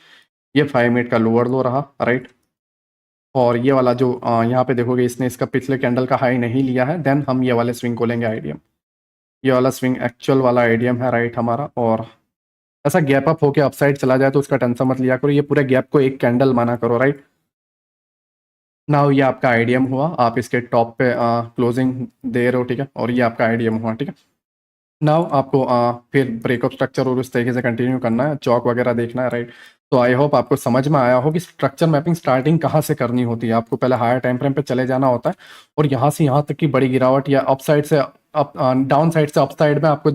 A: ये 5 मिनट का लोअर लो रहा, राइट। और ये वाला जो यहाँ पे देखोगे, इसने इसका पिछले कैंडल का हाई नहीं लिया है, देन हम ये वाले स्विंग को लेंगे आईडीएम। ये वाला स्विंग एक्चुअल वाला आईडीएम है, राइट, हमारा। और ऐसा गैप अप होके अपसाइड चला जाए तो उसका टेंशन मत लिया करो, ये पूरे गैप को एक कैंडल माना करो, राइट। नाउ ये आपका आईडीएम हुआ, आप इसके टॉप पे क्लोजिंग दे रहे हो, ठीक है, और ये आपका आईडीएम हुआ, ठीक है। नाउ आपको फिर ब्रेकअप स्ट्रक्चर और उस तरीके से कंटिन्यू करना है, चौक वगैरह देखना है, राइट। तो आई होप आपको समझ में आया हो कि स्ट्रक्चर मैपिंग स्टार्टिंग कहाँ से करनी होती है। आपको पहले हायर टाइम फ्रेम पे चले जाना होता है, और यहाँ से यहाँ तक की बड़ी गिरावट या अप साइड से अप डाउन साइड से अप साइड में आपको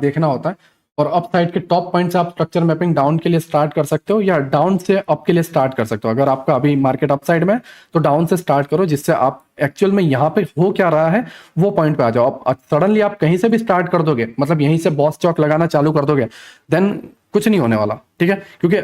A: देखना होता है। और अप साइड के टॉप पॉइंट से आप स्ट्रक्चर मैपिंग डाउन के लिए स्टार्ट कर सकते हो, या डाउन से अप के लिए स्टार्ट कर सकते हो। अगर आपका अभी मार्केट अप साइड में है, तो डाउन से स्टार्ट करो, जिससे आप एक्चुअल में यहाँ पे हो क्या रहा है वो पॉइंट पे आ जाओ। आप सडनली आप कहीं से भी स्टार्ट कर दोगे, मतलब यहीं से बॉस चौक लगाना चालू कर दोगे, देन कुछ नहीं होने वाला, ठीक है। क्योंकि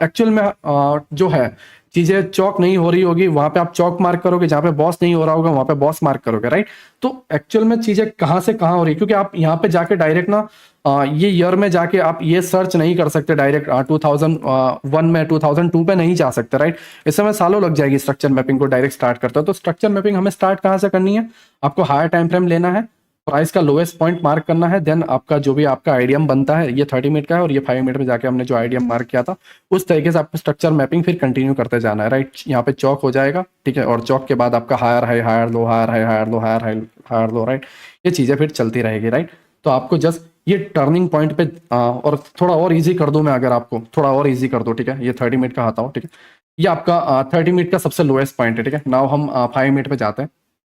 A: एक्चुअल में जो है चीजें चौक नहीं हो रही होगी, वहां पे आप चौक मार्क करोगे, जहां पे बॉस नहीं हो रहा होगा वहां पे बॉस मार्क करोगे, राइट। तो एक्चुअल में चीजें कहाँ से कहाँ हो रही है, क्योंकि आप यहाँ पे जाके डायरेक्ट ना ये ईयर में जाके आप ये सर्च नहीं कर सकते डायरेक्ट 2001 में 2002 पे नहीं जा सकते, राइट। इस समय सालों लग जाएगी स्ट्रक्चर मैपिंग को डायरेक्ट स्टार्ट करते हो। तो स्ट्रक्चर मैपिंग हमें स्टार्ट कहाँ से करनी है, आपको हायर टाइम फ्रेम लेना है, प्राइस का लोएस्ट पॉइंट मार्क करना है, देन आपका जो भी आपका आईडीएम बनता है, ये 30 मिनट का है और ये 5 मिनट में जाके हमने जो आईडीएम मार्क किया था, उस तरीके से आपको स्ट्रक्चर मैपिंग फिर कंटिन्यू करते जाना है, राइट। यहाँ पे चौक हो जाएगा, ठीक है, और चौक के बाद आपका higher high, higher low, higher high, higher low, higher high, higher low, right. ये चीजें फिर चलती रहेगी, राइट। तो आपको जस्ट ये टर्निंग पॉइंट पे और थोड़ा और इजी कर दूं मैं, अगर आपको थोड़ा और इजी कर दो, ठीक है, ये 30 मिनट का आता हो, ठीक है। ये आपका 30 मिनट का सबसे लोएस्ट पॉइंट है, ठीक है। नाउ हम 5 मिनट पे जाते हैं,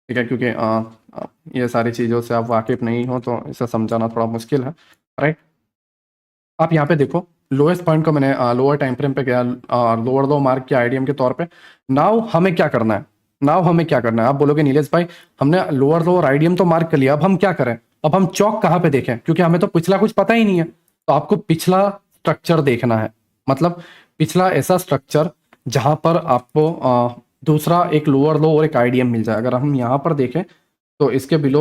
A: ठीक है, क्योंकि ये सारी चीज़ों से आप वाकिफ नहीं हो तो इसे समझाना थोड़ा मुश्किल है, राइट। आप यहाँ पे देखो लोएस्ट पॉइंट को मैंने लोअर टाइम फ्रेम पे गया, लोअर लो मार्क किया आईडीएम के तौर पे। नाउ हमें क्या करना है, नाउ हमें क्या करना है, आप बोलोगे नीलेश भाई हमने लोअर लो और आईडीएम तो मार्क कर लिया, अब हम क्या करें, अब हम चौक कहाँ पे देखें, क्योंकि हमें तो पिछला कुछ पता ही नहीं है। तो आपको पिछला स्ट्रक्चर देखना है, मतलब पिछला ऐसा स्ट्रक्चर जहां पर आपको दूसरा एक लोअर लो और एक आईडीएम मिल जाए। अगर हम यहाँ पर देखें तो इसके बिलो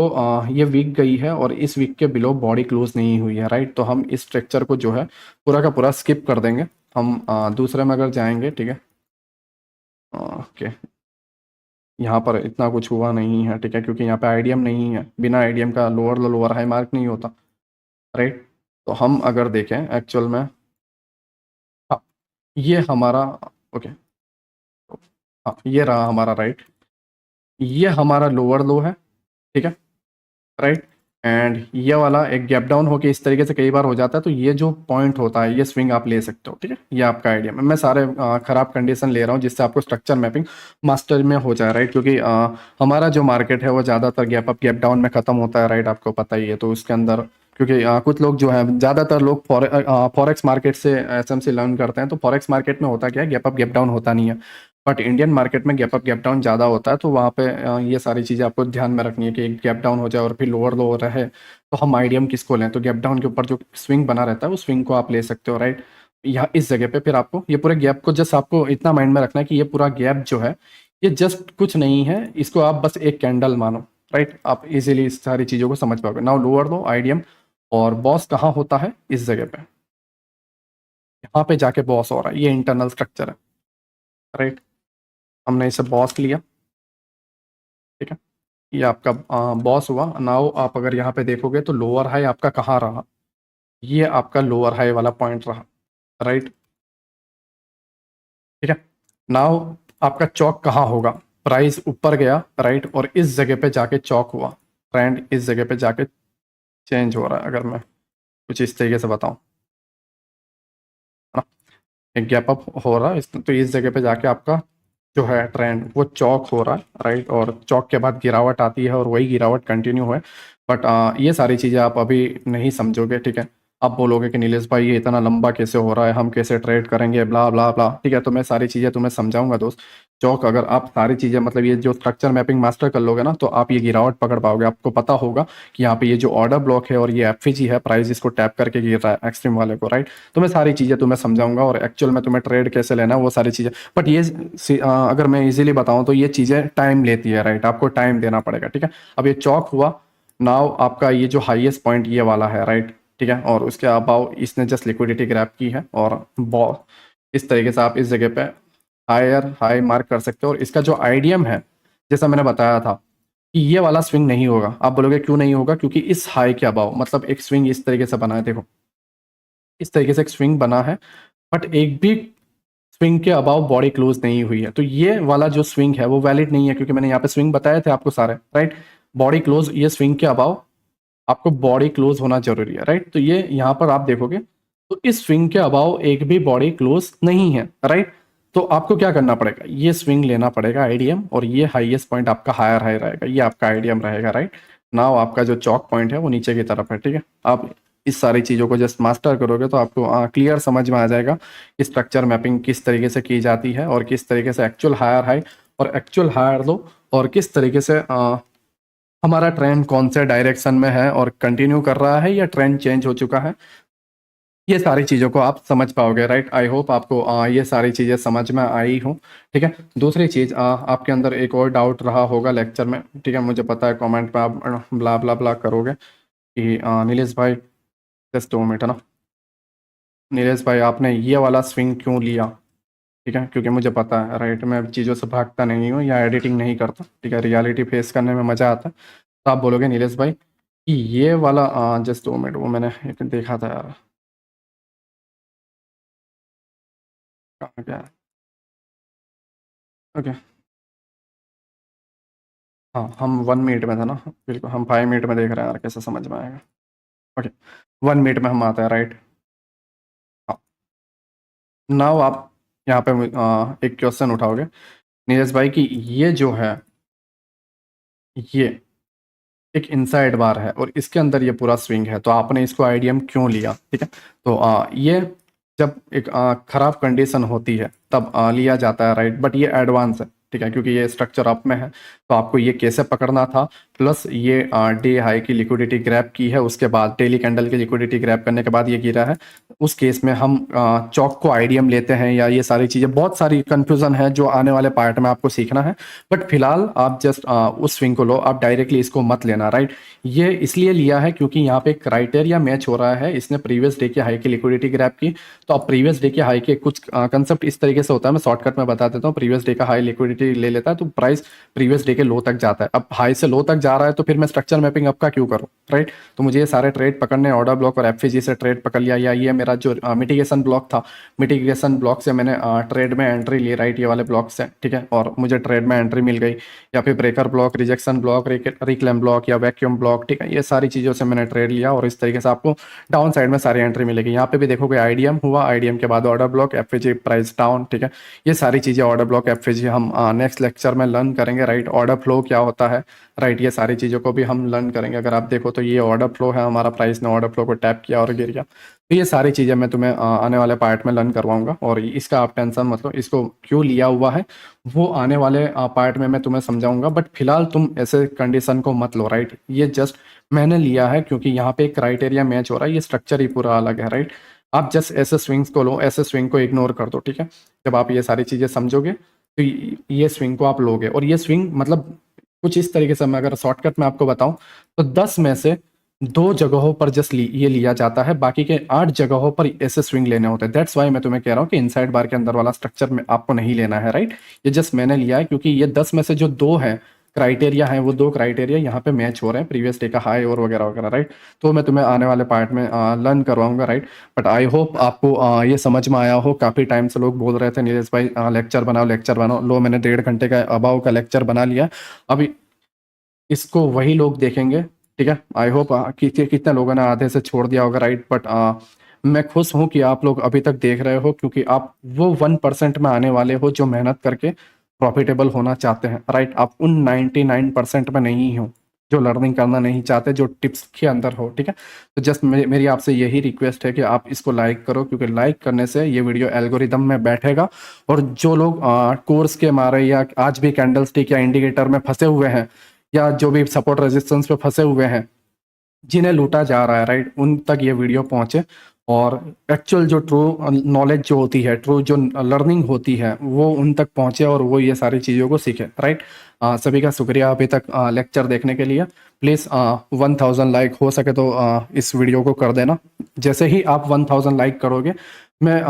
A: ये वीक गई है और इस वीक के बिलो बॉडी क्लोज नहीं हुई है, राइट। तो हम इस स्ट्रक्चर को जो है पूरा का पूरा स्किप कर देंगे। हम दूसरे में अगर जाएंगे, ठीक है, ओके, यहाँ पर इतना कुछ हुआ नहीं है, ठीक है, क्योंकि यहाँ पे आईडीएम नहीं है, बिना आईडीएम का lower low lower high mark नहीं होता, राइट। तो हम अगर देखें एक्चुअल में, हाँ, ये हमारा, ओके, हाँ, ये रहा हमारा राइट, ये हमारा लोअर लो है, ठीक है, राइट। एंड ये वाला एक गैप डाउन होके इस तरीके से कई बार हो जाता है, तो ये जो पॉइंट होता है ये स्विंग आप ले सकते हो, ठीक है। ये आपका आइडिया, मैं सारे खराब कंडीशन ले रहा हूँ जिससे आपको स्ट्रक्चर मैपिंग मास्टर में हो जाए, राइट, क्योंकि हमारा जो मार्केट है वो ज़्यादातर गैप अप गैप डाउन में खत्म होता है, राइट, आपको पता ही है। तो उसके अंदर क्योंकि कुछ लोग जो है, ज़्यादातर लोग फॉरेक्स मार्केट से एसएमसी लर्न करते हैं, तो फॉरेक्स मार्केट में होता क्या है, गैप अप गैप डाउन होता नहीं है, बट इंडियन मार्केट में गैप अप गैप डाउन ज़्यादा होता है। तो वहाँ पे ये सारी चीज़ें आपको ध्यान में रखनी है कि एक गैप डाउन हो जाए और फिर लोअर लो रहे, तो हम आईडीएम किसको लें। तो गैप डाउन के ऊपर जो स्विंग बना रहता है उस स्विंग को आप ले सकते हो, राइट। यहाँ इस जगह पे फिर आपको ये पूरे गैप को जस्ट आपको इतना माइंड में रखना है कि ये पूरा गैप जो है ये जस्ट कुछ नहीं है, इसको आप बस एक कैंडल मानो, राइट। आप इजीली इस सारी चीज़ों को समझ पाओगे। नाउ लोअर लो आईडीएम और बॉस कहाँ होता है, इस जगह पे, यहाँ पे जाके बॉस हो रहा है, ये इंटरनल स्ट्रक्चर है, राइट। हमने इसे बॉस लिया, ठीक है, ये आपका बॉस हुआ। नाउ आप अगर यहाँ पे देखोगे तो लोअर हाई आपका कहाँ रहा, ये आपका लोअर हाई वाला पॉइंट रहा, राइट, ठीक है। नाउ आपका चौक कहाँ होगा, प्राइस ऊपर गया, राइट, और इस जगह पे जाके चौक हुआ, ट्रेंड इस जगह पे जाके चेंज हो रहा है, अगर मैं कुछ इस तरीके से बताऊं, है ना, एक गैप अप हो रहा है तो इस जगह पे जाके आपका जो है ट्रेंड वो चौक हो रहा है, राइट, और चौक के बाद गिरावट आती है और वही गिरावट कंटिन्यू है। बट ये सारी चीज़ें आप अभी नहीं समझोगे, ठीक है। आप बोलोगे कि नीलेश भाई ये इतना लंबा कैसे हो रहा है, हम कैसे ट्रेड करेंगे, ब्ला ब्ला ब्ला, ठीक है। तो मैं सारी चीज़ें तुम्हें समझाऊंगा दोस्त। चौक अगर आप सारी चीज़ें मतलब ये जो स्ट्रक्चर मैपिंग मास्टर कर लोगे ना, तो आप ये गिरावट पकड़ पाओगे। आपको पता होगा कि यहाँ पे ये जो ऑर्डर ब्लॉक है और ये एफईजी है, प्राइस इसको टैप करके गिर रहा है एक्सट्रीम वाले को, राइट। तो मैं सारी चीज़ें तुम्हें समझाऊंगा और एक्चुअल में तुम्हें ट्रेड कैसे लेना है वो सारी चीज़ें। बट ये अगर मैं इजीली बताऊं तो ये चीज़ें टाइम लेती है, राइट, आपको टाइम देना पड़ेगा, ठीक है। अब ये चौक हुआ, नाउ आपका ये जो हाईएस्ट पॉइंट ये वाला है, राइट, ठीक है, और उसके अबाव इसने जस्ट लिक्विडिटी ग्रैब की है और इस तरीके से आप इस जगह पे हायर हाई मार्क कर सकते हो। और इसका जो आईडीएम है, जैसा मैंने बताया था कि ये वाला स्विंग नहीं होगा। आप बोलोगे क्यों नहीं होगा, क्योंकि इस हाई के अबाव मतलब एक स्विंग इस तरीके से बना है, देखो इस तरीके से एक स्विंग बना है, बट एक भी स्विंग के अबाव बॉडी क्लोज नहीं हुई है। तो ये वाला जो स्विंग है वो वैलिड नहीं है, क्योंकि मैंने यहाँ पे स्विंग बताए थे आपको सारे, राइट। बॉडी क्लोज, ये स्विंग के अबाव आपको बॉडी क्लोज होना जरूरी है, राइट। तो ये यहाँ पर आप देखोगे तो इस स्विंग के अबाव एक भी बॉडी क्लोज नहीं है, राइट। तो आपको क्या करना पड़ेगा, ये स्विंग लेना पड़ेगा आईडीएम, और ये हाईएस्ट पॉइंट आपका हायर हाई रहेगा, ये आपका आईडीएम रहेगा, राइट। नाउ आपका जो चौक पॉइंट है वो नीचे की तरफ है, ठीक है। आप इस सारी चीज़ों को जस्ट मास्टर करोगे तो आपको क्लियर समझ में आ जाएगा कि स्ट्रक्चर मैपिंग किस तरीके से की जाती है और किस तरीके से एक्चुअल हायर हाई और एक्चुअल हायर लो और किस तरीके से हमारा ट्रेंड कौन से डायरेक्शन में है और कंटिन्यू कर रहा है या ट्रेंड चेंज हो चुका है। ये सारी चीज़ों को आप समझ पाओगे, राइट। आई होप आपको ये सारी चीज़ें समझ में आई हो, ठीक है। दूसरी चीज़, आपके अंदर एक और डाउट रहा होगा लेक्चर में, ठीक है, मुझे पता है कमेंट पे आप ब्ला ब्ला ब्ला करोगे कि नीलेश भाई जस्ट 2 मिनट, है ना, नीलेश भाई आपने ये वाला स्विंग क्यों लिया, ठीक है, क्योंकि मुझे पता है, राइट, मैं चीज़ों से भागता नहीं हूँ या एडिटिंग नहीं करता, ठीक है, रियलिटी फेस करने में मज़ा आता है। तो आप बोलोगे नीलेश भाई कि ये वाला जस्ट 2 मिनट, वो मैंने एक देखा था यार, कहाँ गया, ओके, हाँ, हम 1 मिनट में था ना, बिल्कुल, हम 5 मिनट में देख रहे हैं यार, कैसे समझ में आएगा, ओके, 1 मिनट में हम आते हैं, राइट। हाँ, नाउ आप यहाँ पे एक क्वेश्चन उठाओगे नीरज भाई कि ये जो है ये एक इनसाइड बार है और इसके अंदर ये पूरा स्विंग है, तो आपने इसको आईडीएम क्यों लिया, ठीक है। तो ये जब एक खराब कंडीशन होती है तब लिया जाता है, राइट, बट ये एडवांस है, ठीक है, क्योंकि ये स्ट्रक्चर अप में है तो आपको ये कैसे पकड़ना था, प्लस ये डे हाई की लिक्विडिटी ग्रैब की है, उसके बाद डेली कैंडल की लिक्विडिटी ग्रैब करने के बाद ये गिरा है, उस केस में हम चौक को आईडीएम लेते हैं या ये सारी चीज़ें, बहुत सारी कंफ्यूजन है जो आने वाले पार्ट में आपको सीखना है। बट फिलहाल आप जस्ट उस स्विंग को लो, आप डायरेक्टली इसको मत लेना, राइट। ये इसलिए लिया है क्योंकि यहाँ पे क्राइटेरिया मैच हो रहा है, इसने प्रीवियस डे के हाई की लिक्विडिटी ग्रैब की, तो अब प्रीवियस डे के हाई के कुछ कंसेप्ट इस तरीके से होता है, मैं शॉर्टकट में बता देता हूँ। प्रीवियस डे का हाई लिक्विडिटी ले लेता है तो प्राइस प्रीवियस डे के लो तक जाता है। अब हाई से लो तक जा रहा है तो फिर मैं स्ट्रक्चर मैपिंग अप का क्यों करूँ, राइट। तो मुझे ये सारे ट्रेड पकड़ने, ऑर्डर ब्लॉक और एफएजी से ट्रेड पकड़ लिया, या ये मेरा जो मिटिगेशन ब्लॉक था, मिटिगेशन ब्लॉक से मैंने ट्रेड में एंट्री ली, राइट, ये वाले ब्लॉक से, ठीक है, और मुझे ट्रेड में एंट्री मिल गई, या फिर breaker block, rejection block, reclaim block या वैक्यूम ब्लॉक, ठीक है, ये सारी चीज़ों से मैंने ट्रेड लिया और इस तरीके से आपको डाउन साइड में सारी एंट्री मिलेगी। यहाँ पे भी देखोगे आईडीएम हुआ, आईडीएम के बाद ऑर्डर ब्लॉक, एफएजी प्राइस डाउन, ठीक है, ये सारी चीज़ें ऑर्डर ब्लॉक, एफएजी हम नेक्स्ट लेक्चर में लर्न करेंगे, राइट। ऑर्डर फ्लो क्या होता है, राइट, ये सारी चीज़ों को भी हम लर्न करेंगे। अगर आप देखो तो ये ऑर्डर फ्लो है, हमारा प्राइस ने ऑर्डर फ्लो को टैप किया और गिर गया, तो ये सारी चीज़ें मैं तुम्हें आने वाले पार्ट में लर्न करवाऊंगा, और इसका आप टेंशन मत लो, इसको क्यों लिया हुआ है वो आने वाले पार्ट में मैं तुम्हें समझाऊंगा। बट फिलहाल तुम ऐसे कंडीशन को मत लो, राइट। ये जस्ट मैंने लिया है क्योंकि यहाँ पे क्राइटेरिया मैच हो रहा है, ये स्ट्रक्चर ही पूरा अलग है, राइट। आप जस्ट ऐसे स्विंग्स को लो, ऐसे स्विंग को इग्नोर कर दो, ठीक है। जब आप ये सारी चीज़ें समझोगे तो ये स्विंग को आप लोगे, और ये स्विंग मतलब कुछ इस तरीके से, मैं अगर शॉर्टकट में आपको बताऊं तो 10 में से 2 जगहों पर जस्ट ये लिया जाता है, बाकी के 8 जगहों पर ऐसे स्विंग लेने होते हैं। दैट्स वाई मैं तुम्हें कह रहा हूँ कि इनसाइड बार के अंदर वाला स्ट्रक्चर में आपको नहीं लेना है, राइट। ये जस्ट मैंने लिया है क्योंकि ये 10 में से जो 2 है क्राइटेरिया है, वो 2 क्राइटेरिया यहाँ पे मैच हो रहे हैं, प्रीवियस डे का हाई और वगैरह वगैरह, राइट। तो मैं तुम्हें आने वाले पार्ट में लर्न करवाऊंगा, राइट। बट आई होप आपको ये समझ में आया हो। काफ़ी टाइम से लोग बोल रहे थे नीलेश भाई लेक्चर बनाओ, लेक्चर बनाओ, लो मैंने 1.5 घंटे का अबाव का लेक्चर बना लिया। अभी इसको वही लोग देखेंगे, ठीक है। आई होप कितने लोगों ने आधे से छोड़ दिया होगा, राइट। बट मैं खुश हूं कि आप लोग अभी तक देख रहे हो, क्योंकि आप वो 1% में आने वाले हो जो मेहनत करके प्रॉफिटेबल होना चाहते हैं, राइट। आप उन 99% में नहीं हो जो लर्निंग करना नहीं चाहते, जो टिप्स के अंदर हो, ठीक है। तो जस्ट मेरी आपसे यही रिक्वेस्ट है कि आप इसको लाइक करो, क्योंकि लाइक करने से ये वीडियो एल्गोरिदम में बैठेगा, और जो लोग कोर्स के मारे या आज भी कैंडल स्टिक या इंडिकेटर में फंसे हुए हैं, या जो भी सपोर्ट रेजिस्टेंस पे फंसे हुए हैं, जिन्हें लूटा जा रहा है, राइट, उन तक ये वीडियो पहुंचे, और एक्चुअल जो ट्रू नॉलेज जो होती है, ट्रू जो लर्निंग होती है, वो उन तक पहुंचे और वो ये सारी चीज़ों को सीखे, राइट। सभी का शुक्रिया अभी तक लेक्चर देखने के लिए। प्लीज़ 1000 लाइक हो सके तो इस वीडियो को कर देना। जैसे ही आप 1000 लाइक करोगे, मैं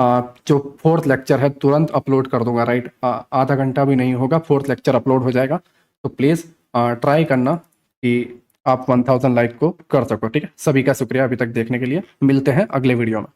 A: जो 4th लेक्चर है तुरंत अपलोड कर दूंगा, राइट। आधा घंटा भी नहीं होगा, 4th लेक्चर अपलोड हो जाएगा। तो प्लीज़ ट्राई करना कि आप 1000 लाइक को कर सको, ठीक है। सभी का शुक्रिया अभी तक देखने के लिए। मिलते हैं अगले वीडियो में।